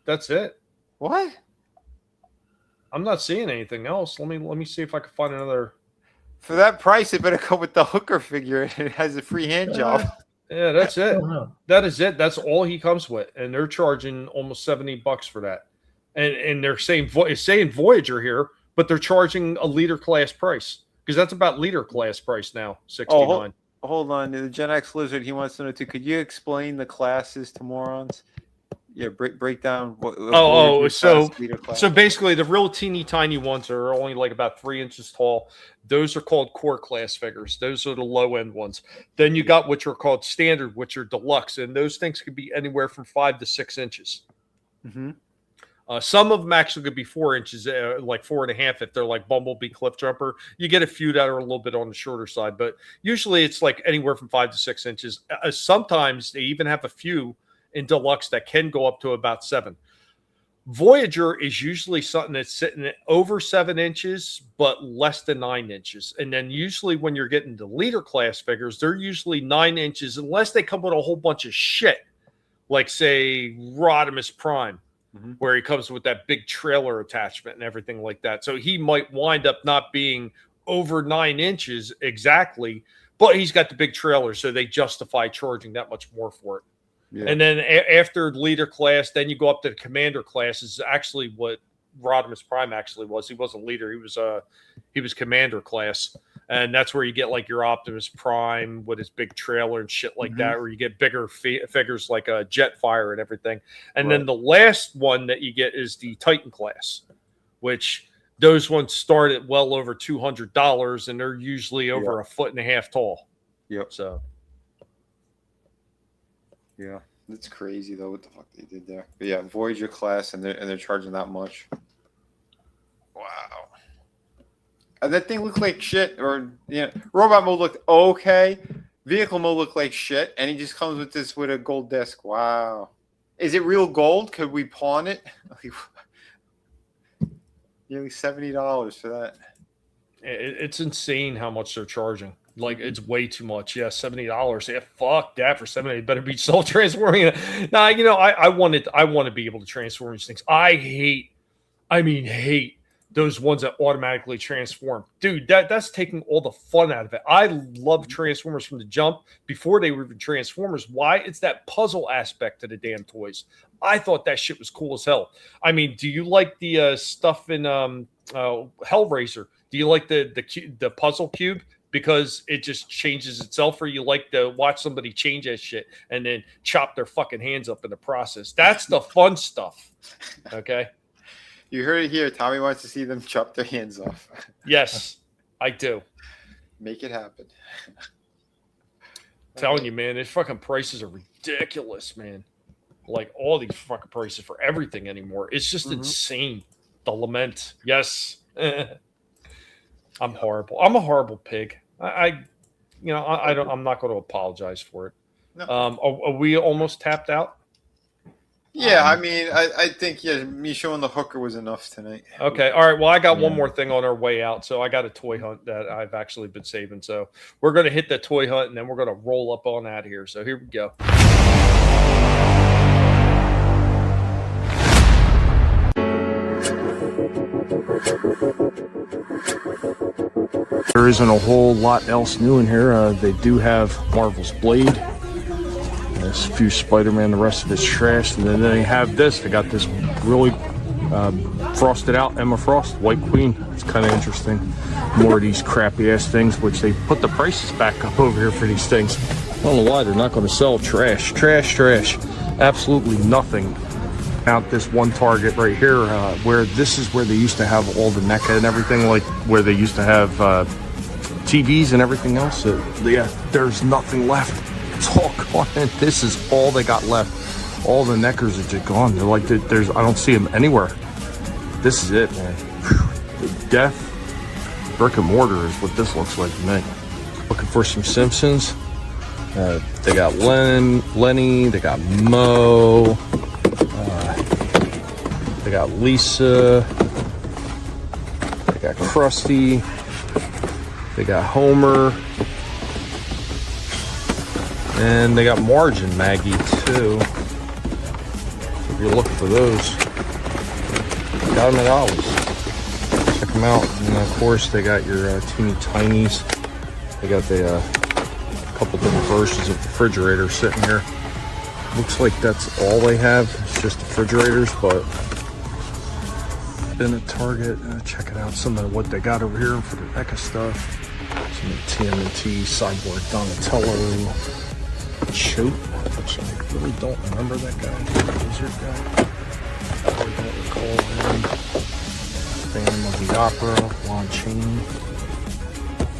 that's it. What? I'm not seeing anything else. Let me see if I can find another. For that price, it better come with the hooker figure. It has a free hand job. Yeah, that's it. That is it. That's all he comes with, and they're charging almost $70 for that. And they're saying it's saying Voyager here, but they're charging a leader class price because that's about leader class price now. $69. Hold on, the Gen X Lizard. He wants to know too. Could you explain the classes to morons? Yeah, break down. So basically, the real teeny tiny ones are only like about 3 inches tall. Those are called core class figures. Those are the low end ones. Then you got which are called standard, which are deluxe, and those things could be anywhere from 5 to 6 inches. Mm-hmm. Some of them actually could be 4 inches, like 4.5 if they're like Bumblebee Cliff Jumper. You get a few that are a little bit on the shorter side, but usually it's like anywhere from 5 to 6 inches. Sometimes they even have a few in deluxe that can go up to about 7. Voyager is usually something that's sitting at over 7 inches, but less than 9 inches. And then usually when you're getting the leader class figures, they're usually 9 inches, unless they come with a whole bunch of shit, like say Rodimus Prime, where he comes with that big trailer attachment and everything like that. So he might wind up not being over 9 inches exactly, but he's got the big trailer, so they justify charging that much more for it. Yeah. And then after leader class, then you go up to the commander class. Is actually what Rodimus Prime actually was. He wasn't leader. He was commander class. And that's where you get like your Optimus Prime with his big trailer and shit like that, where you get bigger figures like a Jetfire and everything. And then the last one that you get is the Titan class, which those ones start at well over $200, and they're usually over a 1.5 feet tall. Yep. So. Yeah, that's crazy though. What the fuck they did there? But yeah, Voyager class, and they're charging that much. Wow. And that thing looked like shit, or robot mode looked okay. Vehicle mode looked like shit, and he just comes with a gold disc. Wow. Is it real gold? Could we pawn it? Nearly $70 for that. It's insane how much they're charging. Like, it's way too much. Yeah, $70. Yeah, fuck that for $70. It better be self-transforming. Nah, I want to be able to transform these things. I hate those ones that automatically transform. Dude, that's taking all the fun out of it. I love Transformers from the jump before they were even Transformers. Why? It's that puzzle aspect to the damn toys. I thought that shit was cool as hell. I mean, do you like the stuff in Hellraiser? Do you like the puzzle cube? Because it just changes itself, or you like to watch somebody change that shit and then chop their fucking hands up in the process. That's the fun stuff. Okay. You heard it here. Tommy wants to see them chop their hands off. Yes, I do. Make it happen. I'm telling you, man, these fucking prices are ridiculous, man. Like all these fucking prices for everything anymore. It's just insane. The lament. Yes. I'm horrible. I'm a horrible pig. I'm not going to apologize for it. No. Are we almost tapped out? Yeah, I mean, I think me showing the hooker was enough tonight. Okay, all right. Well, I got one more thing on our way out, so I got a toy hunt that I've actually been saving. So we're going to hit the toy hunt, and then we're going to roll up on that here. So here we go. There isn't a whole lot else new in here. They do have Marvel's Blade. There's a few Spider-Man. The rest of it's trash. And then they have this. They got this really frosted out Emma Frost, White Queen. It's kind of interesting. More of these crappy ass things, which they put the prices back up over here for these things. I don't know why they're not going to sell trash. Absolutely nothing. Out this one Target right here, where this is where they used to have all the NECA and everything, like where they used to have TVs and everything else. There's nothing left. It's all gone. And this is all they got left. All the NECAs are just gone. They're like, I don't see them anywhere. This is it, man. The death, brick and mortar is what this looks like to me. Looking for some Simpsons. They got Lenny, they got Mo. They got Lisa, they got Krusty, they got Homer, and they got Marge and Maggie too. So if you're looking for those, got them at Ollie's. Check them out. And of course, they got your teeny tinies. They got the couple different versions of refrigerators sitting here. Looks like that's all they have. It's just refrigerators, but been at Target. Check it out. Some of what they got over here for the NECA stuff. Some of the TMNT, Cyborg Donatello, Choate, which I really don't remember that guy. The Wizard guy. I don't recall him. Phantom of the Opera, Lon Chaney.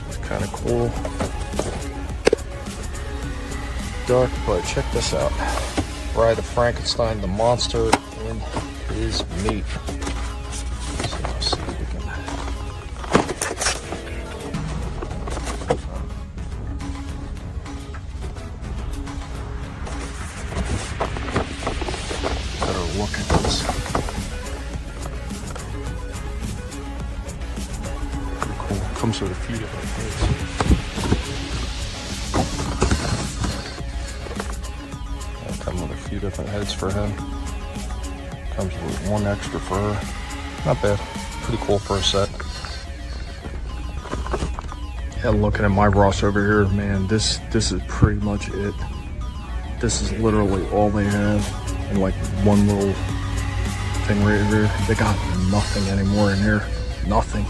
It's kind of cool. Duck, but check this out. Bride of Frankenstein, the monster, and his mate. So let's see if we can. Better look at this. Pretty cool. Comes with a few different things. Different heads for him. Comes with one extra for her. Not bad. Pretty cool for a set. Yeah, looking at my Ross over here, man, this is pretty much it. This is literally all they have. And like one little thing right here. They got nothing anymore in here. Nothing.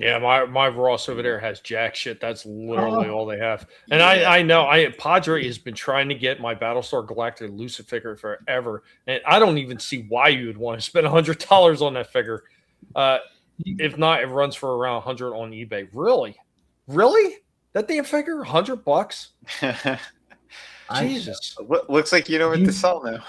Yeah, my Ross over there has jack shit. That's literally all they have. And I know Padre has been trying to get my Battlestar Galactica Lucid figure forever, and I don't even see why you would want to spend $100 on that figure. If not, it runs for around 100 on eBay. Really? That damn figure, $100? Jesus, looks like you know what to sell now.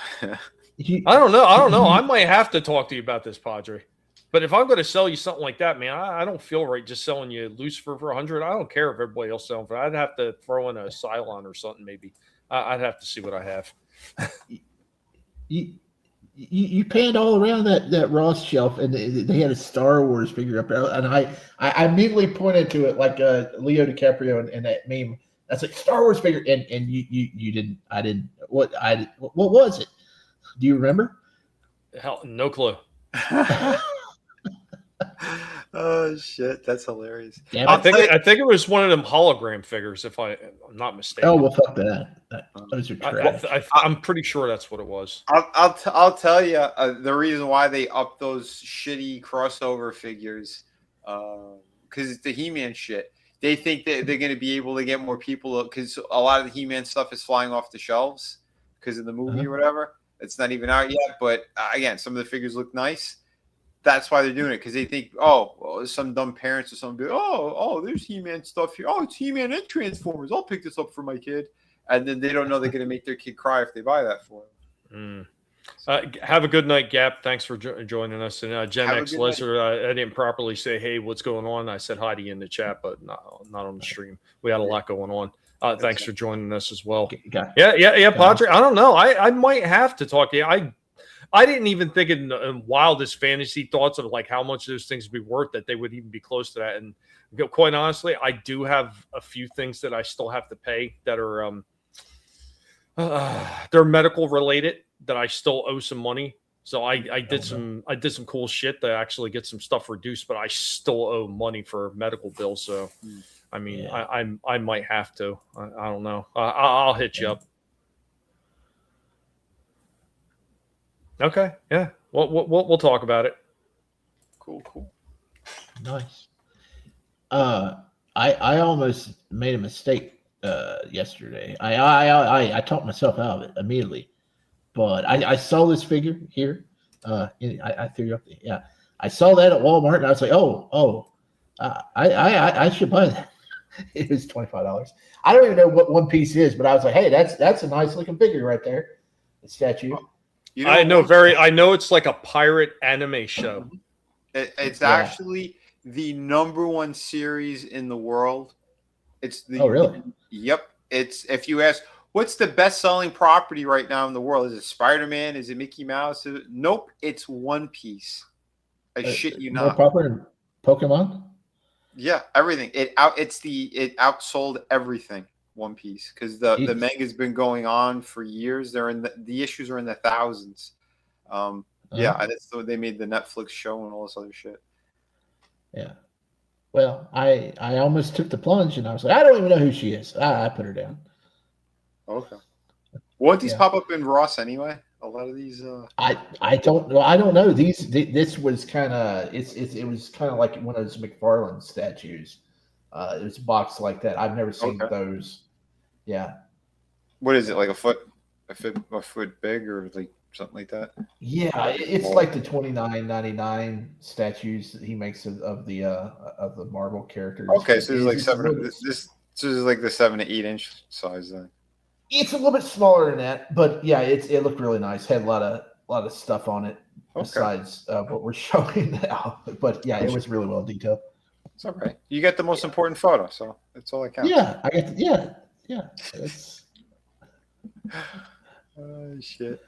I don't know. I might have to talk to you about this, Padre. But if I'm going to sell you something like that, man, I don't feel right just selling you Lucifer for 100. I don't care if everybody else selling for. I'd have to throw in a Cylon or something. Maybe I'd have to see what I have. You panned all around that Ross shelf, and they had a Star Wars figure up there, and I immediately pointed to it like Leo DiCaprio and that meme. That's like Star Wars figure, and you didn't. I didn't. What was it? Do you remember? Hell, no clue. Oh shit, that's hilarious. I think it was one of them hologram figures, if I'm not mistaken. Oh well, fuck that. Those are trash. I'm pretty sure that's what it was. I'll tell you the reason why they upped those shitty crossover figures, because it's the He-Man shit. They think that they're going to be able to get more people because a lot of the He-Man stuff is flying off the shelves because of the movie or whatever. It's not even out yet, but again, some of the figures look nice. That's why they're doing it, because they think, well, some dumb parents or something, there's He-Man stuff here. Oh, it's He-Man and Transformers. I'll pick this up for my kid. And then they don't know they're going to make their kid cry if they buy that for them. Have a good night, Gap. Thanks for joining us. And Gen X Lizard, I didn't properly say, hey, what's going on? I said hi to you in the chat, but not on the stream. We had a lot going on. Thanks for joining us as well. Yeah, Padre. I don't know. I might have to talk to you. I didn't even think in wildest fantasy thoughts of like how much those things would be worth that they would even be close to that. And quite honestly, I do have a few things that I still have to pay that are they're medical related that I still owe some money. So I did some cool shit to actually get some stuff reduced, but I still owe money for medical bills. So I mean, I might have to. I don't know. I'll hit you up. Okay. Yeah. We'll talk about it. Cool. Nice. I almost made a mistake yesterday. I talked myself out of it immediately, but I saw this figure here. I threw you up there. Yeah. I saw that at Walmart, and I was like, I should buy that. It was $25. I don't even know what one piece is, but I was like, hey, that's a nice looking figure right there. The statue. I know it's like a pirate anime show. It's actually the #1 series in the world. It's the really? Yep. It's if you ask what's the best selling property right now in the world? Is it Spider-Man? Is it Mickey Mouse? Nope, it's One Piece. I shit you not. More popular than Pokemon? Yeah, everything. It outsold everything. One Piece, because the manga's been going on for years. They're in the issues are in the thousands. That's they made the Netflix show and all this other shit. Yeah. Well, I almost took the plunge, and I was like, I don't even know who she is. I put her down. Okay. Won't these pop up in Ross anyway? A lot of these. I don't know. I don't know. This was kind of it was kind of like one of those McFarlane statues. It was a box like that. I've never seen those. Yeah. What is it, like a foot big or like something like that? Yeah, it's like the $29.99 statues that he makes of the Marvel characters. Okay, so it's like this is like the 7 to 8 inch size then. It's a little bit smaller than that, but yeah, it looked really nice. Had a lot of stuff on it besides what we're showing now. But yeah, it was really well detailed. It's all right. You get the most important photo, so that's all that counts. Yeah, I get. Yeah. It's... Oh shit!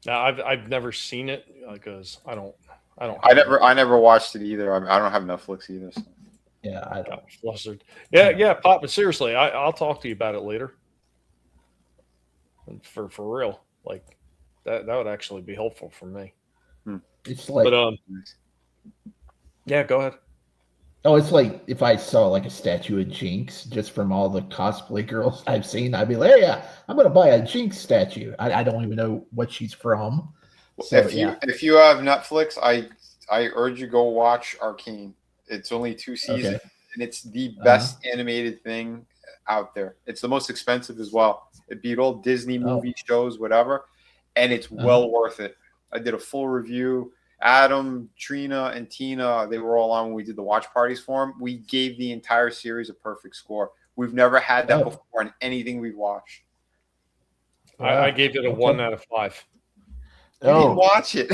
Now I've never seen it because I don't. I never watched it either. I don't have Netflix either. So. Yeah, I don't. Flustered. Yeah, Pop. But seriously, I'll talk to you about it later. For real, like that would actually be helpful for me. It's like, but yeah, go ahead. Oh, it's like if I saw like a statue of Jinx just from all the cosplay girls I've seen, I'd be like, hey, yeah, I'm going to buy a Jinx statue. I don't even know what she's from. So, if you have Netflix, I urge you go watch Arcane. It's only 2 seasons, and it's the best animated thing out there. It's the most expensive as well. It beat all Disney movie shows, whatever, and it's well worth it. I did a full review. Adam, Trina, and Tina, they were all on when we did the watch parties for them. We gave the entire series a perfect score. We've never had that before in anything we've watched. I gave it a 1 out of 5. You didn't watch it.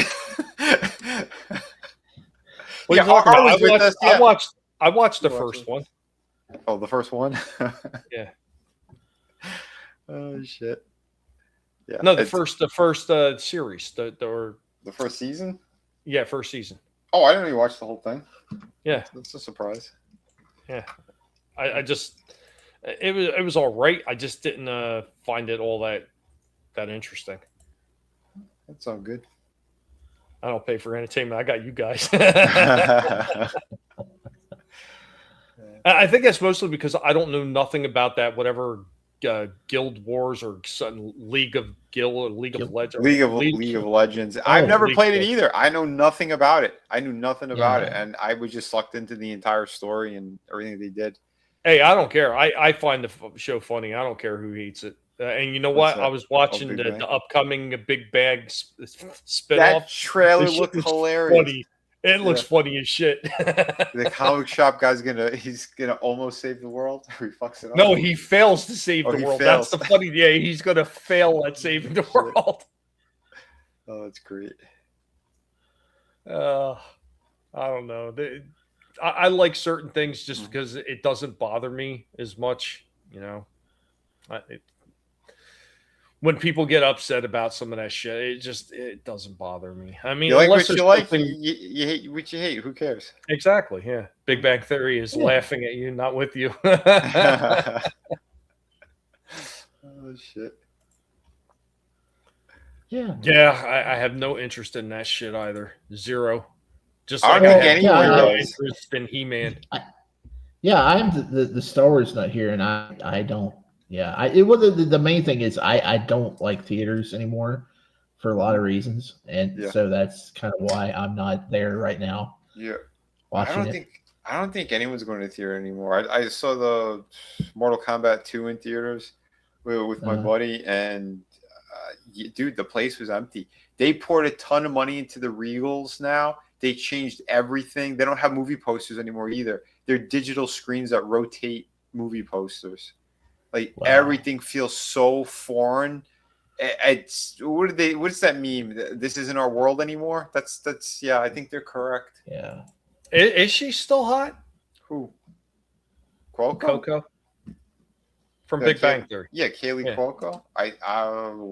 What are you talking about? I watched the first one. Oh, the first one? Yeah. Oh shit. Yeah. No, the first series. The first season? Yeah, first season. Oh, I didn't even watch the whole thing. Yeah. That's a surprise. Yeah. I just it was all right. I just didn't find it all that interesting. That's all good. I don't pay for entertainment. I got you guys. I think that's mostly because I don't know nothing about that whatever Guild Wars or League of Legends. League of Legends. I've never played it either. I know nothing about it. I knew nothing about it, and I was just sucked into the entire story and everything they did. Hey, I don't care. I find the show funny. I don't care who hates it. And you know what? I was watching the upcoming Big Bang spinoff. That trailer looked hilarious. Funny. It looks funny as shit. The comic shop guy's he's gonna almost save the world. He fucks it up. No, he fails to save the world. Fails. That's the funny. Yeah, he's gonna fail at saving the world. Oh, that's great. I don't know. I like certain things just because it doesn't bother me as much. You know, when people get upset about some of that shit, it doesn't bother me. I mean, you like unless what you like, you hate what you hate. Who cares? Exactly. Yeah. Big Bang Theory is laughing at you, not with you. Oh shit. Yeah. Yeah. I have no interest in that shit either. Zero. Just I like don't I think have anyone no does. interest in He-Man. I'm the Star Wars nut here, and I don't. Yeah, the main thing is I don't like theaters anymore for a lot of reasons, and so that's kind of why I'm not there right now. Yeah, watching I don't think anyone's going to theater anymore. I saw the Mortal Kombat 2 in theaters with my buddy, and dude, the place was empty. They poured a ton of money into the Regals now. They changed everything. They don't have movie posters anymore either. They're digital screens that rotate movie posters. Like everything feels so foreign. It's what does that mean? This isn't our world anymore. That's yeah. I think they're correct. Yeah. Is she still hot? Who? Coco from Big Bang Theory. Yeah, Kaylee Cuoco.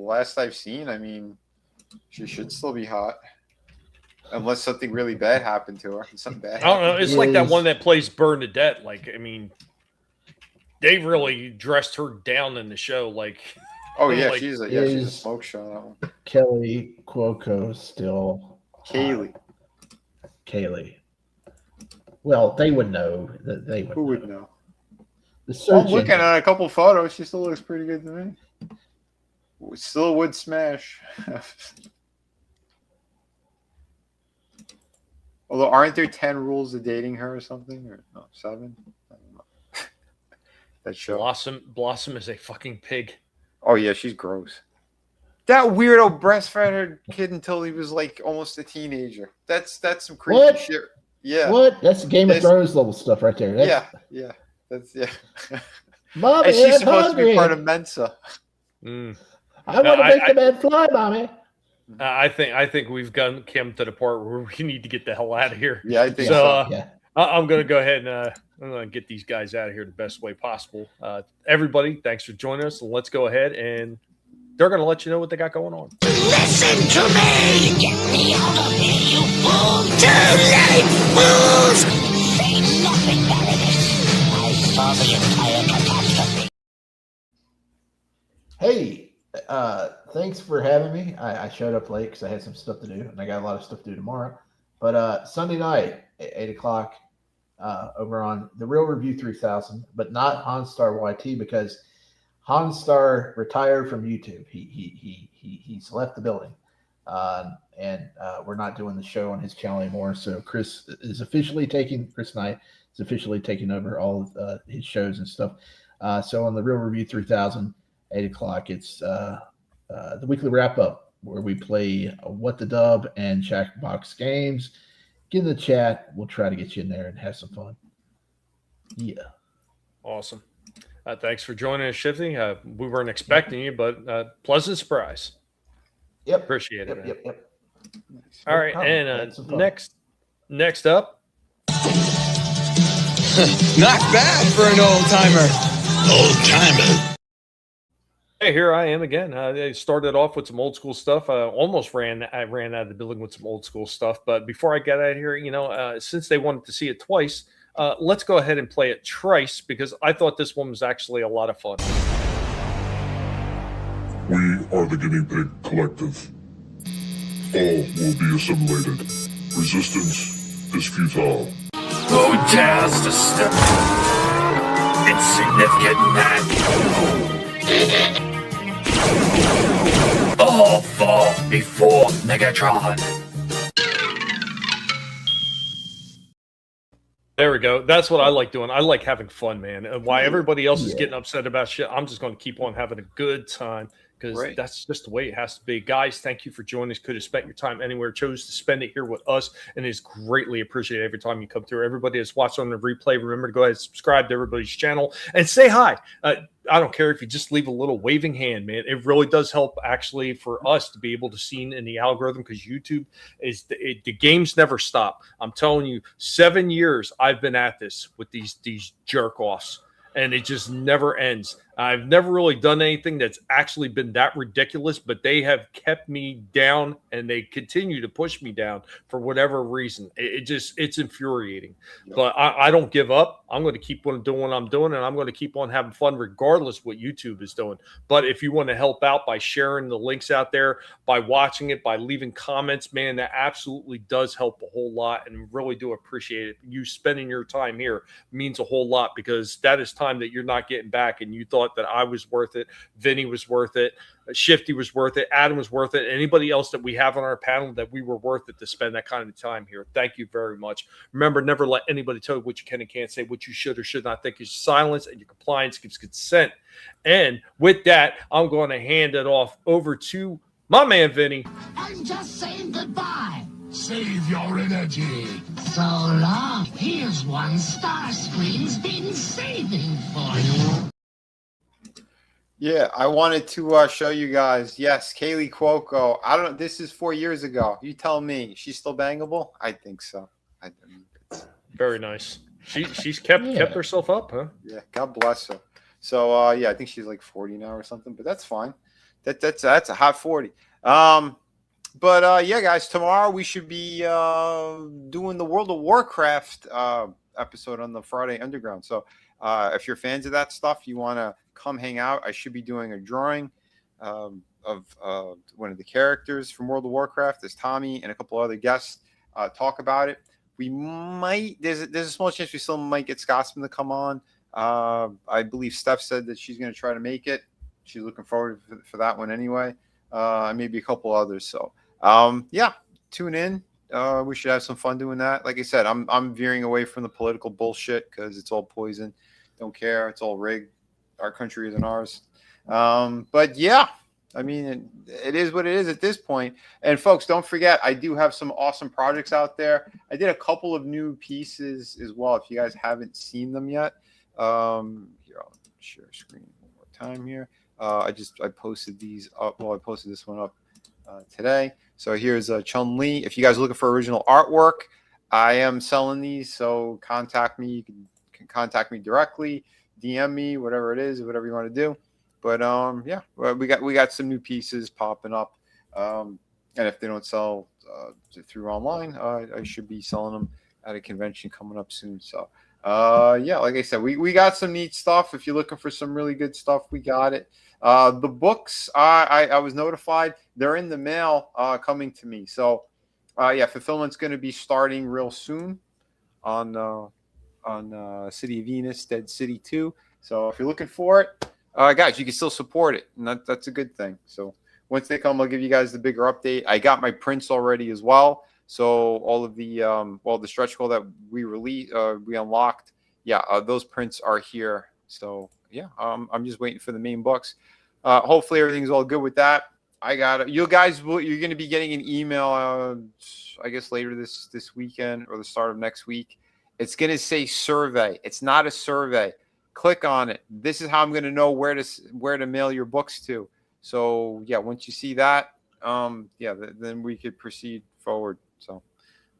Last I've seen, I mean, she should still be hot. Unless something really bad happened to her. Something bad. I don't know. It's like that one that plays Bernadette. Like, I mean, they really dressed her down in the show. Like, oh yeah, like, she's a smoke show. That one. Kelly Cuoco still. Kaylee. Well, they would know that they would. Who would know? The search. I'm looking at a couple photos. She still looks pretty good to me. Still would smash. Although, aren't there 10 rules of dating her or something? Or no, 7? I don't know. That show. Blossom is a fucking pig. Oh yeah, she's gross. That weirdo breastfed her kid until he was like almost a teenager. That's some creepy shit. Yeah. What? That's Game of Thrones level stuff right there. Yeah. That's Mommy, and she's I'm supposed hungry. to be part of Mensa. I want to make the man fly, Mommy. I think we've come to the part where we need to get the hell out of here. Yeah, I think so. I'm going to go ahead and I'm going to get these guys out of here the best way possible. Everybody, thanks for joining us. And let's go ahead and they're going to let you know what they got going on. Listen to me! Get me out of here, you fool! Too late, fools! Say nothing, Baroness. I saw the entire catastrophe. Hey, thanks for having me. I showed up late because I had some stuff to do, and I got a lot of stuff to do tomorrow. But Sunday night at 8 o'clock over on The Real Review 3000, but not Honstar YT because Honstar retired from YouTube. He's left the building. and we're not doing the show on his channel anymore. So Chris and I is officially taking over all of his shows and stuff. So on the Real Review 3000, 8 o'clock, it's the weekly wrap up where we play What the Dub and Jackbox games. Get in the chat. We'll try to get you in there and have some fun. Yeah. Awesome. Thanks for joining us, Shifty. We weren't expecting you, but pleasant surprise. Yep. Appreciate it. Yep. All right. And next up. Not bad for an old timer. Old timer. Hey, here I am again. I started off with some old school stuff. I ran out of the building with some old school stuff. But before I got out of here, since they wanted to see it twice, let's go ahead and play it thrice because I thought this one was actually a lot of fun. We are the Guinea Pig Collective. All will be assimilated. Resistance is futile. Who dares to step insignificant man? All fall before Megatron. There we go. That's what I like doing. I like having fun, man. And why everybody else is getting upset about shit, I'm just going to keep on having a good time because that's just the way it has to be. Guys, thank you for joining us. Could have spent your time anywhere, chose to spend it here with us, and is greatly appreciated every time you come through. Everybody that's watched on the replay, remember to go ahead and subscribe to everybody's channel and say hi. I don't care if you just leave a little waving hand, man. It really does help actually for us to be able to see in the algorithm because YouTube is the games never stop. I'm telling you, 7 years I've been at this with these jerk offs, and it just never ends. I've never really done anything that's actually been that ridiculous, but they have kept me down and they continue to push me down for whatever reason. It's infuriating, but I don't give up. I'm going to keep on doing what I'm doing, and I'm going to keep on having fun regardless of what YouTube is doing. But if you want to help out by sharing the links out there, by watching it, by leaving comments, man, that absolutely does help a whole lot, and really do appreciate it. You spending your time here means a whole lot because that is time that you're not getting back, and you thought that I was worth it, Vinnie was worth it, Shifty was worth it, Adam was worth it, anybody else that we have on our panel that we were worth it to spend that kind of time here. Thank you very much. Remember, never let anybody tell you what you can and can't say, what you should or should not think. Your silence and your compliance gives consent. And with that, I'm going to hand it off over to my man, Vinnie. I'm just saying goodbye. Save your energy. So long. Here's one Starscream's been saving for you. Yeah, I wanted to show you guys. Yes, Kaylee Cuoco. I don't know. This is 4 years ago. You tell me. She's still bangable? I think so. Very nice. She's kept herself up, huh? Yeah, God bless her. So yeah, I think she's like 40 now or something, but that's fine. That's a hot 40. But yeah, guys, tomorrow we should be doing the World of Warcraft episode on the Friday Underground. So if you're fans of that stuff, you want to come hang out. I should be doing a drawing of one of the characters from World of Warcraft. There's Tommy and a couple other guests talk about it. We might there's a small chance we still might get Scotsman to come on. I believe Steph said that she's going to try to make it. She's looking forward for that one anyway. Maybe a couple others. So yeah, tune in. We should have some fun doing that. Like I said, I'm veering away from the political bullshit because it's all poison. Don't care. It's all rigged. Our country isn't ours. But yeah, I mean, it is what it is at this point. And folks, don't forget, I do have some awesome projects out there. I did a couple of new pieces as well. If you guys haven't seen them yet, here, I'll share screen one more time here. I posted these up. Well, I posted this one up today. So here's Chun-Li. If you guys are looking for original artwork, I am selling these. So contact me. You can contact me directly, DM me, whatever it is, whatever you want to do. But yeah, we got some new pieces popping up. And if they don't sell through online, I should be selling them at a convention coming up soon. So yeah, like I said, we got some neat stuff. If you're looking for some really good stuff, we got it. The books, I was notified they're in the mail coming to me. So yeah, fulfillment's going to be starting real soon on City of Venus, Dead City 2. So if you're looking for it, guys, you can still support it, and that's a good thing. So once they come, I'll give you guys the bigger update. I got my prints already as well. So all of the the stretch goal that we we unlocked, those prints are here. So yeah, I'm just waiting for the main books. Hopefully everything's all good with that. I got it. You guys, you're going to be getting an email, I guess later this weekend or the start of next week. It's going to say survey. It's not a survey. Click on it. This is how I'm going to know where to mail your books to. So yeah, once you see that, then we could proceed forward. So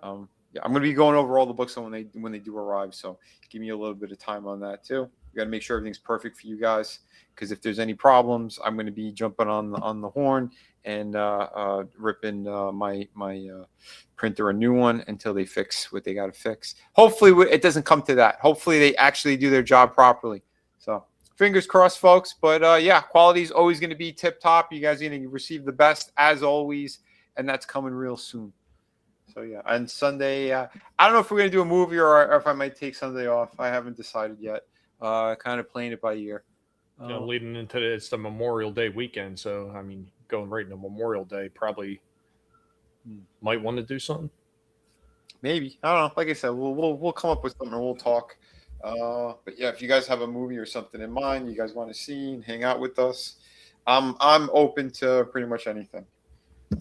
I'm going to be going over all the books when they do arrive. So give me a little bit of time on that too. We got to make sure everything's perfect for you guys, because if there's any problems, I'm going to be jumping on the horn and ripping my printer a new one until they fix what they got to fix. Hopefully it doesn't come to that. Hopefully they actually do their job properly. So fingers crossed, folks. But quality is always going to be tip top. You guys are going to receive the best as always, and that's coming real soon. So yeah, and Sunday, I don't know if we're going to do a movie or if I might take Sunday off. I haven't decided yet. Kind of playing it by ear. Leading into it's the Memorial Day weekend, so I mean, going right into Memorial Day, probably might want to do something. Maybe, I don't know. Like I said, we'll come up with something and we'll talk. But yeah, if you guys have a movie or something in mind you guys want to see and hang out with us, I'm open to pretty much anything.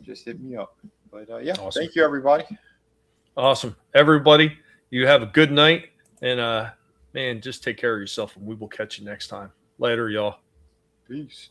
Just hit me up. But awesome. Thank you, everybody. Awesome, everybody. You have a good night, and man, just take care of yourself, and we will catch you next time. Later, y'all. Peace.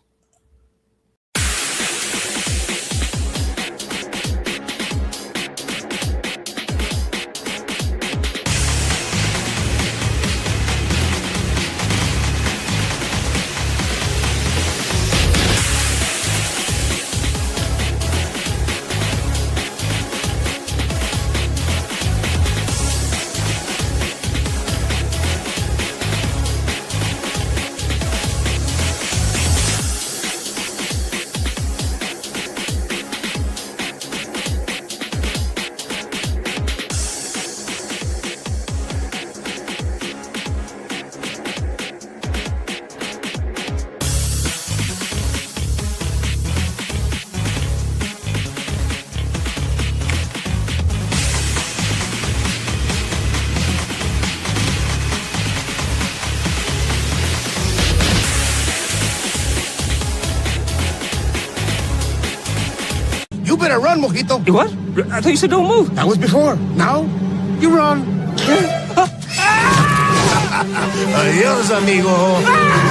You better run, Mojito. What? I thought you said don't move. That was before. Now, you run. Adios, amigo.